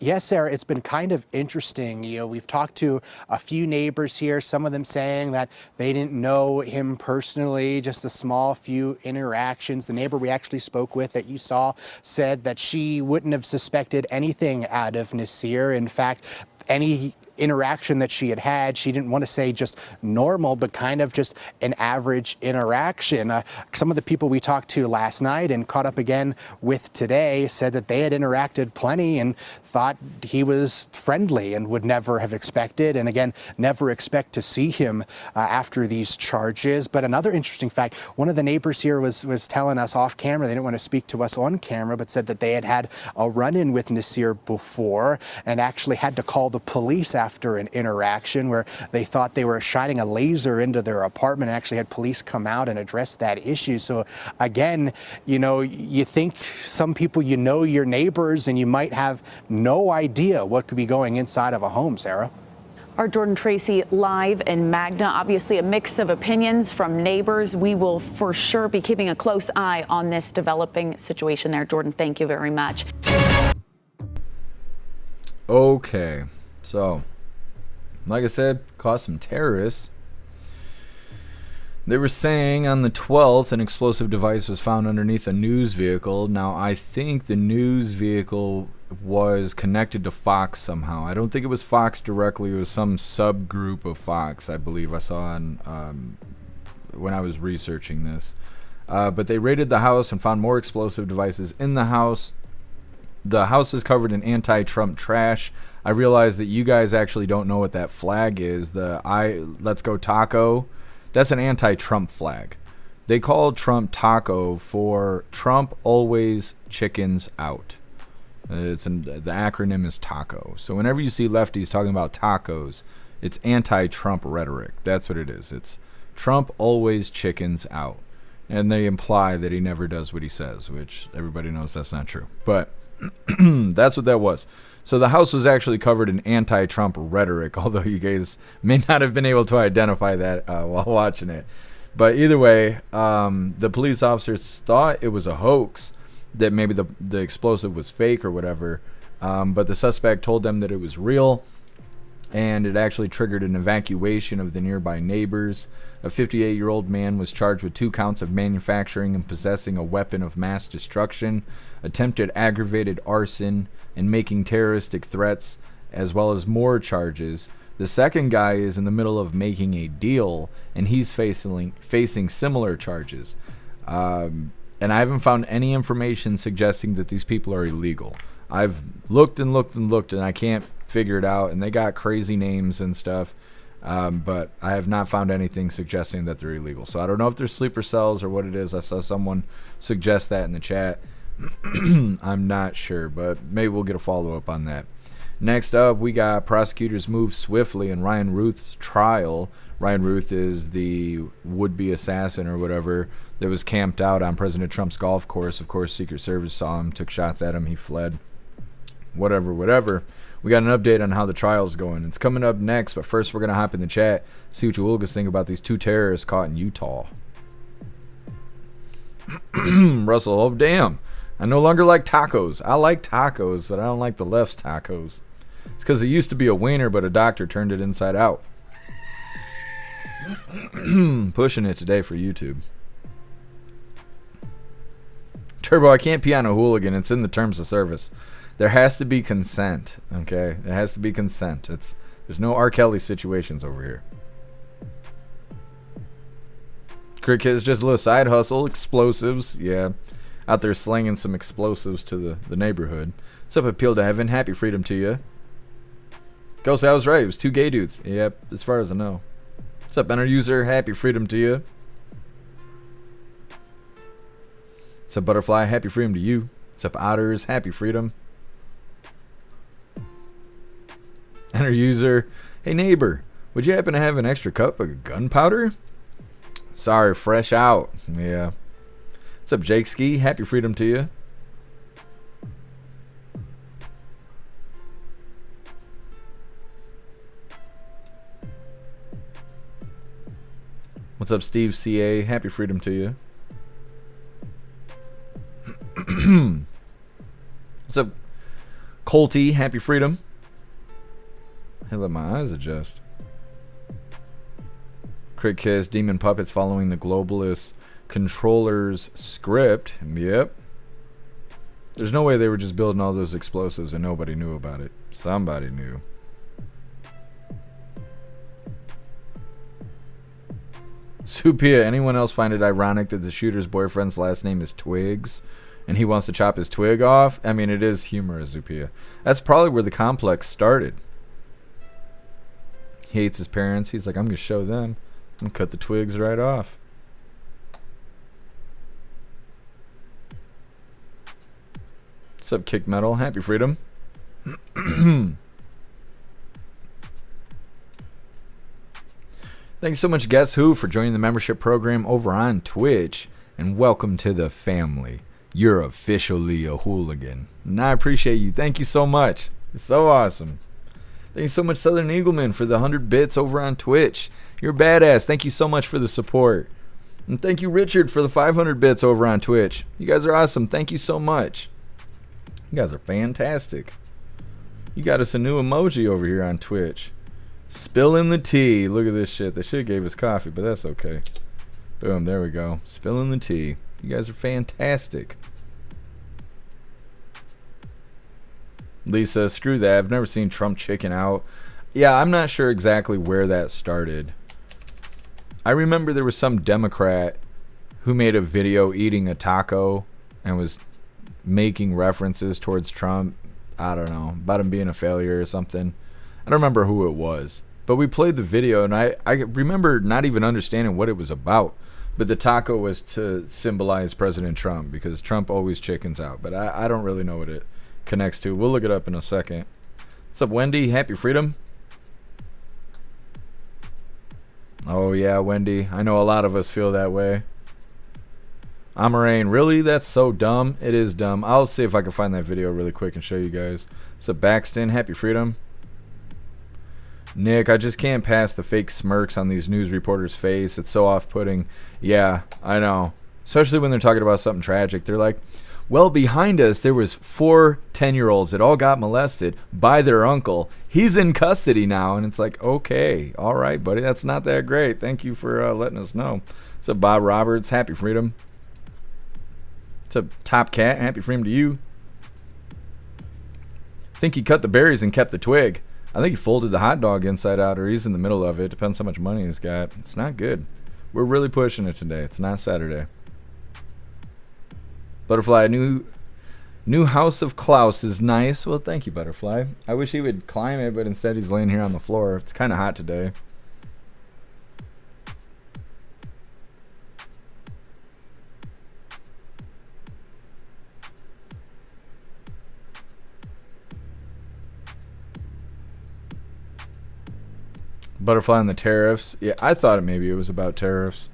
S16: Yes, Sarah, it's been kind of interesting. We've talked to a few neighbors here, some of them saying that they didn't know him personally, just a small few interactions. The neighbor we actually spoke with that you saw said that she wouldn't have suspected anything out of Nasir. In fact, any interaction that she had, she didn't want to say just normal, but kind of just an average interaction. Some of the people we talked to last night and caught up again with today said that they had interacted plenty and thought he was friendly and would never have expected, and again, never expect to see him after these charges. But another interesting fact, one of the neighbors here was telling us off camera, they didn't want to speak to us on camera, but said that they had a run-in with Nasir before and actually had to call the police after an interaction where they thought they were shining a laser into their apartment and actually had police come out and address that issue. So again, you think some people, your neighbors, and you might have no idea what could be going inside of a home, Sarah.
S13: Our Jordan Tracy live in Magna. Obviously a mix of opinions from neighbors. We will for sure be keeping a close eye on this developing situation there. Jordan, thank you very much.
S22: Okay, so like I said, caught some terrorists. They were saying on the 12th an explosive device was found underneath a news vehicle. Now, I think the news vehicle was connected to Fox somehow. I don't think it was Fox directly. It was some subgroup of Fox, I believe I saw on when I was researching this. But they raided the house and found more explosive devices in the house. The house is covered in anti-Trump trash. I realize that you guys actually don't know what that flag is. The Let's Go Taco. That's an anti-Trump flag. They call Trump Taco for Trump Always Chickens Out. The acronym is TACO. So whenever you see lefties talking about tacos, it's anti-Trump rhetoric. That's what it is. It's Trump Always Chickens Out. And they imply that he never does what he says, which everybody knows that's not true. But that's what that was. So the house was actually covered in anti-Trump rhetoric, although you guys may not have been able to identify that while watching it. But either way, the police officers thought it was a hoax, that maybe the explosive was fake or whatever. But the suspect told them that it was real, and it actually triggered an evacuation of the nearby neighbors. A 58-year-old man was charged with 2 counts of manufacturing and possessing a weapon of mass destruction, attempted aggravated arson, and making terroristic threats, as well as more charges. The second guy is in the middle of making a deal, and he's facing similar charges. And I haven't found any information suggesting that these people are illegal. I've looked and looked and looked, and I can't figure it out, and they got crazy names and stuff. But I have not found anything suggesting that they're illegal. So I don't know if they're sleeper cells or what it is. I saw someone suggest that in the chat. I'm not sure, but maybe we'll get a follow-up on that. Next up, we got prosecutors move swiftly in Ryan Routh's trial. Ryan Routh is the would-be assassin or whatever that was camped out on President Trump's golf course. Of course, Secret Service saw him, took shots at him, he fled. Whatever. We got an update on how the trial's going. It's coming up next, but first we're going to hop in the chat, see what you Hooligans think about these 2 terrorists caught in Utah. Russell, oh damn. I no longer like tacos. I like tacos, but I don't like the left's tacos. It's because it used to be a wiener, but a doctor turned it inside out. Pushing it today for YouTube. Turbo, I can't pee on a hooligan. It's in the terms of service. There has to be consent, okay? It has to be consent. There's no R. Kelly situations over here. Cricket is just a little side hustle. Explosives, yeah. Out there slinging some explosives to the neighborhood. What's up, Appeal to Heaven? Happy freedom to you. Ghost, I was right. It was 2 gay dudes. Yep, as far as I know. What's up, Enter User? Happy freedom to you. What's up, Butterfly? Happy freedom to you. What's up, Otters? Happy freedom. Enter User. Hey, neighbor. Would you happen to have an extra cup of gunpowder? Sorry, fresh out. Yeah. What's up, Jake Ski? Happy freedom to you. What's up, Steve CA? Happy freedom to you. What's up, Colty? Happy freedom. Hey, let my eyes adjust. Crit Kiss, Demon Puppets following the globalist controller's script. Yep. There's no way they were just building all those explosives and nobody knew about it. Somebody knew. Supia, anyone else find it ironic that the shooter's boyfriend's last name is Twigs and he wants to chop his twig off? I mean, it is humorous, Supia. That's probably where the complex started. He hates his parents. He's like, I'm going to show them. I'm going to cut the twigs right off. What's up, Kick Metal? Happy freedom. Thanks so much, Guess Who, for joining the membership program over on Twitch. And welcome to the family. You're officially a hooligan. And I appreciate you. Thank you so much. You're so awesome. Thank you so much, Southern Eagleman, for the 100 bits over on Twitch. You're badass. Thank you so much for the support. And thank you, Richard, for the 500 bits over on Twitch. You guys are awesome. Thank you so much. You guys are fantastic. You got us a new emoji over here on Twitch. Spilling the tea. Look at this shit. They should have gave us coffee, but that's okay. Boom, there we go. Spilling the tea. You guys are fantastic. Lisa, screw that. I've never seen Trump chicken out. Yeah, I'm not sure exactly where that started. I remember there was some Democrat who made a video eating a taco and was making references towards Trump. I don't know, about him being a failure or something. I don't remember who it was, but we played the video, and I remember not even understanding what it was about. But the taco was to symbolize President Trump, because Trump always chickens out. But I don't really know what it connects to. We'll look it up in a second. What's up, Wendy? Happy freedom. Oh, yeah, Wendy. I know a lot of us feel that way. Amarain, really? That's so dumb. It is dumb. I'll see if I can find that video really quick and show you guys. What's up, Baxton? Happy freedom. Nick, I just can't pass the fake smirks on these news reporters' face. It's so off-putting. Yeah, I know. Especially when they're talking about something tragic. They're like, well, behind us, there was 4 10-year-olds that all got molested by their uncle. He's in custody now. And it's like, okay, all right, buddy. That's not that great. Thank you for letting us know. What's up, Bob Roberts? Happy freedom. What's up, Top Cat? Happy freedom to you. I think he cut the berries and kept the twig. I think he folded the hot dog inside out, or he's in the middle of it. Depends how much money he's got. It's not good. We're really pushing it today. It's not Saturday. Butterfly, new house of Klaus is nice. Well, thank you, Butterfly. I wish he would climb it, but instead he's laying here on the floor. It's kind of hot today. Butterfly on the tariffs. Yeah, I thought maybe it was about tariffs.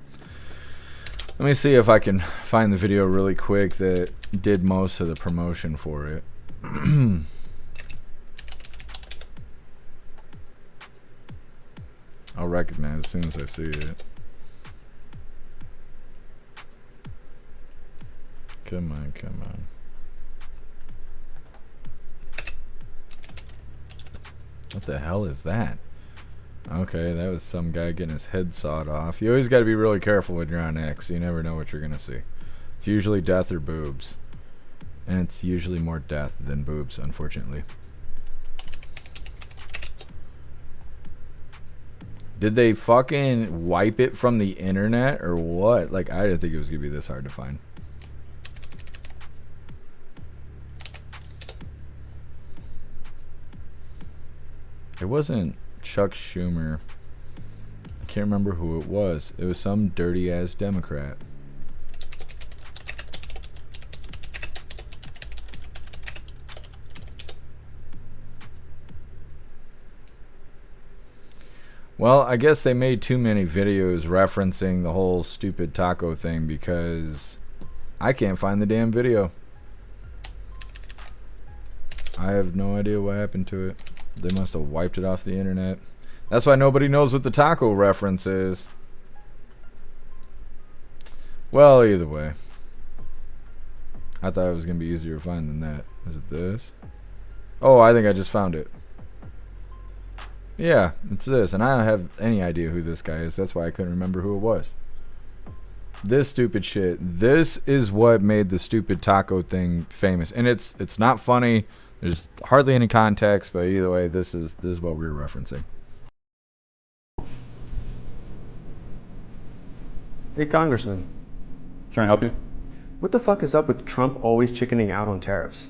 S22: Let me see if I can find the video really quick that did most of the promotion for it. I'll recognize as soon as I see it. Come on, come on. What the hell is that? Okay, that was some guy getting his head sawed off. You always got to be really careful when you're on X. You never know what you're going to see. It's usually death or boobs. And it's usually more death than boobs, unfortunately. Did they fucking wipe it from the internet or what? Like, I didn't think it was going to be this hard to find. It wasn't Chuck Schumer. I can't remember who it was. It was some dirty ass Democrat. Well, I guess they made too many videos referencing the whole stupid taco thing, because I can't find the damn video. I have no idea what happened to it. They must have wiped it off the internet. That's why nobody knows what the taco reference is. Well, either way. I thought it was going to be easier to find than that. Is it this? Oh, I think I just found it. Yeah, it's this. And I don't have any idea who this guy is. That's why I couldn't remember who it was. This stupid shit. This is what made the stupid taco thing famous. And it's not funny. There's hardly any context, but either way, this is what we were referencing.
S4: Hey, Congressman. Trying to help you? What the fuck is up with Trump always chickening out on tariffs?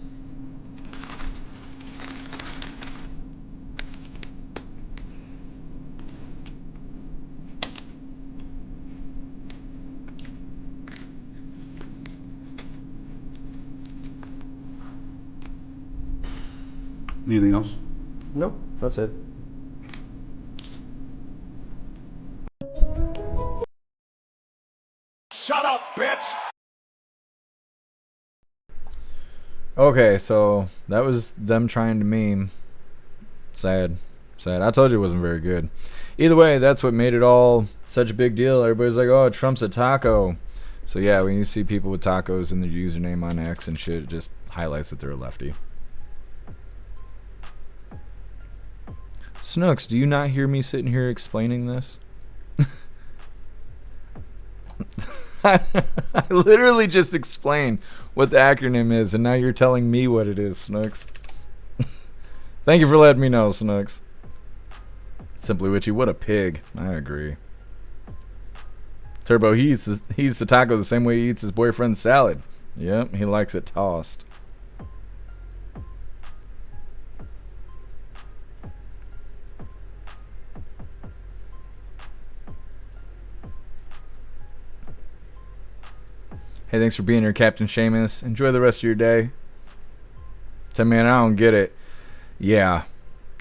S19: Anything else?
S4: Nope, that's it.
S21: Shut up, bitch!
S22: Okay, so that was them trying to meme. Sad. Sad. I told you it wasn't very good. Either way, that's what made it all such a big deal. Everybody's like, oh, Trump's a taco. So yeah, when you see people with tacos in their username on X and shit, it just highlights that they're a lefty. Snooks, do you not hear me sitting here explaining this? I literally just explained what the acronym is, and now you're telling me what it is, Snooks. Thank you for letting me know, Snooks. Simply Witchy, what a pig. I agree. Turbo, he eats the taco the same way he eats his boyfriend's salad. Yep, he likes it tossed. Hey, thanks for being here, Captain Seamus. Enjoy the rest of your day. So, man, I don't get it. Yeah.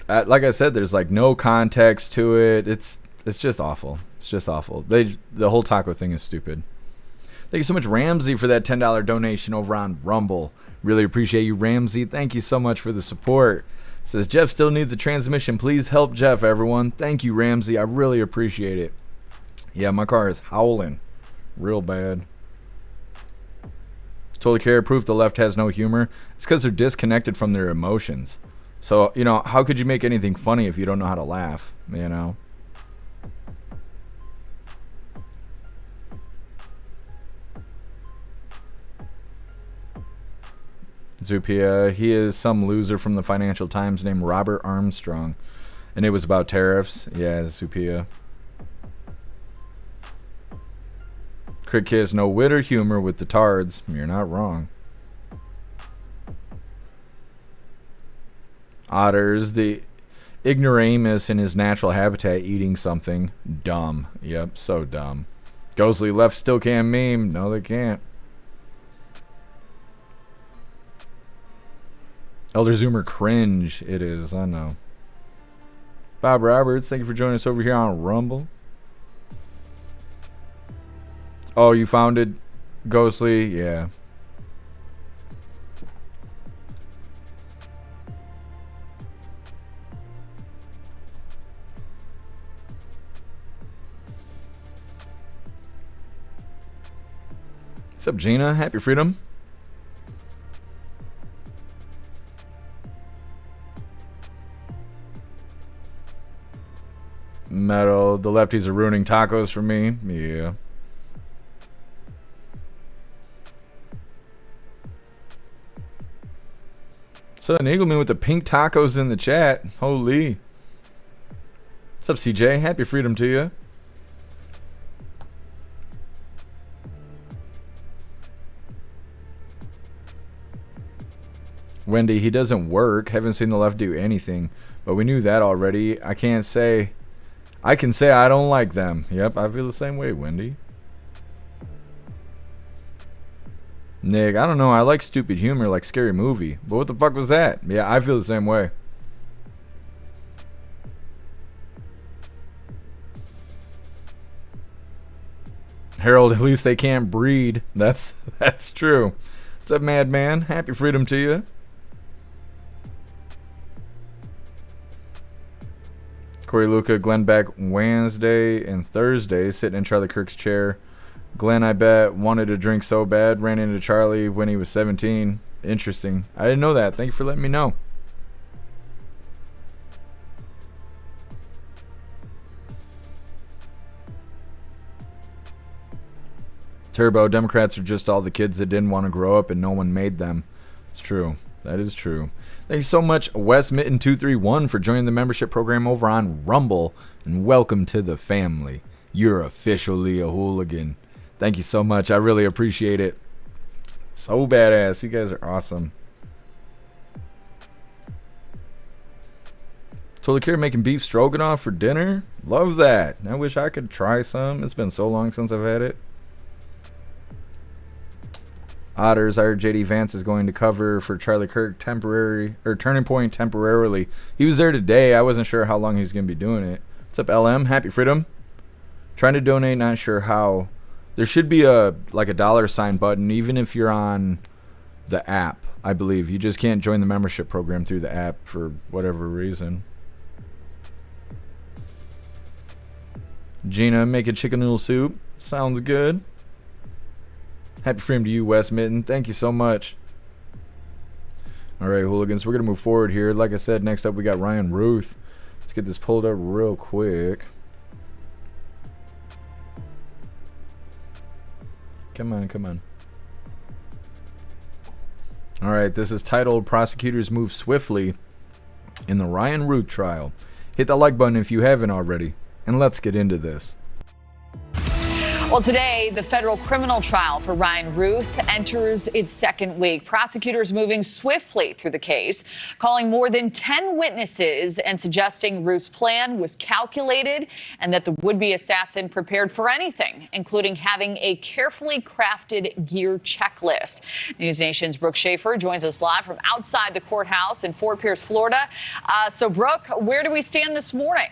S22: Like I said, there's like no context to it. It's just awful. It's just awful. The whole taco thing is stupid. Thank you so much, Ramsey, for that $10 donation over on Rumble. Really appreciate you, Ramsey. Thank you so much for the support. Says, Jeff still needs a transmission. Please help Jeff, everyone. Thank you, Ramsey. I really appreciate it. Yeah, my car is howling real bad. Totally care proof the left has no humor. It's because they're disconnected from their emotions. So, you know, how could you make anything funny if you don't know how to laugh, you know? Zupia, he is some loser from the Financial Times named Robert Armstrong. And it was about tariffs. Yeah, Zupia. Crick Kiss, no wit or humor with the tards. You're not wrong. Otters, the ignoramus in his natural habitat eating something. Dumb. Yep, so dumb. Ghostly left still can't meme. No, they can't. Elder Zoomer cringe. It is, I know. Bob Roberts, thank you for joining us over here on Rumble. Oh, you found it, Ghostly? Yeah. What's up, Gina? Happy freedom. Metal, the lefties are ruining tacos for me. Yeah. Southern Eagleman with the pink tacos in the chat. Holy. What's up, CJ? Happy freedom to you. Wendy, he doesn't work. Haven't seen the left do anything. But we knew that already. I can say I don't like them. Yep, I feel the same way, Wendy. Nick, I don't know. I like stupid humor like Scary Movie. But what the fuck was that? Yeah, I feel the same way. Harold, at least they can't breed. That's true. What's up, Madman? Happy freedom to you. Corey Luca, Glenn back Wednesday and Thursday, sitting in Charlie Kirk's chair. Glenn, I bet, wanted a drink so bad, ran into Charlie when he was 17. Interesting. I didn't know that. Thank you for letting me know. Turbo, Democrats are just all the kids that didn't want to grow up and no one made them. It's true. That is true. Thank you so much, Wes Mitten 231, for joining the membership program over on Rumble, and welcome to the family. You're officially a hooligan. Thank you so much. I really appreciate it. So badass. You guys are awesome. Totally care making beef stroganoff for dinner. Love that. I wish I could try some. It's been so long since I've had it. Otters, I heard JD Vance is going to cover for Charlie Kirk Turning Point temporarily. He was there today. I wasn't sure how long he was going to be doing it. What's up, LM? Happy freedom. Trying to donate, not sure how. There should be a $sign button, even if you're on the app, I believe. You just can't join the membership program through the app for whatever reason. Gina, make a chicken noodle soup. Sounds good. Happy freedom to you, Wes Mitten. Thank you so much. All right, hooligans, we're going to move forward here. Like I said, next up we got Ryan Routh. Let's get this pulled up real quick. Come on, come on. All right, this is titled Prosecutors Move Swiftly in the Ryan Routh Trial. Hit the like button if you haven't already, and let's get into this.
S1: Well, today, the federal criminal trial for Ryan Routh enters its second week. Prosecutors moving swiftly through the case, calling more than 10 witnesses and suggesting Routh's plan was calculated and that the would-be assassin prepared for anything, including having a carefully crafted gear checklist. News Nation's Brooke Schaefer joins us live from outside the courthouse in Fort Pierce, Florida. So, Brooke, where do we stand this morning?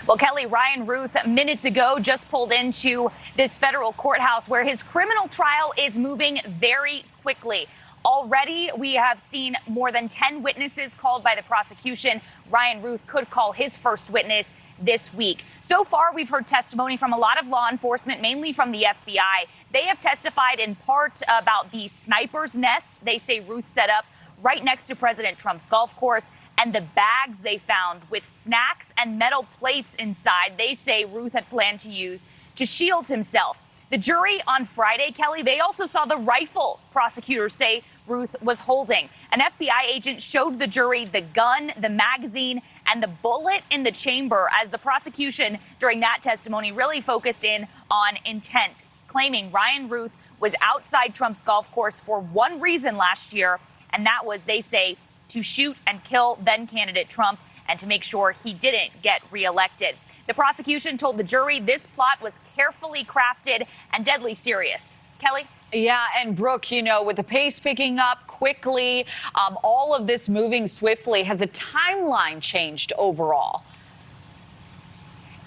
S21: Well, Kelly, Ryan Routh minutes ago just pulled into this federal courthouse where his criminal trial is moving very quickly. Already, we have seen more than 10 witnesses called by the prosecution. Ryan Routh could call his first witness this week. So far, we've heard testimony from a lot of law enforcement, mainly from the FBI. They have testified in part about the sniper's nest they say Routh set up right next to President Trump's golf course, and the bags they found with snacks and metal plates inside they say Routh had planned to use to shield himself. The jury on Friday, Kelly, they also saw the rifle prosecutors say Routh was holding. An FBI agent showed the jury the gun, the magazine, and the bullet in the chamber as the prosecution during that testimony really focused in on intent, claiming Ryan Routh was outside Trump's golf course for one reason last year, and that was, they say, to shoot and kill then-candidate Trump and to make sure he didn't get reelected. The prosecution told the jury this plot was carefully crafted and deadly serious. Kelly?
S1: Yeah, and Brooke, you know, with the pace picking up quickly, all of this moving swiftly, has the timeline changed overall?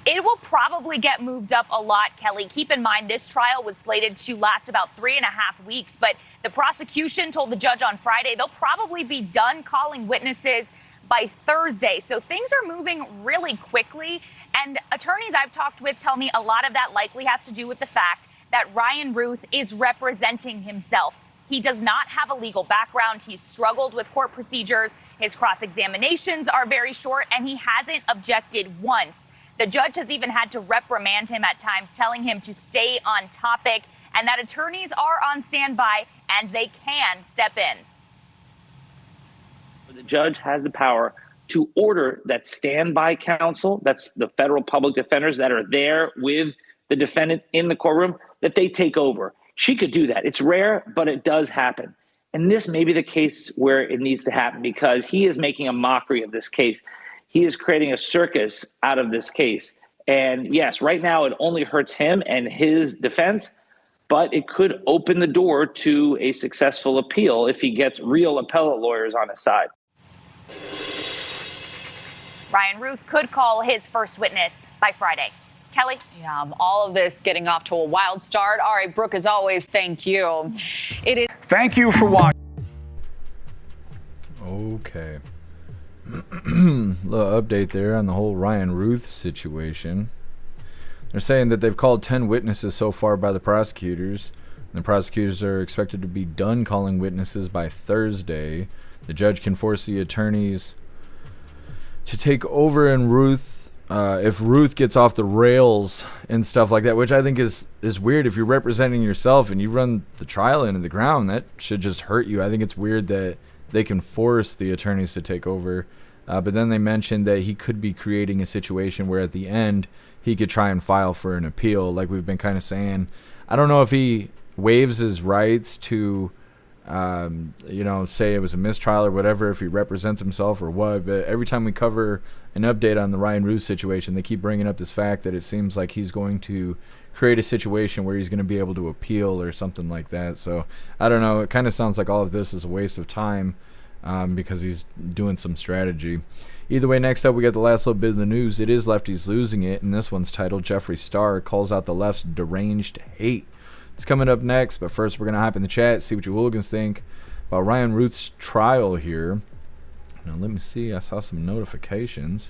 S21: It will probably get moved up a lot, Kelly. Keep in mind, this trial was slated to last about 3.5 weeks, but the prosecution told the judge on Friday they'll probably be done calling witnesses by Thursday. So things are moving really quickly, and attorneys I've talked with tell me a lot of that likely has to do with the fact that Ryan Routh is representing himself. He does not have a legal background. He's struggled with court procedures. His cross-examinations are very short, and he hasn't objected once. The judge has even had to reprimand him at times, telling him to stay on topic and that attorneys are on standby and they can step in.
S23: The judge has the power to order that standby counsel, that's the federal public defenders that are there with the defendant in the courtroom, that they take over. She could do that. It's rare, but it does happen. And this may be the case where it needs to happen because he is making a mockery of this case. He is creating a circus out of this case. And yes, right now it only hurts him and his defense, but it could open the door to a successful appeal if he gets real appellate lawyers on his side.
S21: Ryan Routh could call his first witness by Friday. Kelly?
S1: Yeah, all of this getting off to a wild start. All right, Brooke, as always, thank you. It is.
S18: Thank you for watching.
S22: Okay. Little update there on the whole Ryan Routh situation. They're saying that they've called 10 witnesses so far by the prosecutors. The prosecutors are expected to be done calling witnesses by Thursday. The judge can force the attorneys to take over in Routh if Routh gets off the rails and stuff like that, which I think is weird. If you're representing yourself and you run the trial into the ground, that should just hurt you. I think it's weird that they can force the attorneys to take over. But then they mentioned that he could be creating a situation where at the end he could try and file for an appeal, like we've been kind of saying. I don't know if he waives his rights to, say it was a mistrial or whatever, if he represents himself or what. But every time we cover an update on the Ryan Routh situation, they keep bringing up this fact that it seems like he's going to create a situation where he's going to be able to appeal or something like that. So I don't know. It kind of sounds like all of this is a waste of time because he's doing some strategy. Either way, next up we got the last little bit of the news. It is Lefties Losing It, and this one's titled Jeffree Star Calls Out the Left's Deranged Hate. It's coming up next, but first we're going to hop in the chat, see what you hooligans think about Ryan Routh's trial here. Now let me see, I saw some notifications.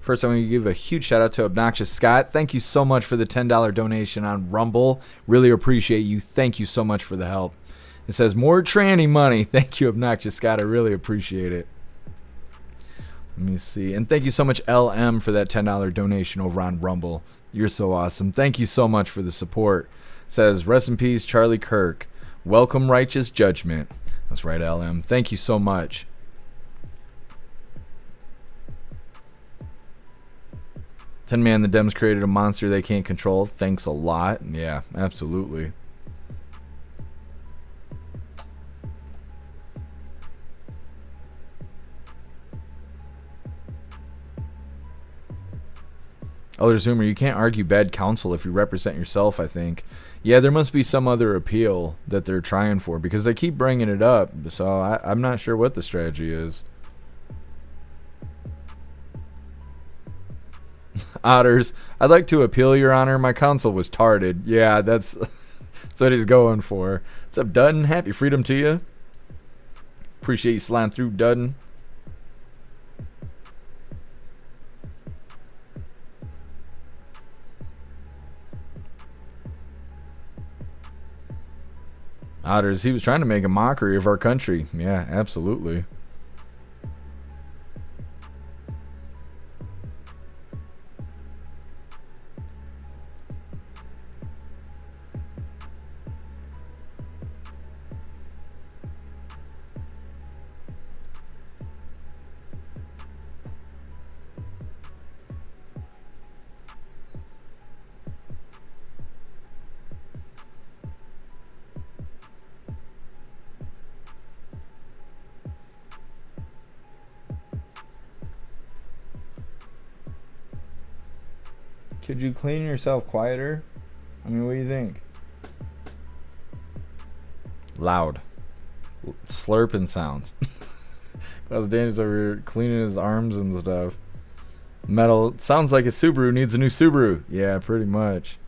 S22: First, I'm going to give a huge shout out to Obnoxious Scott. Thank you so much for the $10 donation on Rumble. Really appreciate you. Thank you so much for the help. It says, more tranny money. Thank you, Obnoxious Scott. I really appreciate it. Let me see. And thank you so much, LM, for that $10 donation over on Rumble. You're so awesome. Thank you so much for the support. It says, rest in peace, Charlie Kirk. Welcome righteous judgment. That's right, LM. Thank you so much. Man, the Dems created a monster they can't control. Thanks a lot. Yeah, absolutely. Elder Zoomer, you can't argue bad counsel if you represent yourself, I think. Yeah, there must be some other appeal that they're trying for because they keep bringing it up. So I'm not sure what the strategy is. Otters, I'd like to appeal, Your Honor. My counsel was tarded. Yeah, that's what he's going for. What's up, Dutton? Happy freedom to you. Appreciate you sliding through, Dutton. Otters, he was trying to make a mockery of our country. Yeah, absolutely. Could you clean yourself quieter? I mean, what do you think? Loud. Slurping sounds. That's Danny's over here cleaning his arms and stuff. Metal. Sounds like a Subaru needs a new Subaru. Yeah, pretty much.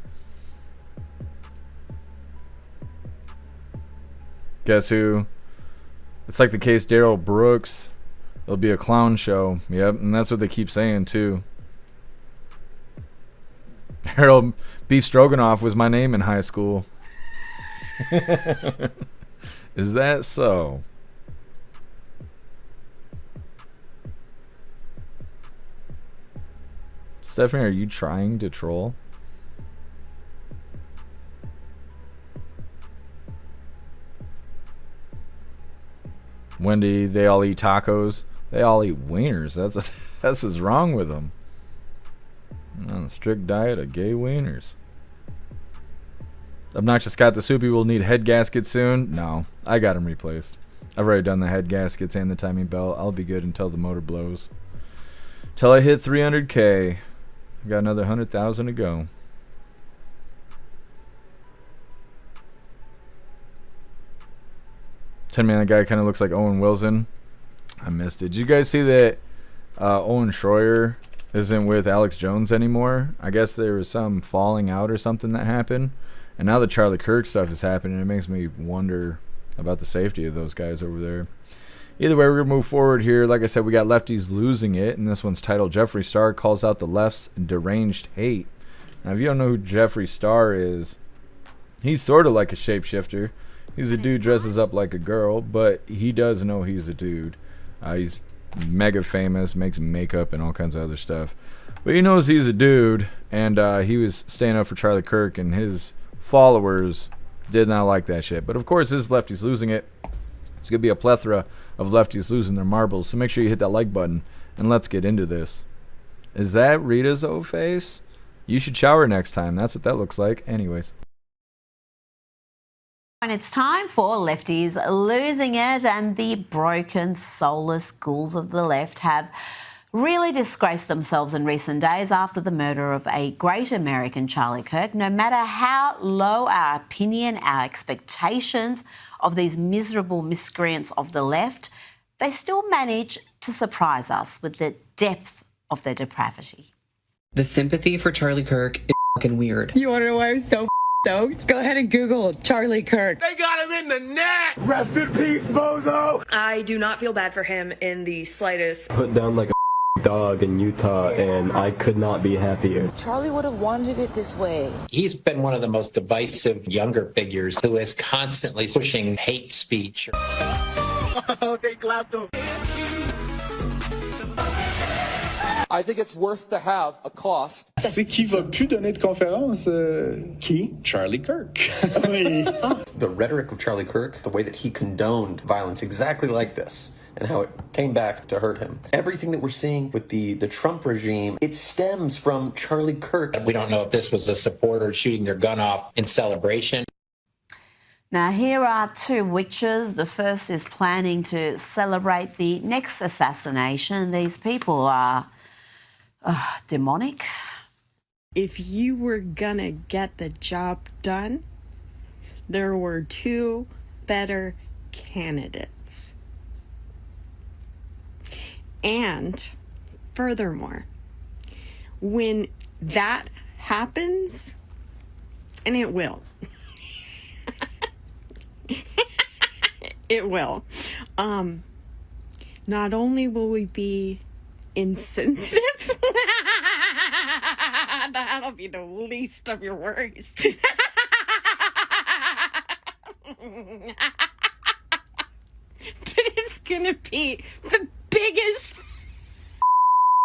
S22: Guess who? It's like the case Daryl Brooks. It'll be a clown show. Yep, and that's what they keep saying too. Harold Beef Stroganoff was my name in high school. Is that so? Stephanie, are you trying to troll? Wendy, they all eat tacos. They all eat wieners. That's what's wrong with them. On a strict diet of gay wieners. Obnoxious Scott, the Soupy will need head gaskets soon. No, I got him replaced. I've already done the head gaskets and the timing belt. I'll be good until the motor blows. Till I hit 300K. I got another 100,000 to go. Man, that guy kind of looks like Owen Wilson. I missed it. Did you guys see that Owen Schroyer isn't with Alex Jones anymore. I guess there was some falling out or something that happened. And now the Charlie Kirk stuff is happening. It makes me wonder about the safety of those guys over there. Either way, we're going to move forward here. Like I said, we got Lefties Losing It, and this one's titled Jeffree Star Calls Out the Left's Deranged Hate. Now, if you don't know who Jeffree Star is, he's sort of like a shapeshifter. He's a dude dresses up like a girl, but he does know he's a dude. He's mega famous, makes makeup and all kinds of other stuff. But he knows he's a dude, and he was staying up for Charlie Kirk, and his followers did not like that shit. But of course, this is Lefties Losing It. It's going to be a plethora of lefties losing their marbles, so make sure you hit that like button, and let's get into this. Is that Rita's O face? You should shower next time. That's what that looks like. Anyways.
S3: And it's time for Lefties Losing It, and the broken, soulless ghouls of the left have really disgraced themselves in recent days after the murder of a great American, Charlie Kirk. No matter how low our opinion, our expectations of these miserable miscreants of the left, they still manage to surprise us with the depth of their depravity.
S5: The sympathy for Charlie Kirk is fucking weird.
S15: You want to know why I'm so stoked? Go ahead and Google Charlie Kirk.
S24: They got him in the net! Rest in peace, bozo!
S25: I do not feel bad for him in the slightest.
S26: Put down like a dog in Utah, and I could not be happier.
S27: Charlie would have wanted it this way.
S28: He's been one of the most divisive younger figures who is constantly pushing hate speech.
S24: They clapped him.
S29: I think it's worth to have a cost.
S30: C'est qui va plus donner de conférence? Qui? Charlie Kirk.
S31: The rhetoric of Charlie Kirk, the way that he condoned violence exactly like this, and how it came back to hurt him. Everything that we're seeing with the Trump regime, it stems from Charlie Kirk.
S28: We don't know if this was a supporter shooting their gun off in celebration.
S3: Now, here are two witches. The first is planning to celebrate the next assassination. These people are demonic.
S32: If you were gonna get the job done, there were two better candidates. And furthermore, when that happens, and it will, it will, not only will we be insensitive, that'll be the least of your worries. But it's gonna be the biggest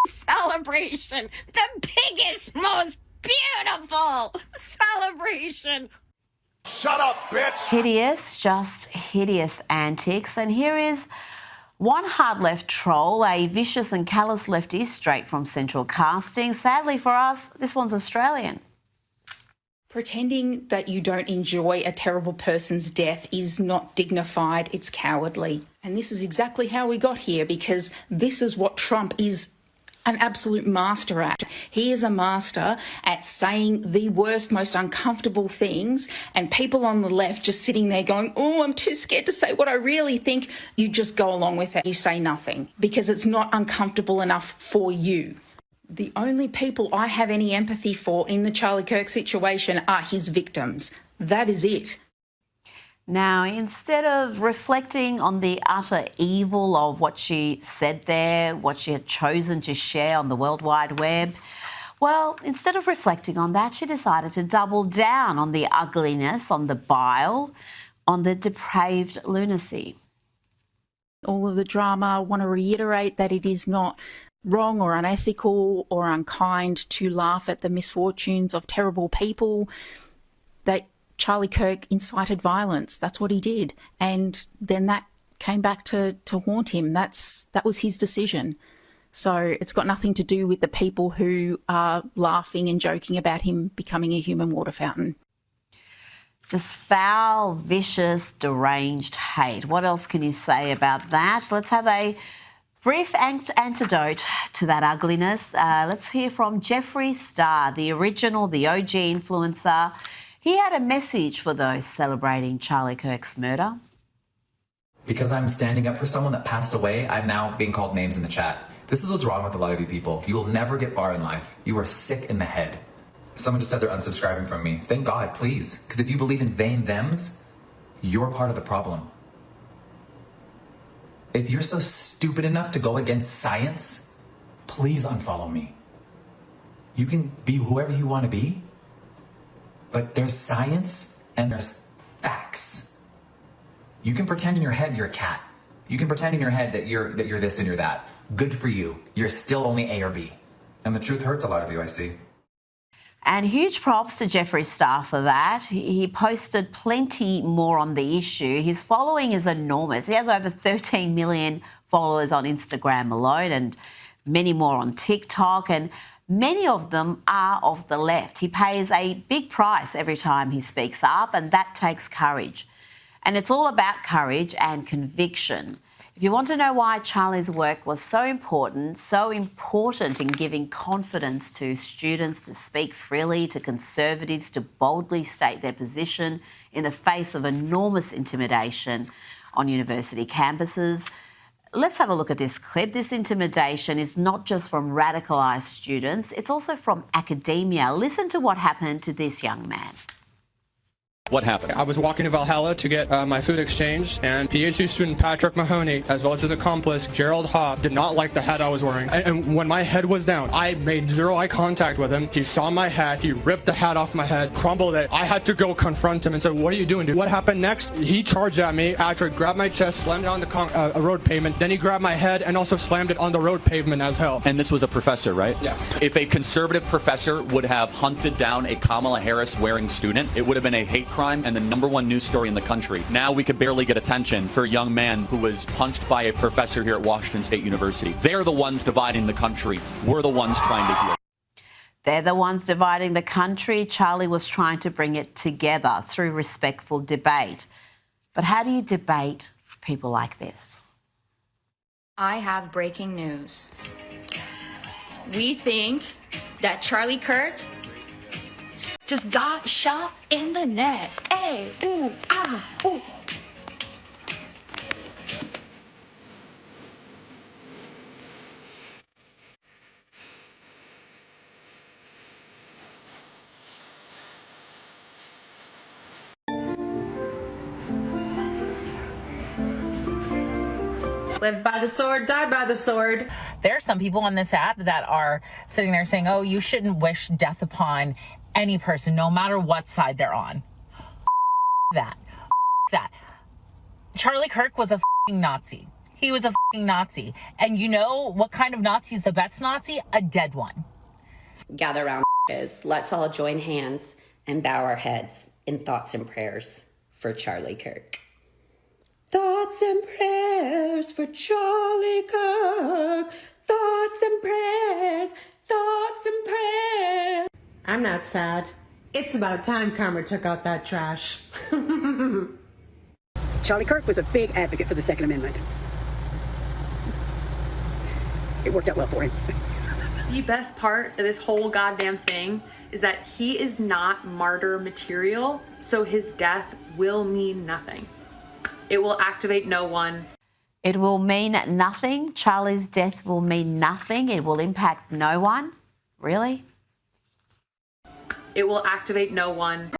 S32: celebration, the biggest, most beautiful celebration.
S24: Shut up, bitch!
S3: Hideous, just hideous antics. And here is one hard left troll, a vicious and callous lefty straight from Central Casting. Sadly for us, this one's Australian.
S33: Pretending that you don't enjoy a terrible person's death is not dignified, it's cowardly. And this is exactly how we got here, because this is what Trump is an absolute master at. He is a master at saying the worst, most uncomfortable things, and people on the left just sitting there going, oh, I'm too scared to say what I really think. You just go along with it. You say nothing because it's not uncomfortable enough for you. The only people I have any empathy for in the Charlie Kirk situation are his victims. That is it.
S3: Now, instead of reflecting on the utter evil of what she said there, what she had chosen to share on the World Wide Web, well, instead of reflecting on that, she decided to double down on the ugliness, on the bile, on the depraved lunacy.
S33: All of the drama, I want to reiterate that it is not wrong or unethical or unkind to laugh at the misfortunes of terrible people. That Charlie Kirk incited violence. That's what he did. And then that came back to haunt him. That was his decision. So it's got nothing to do with the people who are laughing and joking about him becoming a human water fountain.
S3: Just foul, vicious, deranged hate. What else can you say about that? Let's have a brief antidote to that ugliness. Let's hear from Jeffree Star, the original, the OG influencer. He had a message for those celebrating Charlie Kirk's murder.
S2: Because I'm standing up for someone that passed away, I'm now being called names in the chat. This is what's wrong with a lot of you people. You will never get far in life. You are sick in the head. Someone just said they're unsubscribing from me. Thank God, please. Because if you believe in they and thems, you're part of the problem. If you're so stupid enough to go against science, please unfollow me. You can be whoever you want to be, but there's science and there's facts. You can pretend in your head you're a cat. You can pretend in your head that you're this and you're that. Good for you. You're still only A or B. And the truth hurts a lot of you, I see.
S3: And huge props to Jeffree Star for that. He posted plenty more on the issue. His following is enormous. He has over 13 million followers on Instagram alone and many more on TikTok, and many of them are of the left. He pays a big price every time he speaks up, and that takes courage. And it's all about courage and conviction. If you want to know why Charlie's work was so important in giving confidence to students to speak freely, to conservatives to boldly state their position in the face of enormous intimidation on university campuses, let's have a look at this clip. This intimidation is not just from radicalised students, it's also from academia. Listen to what happened to this young man.
S6: What happened? I was walking to Valhalla to get my food exchanged, and PhD student Patrick Mahoney, as well as his accomplice Gerald Hobb, did not like the hat I was wearing. And when my head was down, I made zero eye contact with him. He saw my hat, he ripped the hat off my head, crumbled it. I had to go confront him and said, "What are you doing, dude?" What happened next? He charged at me. Patrick grabbed my chest, slammed it on the road pavement. Then he grabbed my head and also slammed it on the road pavement as hell.
S7: And this was a professor, right?
S6: Yeah.
S7: If a conservative professor would have hunted down a Kamala Harris wearing student, it would have been a hate crime and the #1 news story in the country. Now we could barely get attention for a young man who was punched by a professor here at Washington State University. They're the ones dividing the country. We're the ones trying to heal.
S3: They're the ones dividing the country. Charlie was trying to bring it together through respectful debate. But how do you debate people like this?
S8: I have breaking news. We think that Charlie Kirk just got shot in the neck. Hey, ooh, ah, ooh.
S9: Live by the sword, die by the sword.
S10: There are some people on this app that are sitting there saying, oh, you shouldn't wish death upon any person, no matter what side they're on. That. Charlie Kirk was a Nazi. He was a Nazi. And you know what kind of Nazi is the best Nazi? A dead one.
S11: Gather around, let's all join hands and bow our heads in thoughts and prayers for Charlie Kirk. Thoughts and prayers for Charlie Kirk. Thoughts and prayers, thoughts and prayers.
S12: I'm not sad. It's about time Karma took out that trash.
S13: Charlie Kirk was a big advocate for the Second Amendment. It worked out well for him.
S25: The best part of this whole goddamn thing is that he is not martyr material, so his death will mean nothing. It will activate no one.
S3: It will mean nothing. Charlie's death will mean nothing. It will impact no one. Really?
S25: It will activate no one.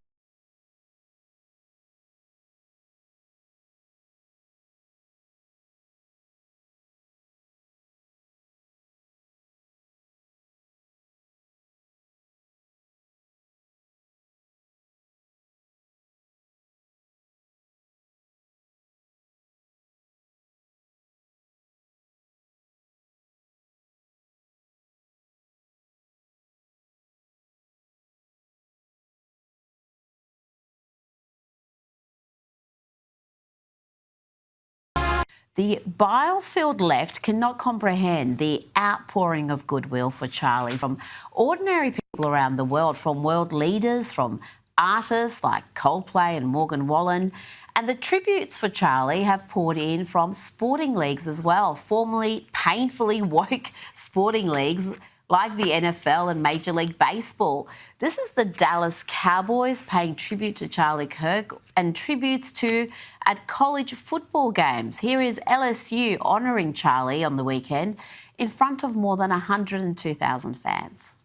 S3: The bile-filled left cannot comprehend the outpouring of goodwill for Charlie from ordinary people around the world, from world leaders, from artists like Coldplay and Morgan Wallen. And the tributes for Charlie have poured in from sporting leagues as well, formerly painfully woke sporting leagues Like the NFL and Major League Baseball, this is the Dallas Cowboys paying tribute to Charlie Kirk and tributes to at college football games. Here is LSU honouring Charlie on the weekend in front of more than 102,000 fans.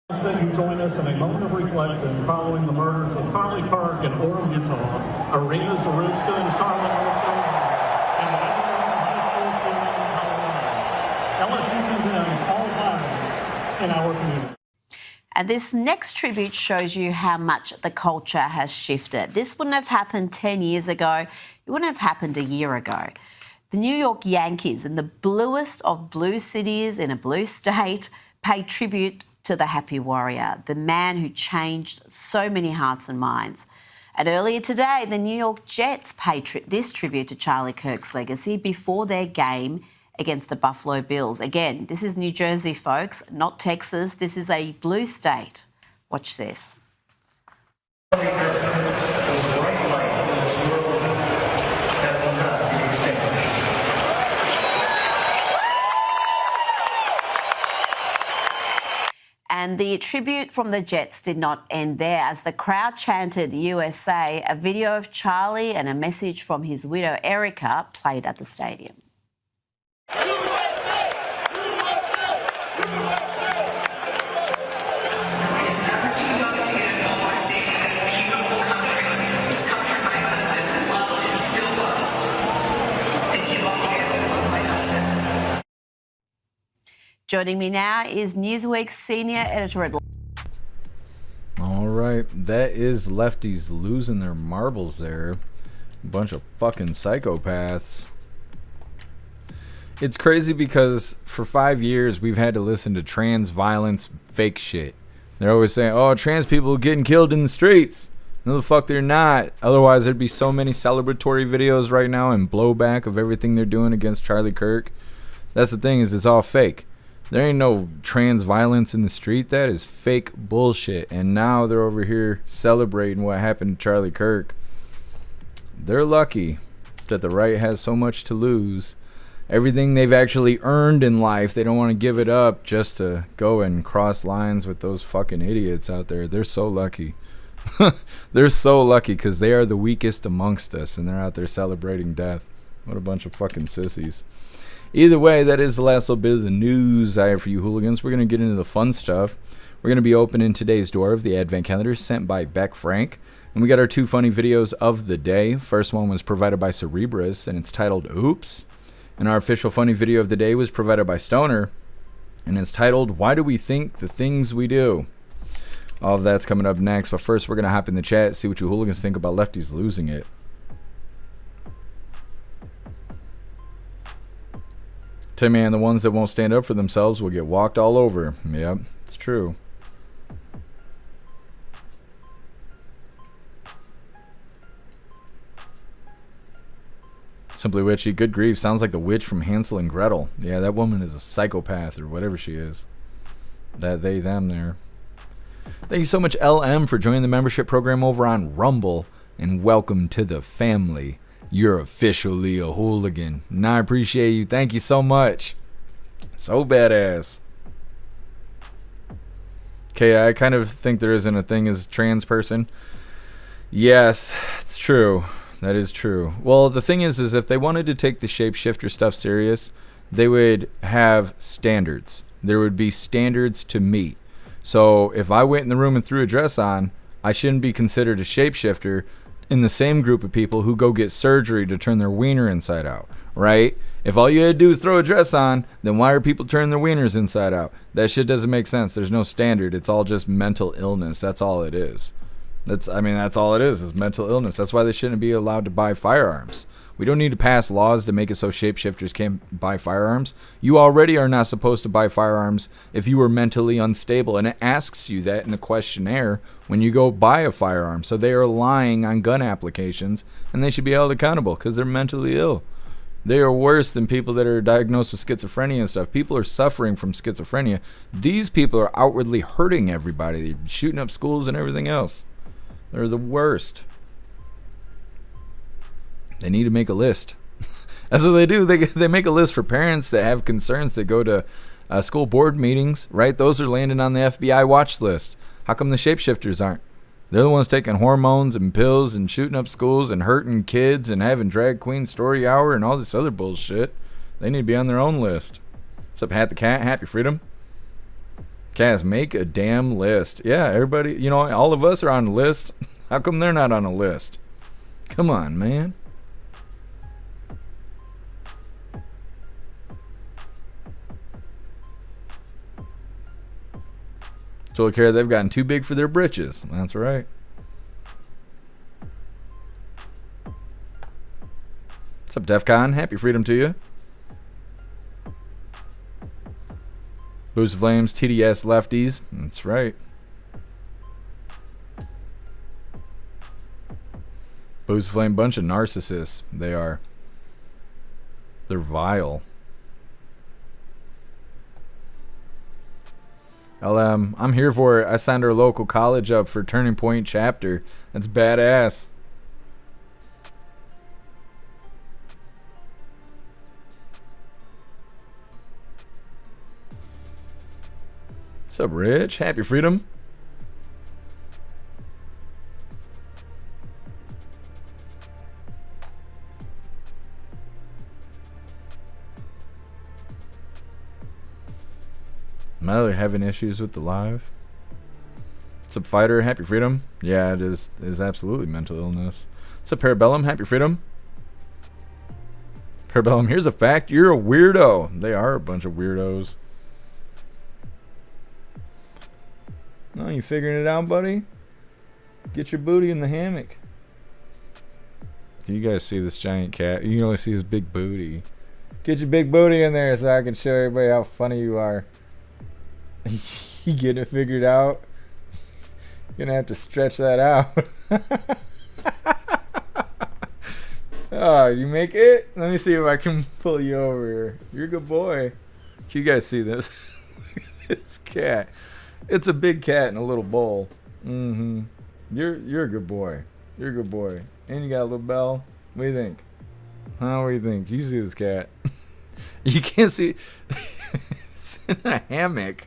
S1: That you join us in a moment of reflection following the murders of Charlie Kirk in Orem, Utah, arenas of Routh in Charlotte, North Carolina, and the High School shooting in Colorado. LSU condemns all violence in our community.
S3: And this next tribute shows you how much the culture has shifted. This wouldn't have happened 10 years ago. It wouldn't have happened a year ago. The New York Yankees, in the bluest of blue cities in a blue state, pay tribute to the Happy Warrior, the man who changed so many hearts and minds. And earlier today, the New York Jets paid this tribute to Charlie Kirk's legacy before their game against the Buffalo Bills. Again, this is New Jersey, folks, not Texas. This is a blue state. Watch this.
S1: Charlie Kirk was the bright light in this world that will not be extinguished.
S3: And the tribute from the Jets did not end there. As the crowd chanted USA, a video of Charlie and a message from his widow Erica played at the stadium. Joining me now is Newsweek's senior editor at...
S4: All right, that is lefties losing their marbles there. A bunch of fucking psychopaths. It's crazy because for 5 years we've had to listen to trans violence fake shit. They're always saying, oh, trans people getting killed in the streets. No, the fuck they're not. Otherwise, there'd be so many celebratory videos right now and blowback of everything they're doing against Charlie Kirk. That's the thing, is it's all fake. There ain't no trans violence in the street. That is fake bullshit. And now they're over here celebrating what happened to Charlie Kirk. They're lucky that the right has so much to lose. Everything they've actually earned in life, they don't want to give it up just to go and cross lines with those fucking idiots out there. They're so lucky. They're so lucky because they are the weakest amongst us and they're out there celebrating death. What a bunch of fucking sissies. Either way, that is the last little bit of the news I have for you hooligans. We're going to get into the fun stuff. We're going to be opening today's door of the Advent Calendar sent by Beck Frank. And we got our 2 funny videos of the day. First one was provided by Cerebrus, and it's titled Oops. And our official funny video of the day was provided by Stoner, and it's titled Why Do We Think the Things We Do? All of that's coming up next, but first we're going to hop in the chat, see what you hooligans think about lefties losing it. Tell me, man, the ones that won't stand up for themselves will get walked all over. Yep, it's true. Simply Witchy, good grief, sounds like the witch from Hansel and Gretel. Yeah, that woman is a psychopath or whatever she is. That they, them there. Thank you so much, LM, for joining the membership program over on Rumble, and welcome to the family. You're officially a hooligan, and I appreciate you. Thank you so much. So badass. Okay, I kind of think there isn't a thing as a trans person. Yes, it's true. That is true. Well, the thing is if they wanted to take the shapeshifter stuff serious, they would have standards. There would be standards to meet. So if I went in the room and threw a dress on, I shouldn't be considered a shapeshifter in the same group of people who go get surgery to turn their wiener inside out, right? If all you had to do is throw a dress on, then why are people turning their wieners inside out? That shit doesn't make sense. There's no standard. It's all just mental illness. That's all it is. That's all it is mental illness. That's why they shouldn't be allowed to buy firearms. We don't need to pass laws to make it so shapeshifters can't buy firearms. You already are not supposed to buy firearms if you are mentally unstable, and it asks you that in the questionnaire when you go buy a firearm. So they are lying on gun applications, and they should be held accountable because they're mentally ill. They are worse than people that are diagnosed with schizophrenia and stuff. People are suffering from schizophrenia. These people are outwardly hurting everybody. They're shooting up schools and everything else. They're the worst. They need to make a list. That's what they do. They make a list for parents that have concerns that go to School board meetings, right? Those are landing on the FBI watch list. How come the shapeshifters aren't? They're the ones taking hormones and pills and shooting up schools and hurting kids and having drag queen story hour and all this other bullshit. They need to be on their own list. What's up, Hat the Cat? Happy Freedom. Kaz, make a damn list. Yeah, everybody, you know, all of us are on the list. How come they're not on a list? Come on, man. So care they've gotten too big for their britches. That's right. What's up, DEFCON? Happy Freedom to you. Boost Flames, TDS lefties. That's right. Boost Flame, bunch of narcissists. They are. They're vile. I'm here for it. I signed our local college up for Turning Point chapter. That's badass. What's up, Rich? Happy Freedom. Am I really having issues with the live? What's up, Fighter? Happy Freedom. Yeah, it is absolutely mental illness. What's up, Parabellum? Happy Freedom. Parabellum, here's a fact. You're a weirdo. They are a bunch of weirdos. No, you figuring it out, buddy? Get your booty in the hammock. Do you guys see this giant cat? You can only see his big booty. Get your big booty in there so I can show everybody how funny you are. You get it figured out? You're gonna have to stretch that out. Oh, you make it? Let me see if I can pull you over here. You're a good boy. Can you guys see this? This cat. It's a big cat in a little bowl. You're a good boy. You're a good boy. And you got a little bell. What do you think? Huh? What do you think? You see this cat? You can't see. It's in a hammock.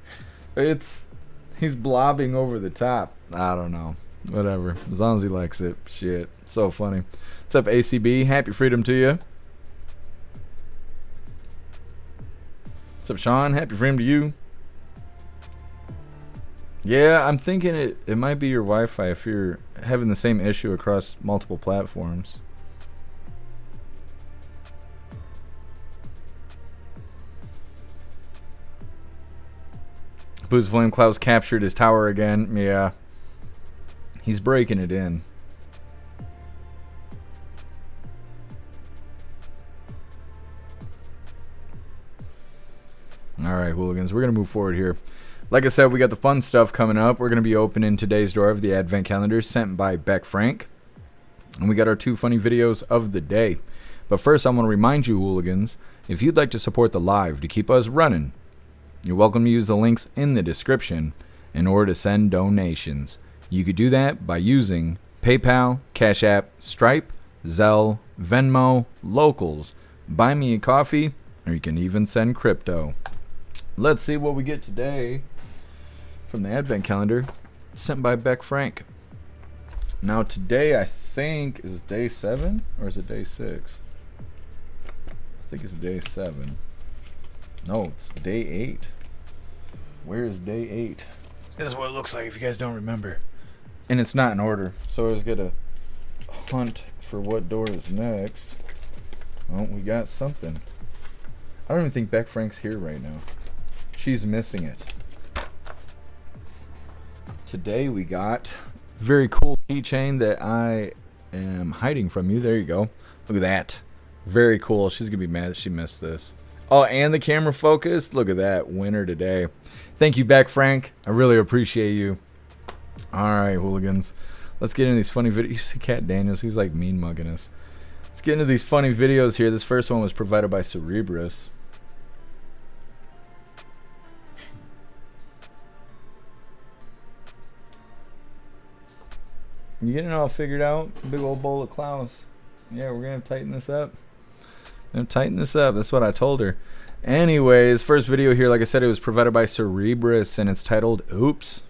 S4: He's blobbing over the top. I don't know. Whatever. As long as he likes it. Shit. So funny. What's up, ACB? Happy Freedom to you. What's up, Sean? Happy Freedom to you. Yeah, I'm thinking it might be your Wi-Fi if you're having the same issue across multiple platforms. Boost Flame Klaus captured his tower again. Yeah. He's breaking it in. Alright, hooligans. We're going to move forward here. Like I said, we got the fun stuff coming up. We're going to be opening today's door of the Advent Calendar sent by Beck Frank. And we got our 2 funny videos of the day. But first, I want to remind you, hooligans, if you'd like to support the live to keep us running, you're welcome to use the links in the description in order to send donations. You could do that by using PayPal, Cash App, Stripe, Zelle, Venmo, Locals, Buy Me a Coffee, or you can even send crypto. Let's see what we get today from the Advent Calendar sent by Beck Frank. Now today I think is day 7 or is it day 6? I think it's day 7. No, it's day 8. Where is day 8? This is what it looks like if you guys don't remember. And it's not in order, so I was gonna hunt for what door is next. Oh, we got something. I don't even think Beck Frank's here right now. She's missing it. Today we got very cool keychain that I am hiding from you. There you go. Look at that. Very cool. She's gonna be mad that she missed this. Oh, and the camera focus. Look at that. Winner today. Thank you, Beck Frank. I really appreciate you. Alright, hooligans. Let's get into these funny videos. You see Cat Daniels? He's like mean mugging us. Let's get into these funny videos here. This first one was provided by Cerebrus. You getting it all figured out? Big old bowl of Klaus. Yeah, we're gonna tighten this up. That's what I told her. Anyways, first video here, like I said, it was provided by Cerebrus, and it's titled Oops.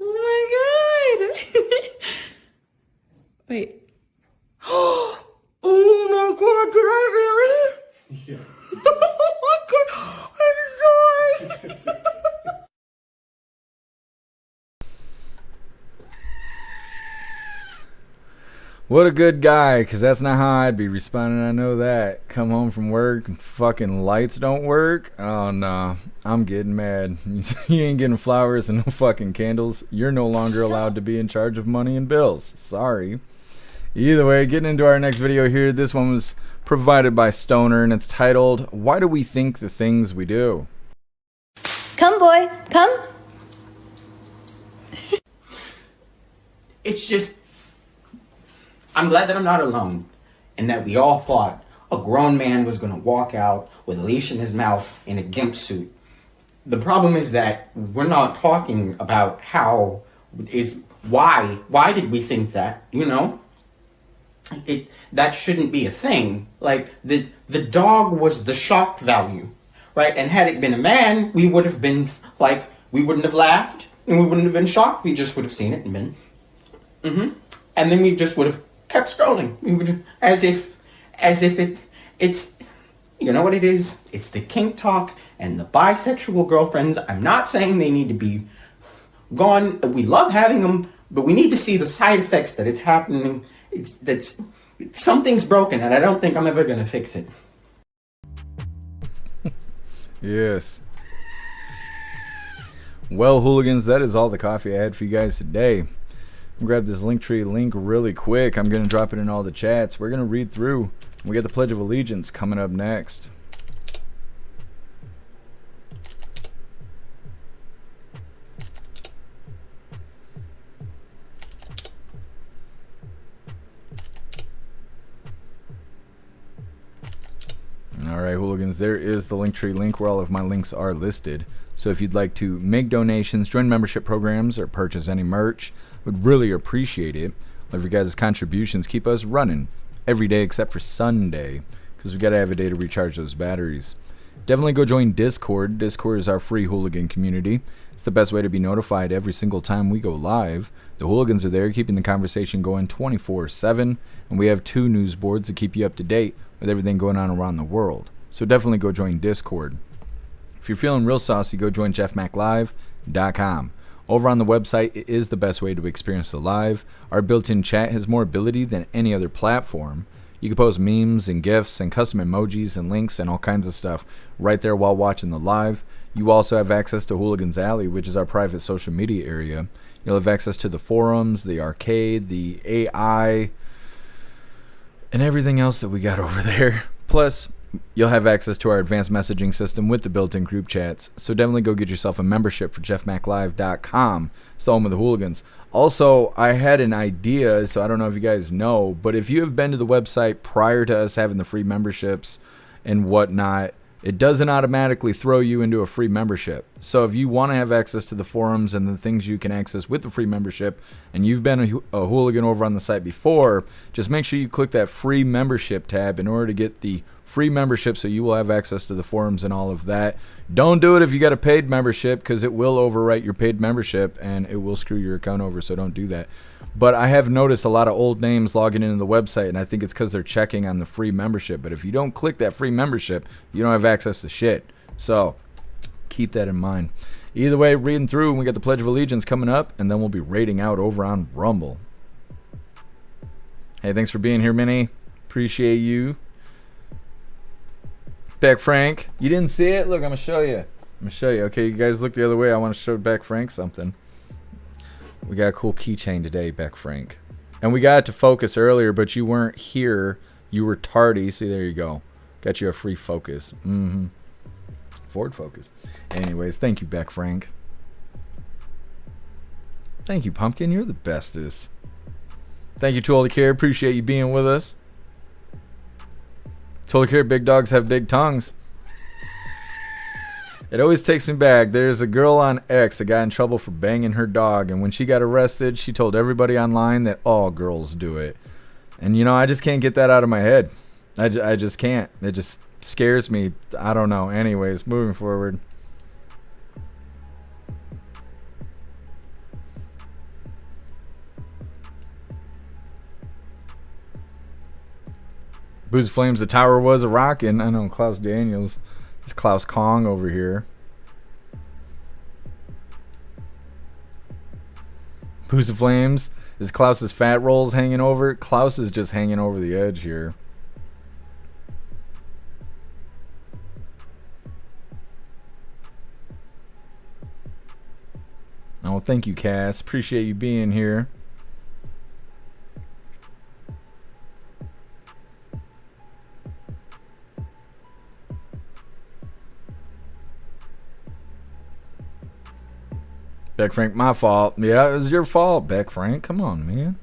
S5: Oh my god! Wait. Oh my god, did I really? Yeah. Oh my god, I'm sorry.
S4: What a good guy, because that's not how I'd be responding. I know that. Come home from work, and fucking lights don't work. Oh no, I'm getting mad. You ain't getting flowers and no fucking candles. You're no longer allowed to be in charge of money and bills. Sorry. Either way, getting into our next video here. This one was provided by Stoner, and it's titled, Why Do We Think the Things We Do?
S5: Come, boy, come.
S14: It's just, I'm glad that I'm not alone, and that we all thought a grown man was going to walk out with a leash in his mouth in a gimp suit. The problem is that we're not talking about why did we think that, you know? That shouldn't be a thing. Like, the dog was the shock value, right? And had it been a man, we would have been, like, we wouldn't have laughed, and we wouldn't have been shocked. We just would have seen it and been, and then we just would have kept scrolling. We would, as if it's, you know what it is? It's the kink talk and the bisexual girlfriends. I'm not saying they need to be gone. We love having them, but we need to see the side effects that it's happening. Something's broken, and I don't think I'm ever gonna fix it.
S4: Yes. Well, hooligans, that is all the coffee I had for you guys today. Grab this Linktree link really quick. I'm going to drop it in all the chats. We're going to read through. We got the Pledge of Allegiance coming up next. Alright, hooligans, there is the Linktree link where all of my links are listed. So if you'd like to make donations, join membership programs, or purchase any merch, would really appreciate it. Love your guys' contributions. Keep us running every day except for Sunday, because we got to have a day to recharge those batteries. Definitely go join Discord. Discord is our free hooligan community. It's the best way to be notified every single time we go live. The hooligans are there keeping the conversation going 24/7, and we have 2 news boards to keep you up to date with everything going on around the world. So definitely go join Discord. If you're feeling real saucy, go join jeffmaclive.com. Over on the website, it is the best way to experience the live. Our built-in chat has more ability than any other platform. You can post memes and GIFs and custom emojis and links and all kinds of stuff right there while watching the live. You also have access to Hooligans Alley, which is our private social media area. You'll have access to the forums, the arcade, the AI, and everything else that we got over there. Plus, you'll have access to our advanced messaging system with the built-in group chats. So definitely go get yourself a membership for jeffmaclive.com. It's the home of the hooligans. Also, I had an idea, so I don't know if you guys know, but if you have been to the website prior to us having the free memberships and whatnot, it doesn't automatically throw you into a free membership. So if you want to have access to the forums and the things you can access with the free membership, and you've been a hooligan over on the site before, just make sure you click that free membership tab in order to get the free membership, so you will have access to the forums and all of that. Don't do it if you got a paid membership, because it will overwrite your paid membership and it will screw your account over, so don't do that. But I have noticed a lot of old names logging into the website, and I think it's because they're checking on the free membership. But if you don't click that free membership, you don't have access to shit. So keep that in mind. Either way, reading through, and we got the Pledge of Allegiance coming up, and then we'll be raiding out over on Rumble. Hey, thanks for being here, Minnie. Appreciate you. Beck Frank, you didn't see it? Look, I'm gonna show you. I'm gonna show you. Okay, you guys look the other way. I want to show Beck Frank something. We got a cool keychain today, Beck Frank. And we got it to focus earlier, but you weren't here. You were tardy. See, there you go. Got you a free focus. Forward focus. Anyways, thank you, Beck Frank. Thank you, Pumpkin. You're the bestest. Thank you to all the care. Appreciate you being with us. Totally care, big dogs have big tongues. It always takes me back. There's a girl on X that got in trouble for banging her dog, and when she got arrested, she told everybody online that all girls do it. And, you know, I just can't get that out of my head. I just can't. It just scares me. I don't know. Anyways, moving forward. Booze Flames, the tower was a rockin'. I know Klaus Daniels. It's Klaus Kong over here. Booze of Flames. Is Klaus's fat rolls hanging over? Klaus is just hanging over the edge here. Oh, thank you, Cass. Appreciate you being here. Beck Frank, my fault. Yeah, it was your fault, Beck Frank. Come on, man.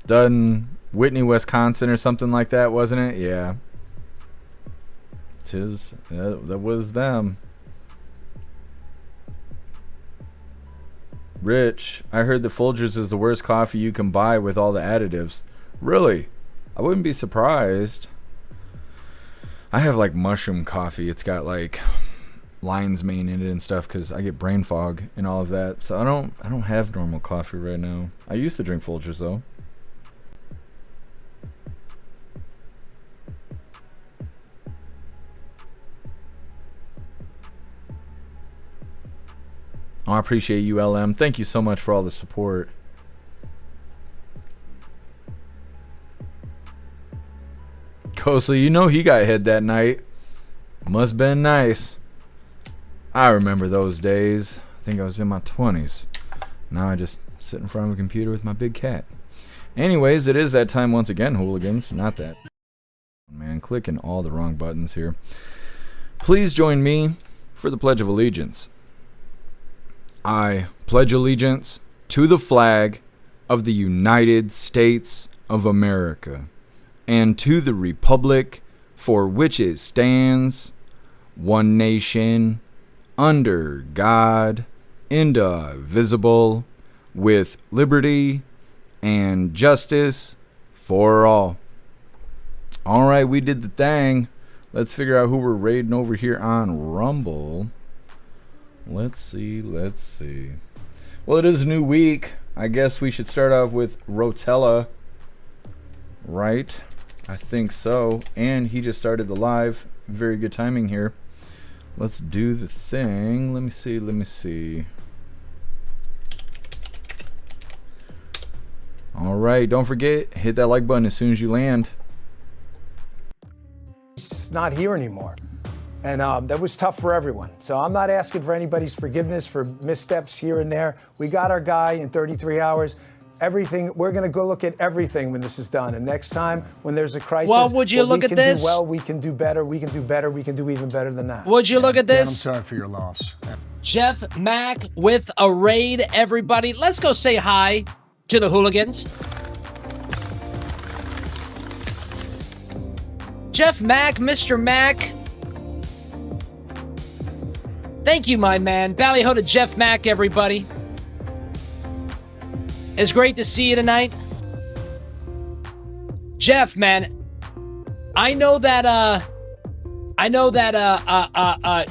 S4: Done Whitney, Wisconsin or something like that, wasn't it? Yeah. That was them. Rich, I heard that Folgers is the worst coffee you can buy with all the additives. Really? I wouldn't be surprised. I have like mushroom coffee. It's got like lion's mane in it and stuff because I get brain fog and all of that. So I don't have normal coffee right now. I used to drink Folgers though. Oh, I appreciate you, LM. Thank you so much for all the support. Kosely, you know he got hit that night. Must been nice. I remember those days. I think I was in my 20s. Now I just sit in front of a computer with my big cat. Anyways, it is that time once again, hooligans. Not that. Man, clicking all the wrong buttons here. Please join me for the Pledge of Allegiance. I pledge allegiance to the flag of the United States of America and to the republic for which it stands, one nation, under God, indivisible, with liberty and justice for all. All right, we did the thing. Let's figure out who we're raiding over here on Rumble. Let's see. Well, it is a new week. I guess we should start off with Rotella. Right? I think so. And he just started the live. Very good timing here. Let's do the thing. Let me see. All right, don't forget, hit that like button as soon as you land.
S15: He's not here anymore. And that was tough for everyone. So I'm not asking for anybody's forgiveness for missteps here and there. We got our guy in 33 hours. Everything, we're going to go look at everything when this is done. And next time when there's a crisis,
S16: well, would you look at this?
S15: We can do better. We can do even better than that.
S16: Would you look at this?
S15: I'm sorry for your loss.
S16: Jeff Mack with a raid, everybody. Let's go say hi to the hooligans. Jeff Mack, Mr. Mack. Thank you, my man. Ballyho to Jeff Mack, everybody. It's great to see you tonight. Jeff, man, I know that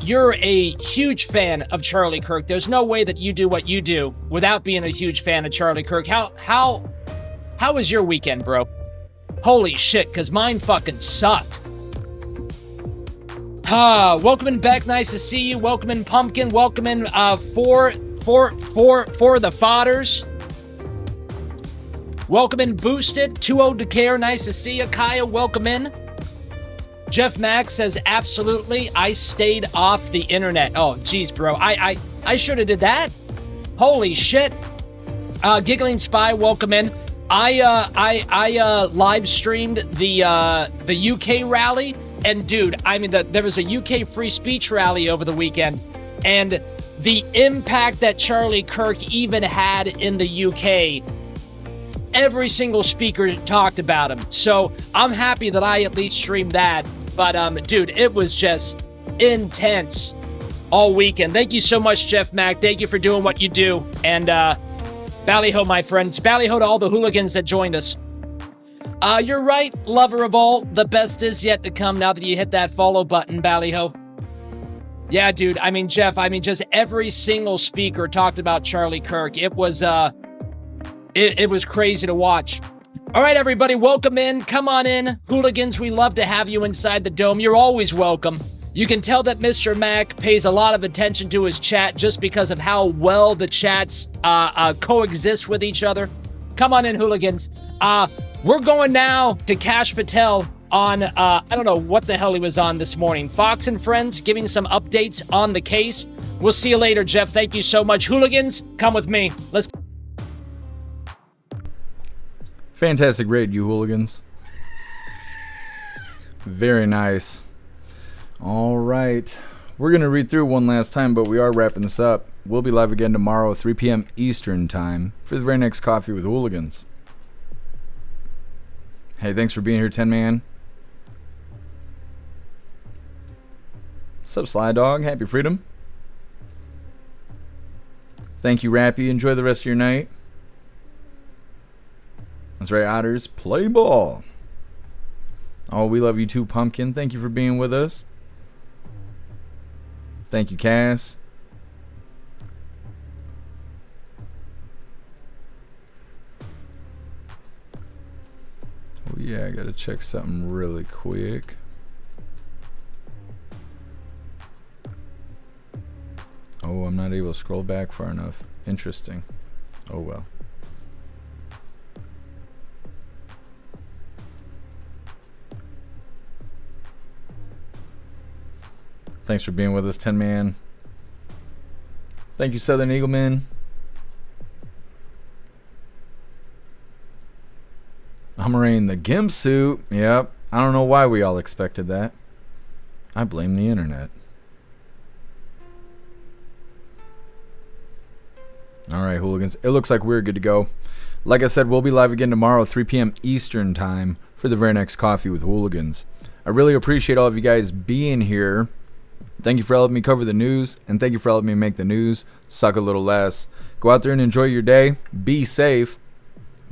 S16: you're a huge fan of Charlie Kirk. There's no way that you do what you do without being a huge fan of Charlie Kirk. How was your weekend, bro? Holy shit, because mine fucking sucked. Welcome in, Beck. Nice to see you. Welcome in, Pumpkin. Welcome in, for the Fodders. Welcome in, Boosted. Too Old to Care. Nice to see you. Kaya, welcome in. Jeff Mack says, absolutely, I stayed off the internet. Oh, geez, bro. I should have did that. Holy shit. Giggling Spy, welcome in. I live streamed the UK rally, and dude, I mean, there was a UK free speech rally over the weekend, and the impact that Charlie Kirk even had in the UK, every single speaker talked about him. So I'm happy that I at least streamed that. But dude, it was just intense all weekend. Thank you so much, Jeff Mack. Thank you for doing what you do. And Ballyho, my friends. Ballyho to all the hooligans that joined us. You're right, lover of all. The best is yet to come now that you hit that follow button, Ballyho. Yeah, dude. I mean, Jeff, just every single speaker talked about Charlie Kirk. It was, it was crazy to watch. All right, everybody, welcome in. Come on in. Hooligans, we love to have you inside the dome. You're always welcome. You can tell that Mr. Mack pays a lot of attention to his chat just because of how well the chats coexist with each other. Come on in, hooligans. We're going now to Kash Patel on, I don't know what the hell he was on this morning. Fox and Friends giving some updates on the case. We'll see you later, Jeff. Thank you so much. Hooligans, come with me. Let's.
S4: Fantastic raid, you hooligans. Very nice. All right. We're going to read through one last time, but we are wrapping this up. We'll be live again tomorrow, 3 p.m. Eastern time, for the very next Coffee with Hooligans. Hey, thanks for being here, 10 Man. What's up, Sly Dog? Happy Freedom. Thank you, Rappy. Enjoy the rest of your night. That's right, Otters. Play ball. Oh, we love you too, Pumpkin. Thank you for being with us. Thank you, Cass. Oh yeah, I gotta check something really quick. Oh, I'm not able to scroll back far enough. Interesting. Oh well. Thanks for being with us, 10 Man. Thank you, Southern Eagleman. I'm wearing the gimp suit. Yep. I don't know why we all expected that. I blame the internet. Alright, hooligans. It looks like we're good to go. Like I said, we'll be live again tomorrow, 3 p.m. Eastern time, for the very next Coffee with Hooligans. I really appreciate all of you guys being here. Thank you for helping me cover the news, and thank you for helping me make the news suck a little less. Go out there and enjoy your day. Be safe,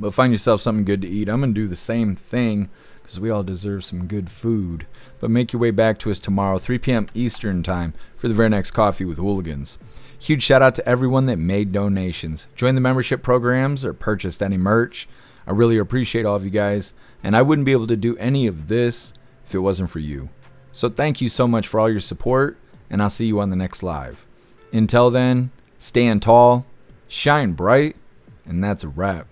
S4: but find yourself something good to eat. I'm going to do the same thing because we all deserve some good food. But make your way back to us tomorrow, 3 p.m. Eastern time, for the very next Coffee with Hooligans. Huge shout out to everyone that made donations, joined the membership programs, or purchased any merch. I really appreciate all of you guys, and I wouldn't be able to do any of this if it wasn't for you. So thank you so much for all your support, and I'll see you on the next live. Until then, stand tall, shine bright, and that's a wrap.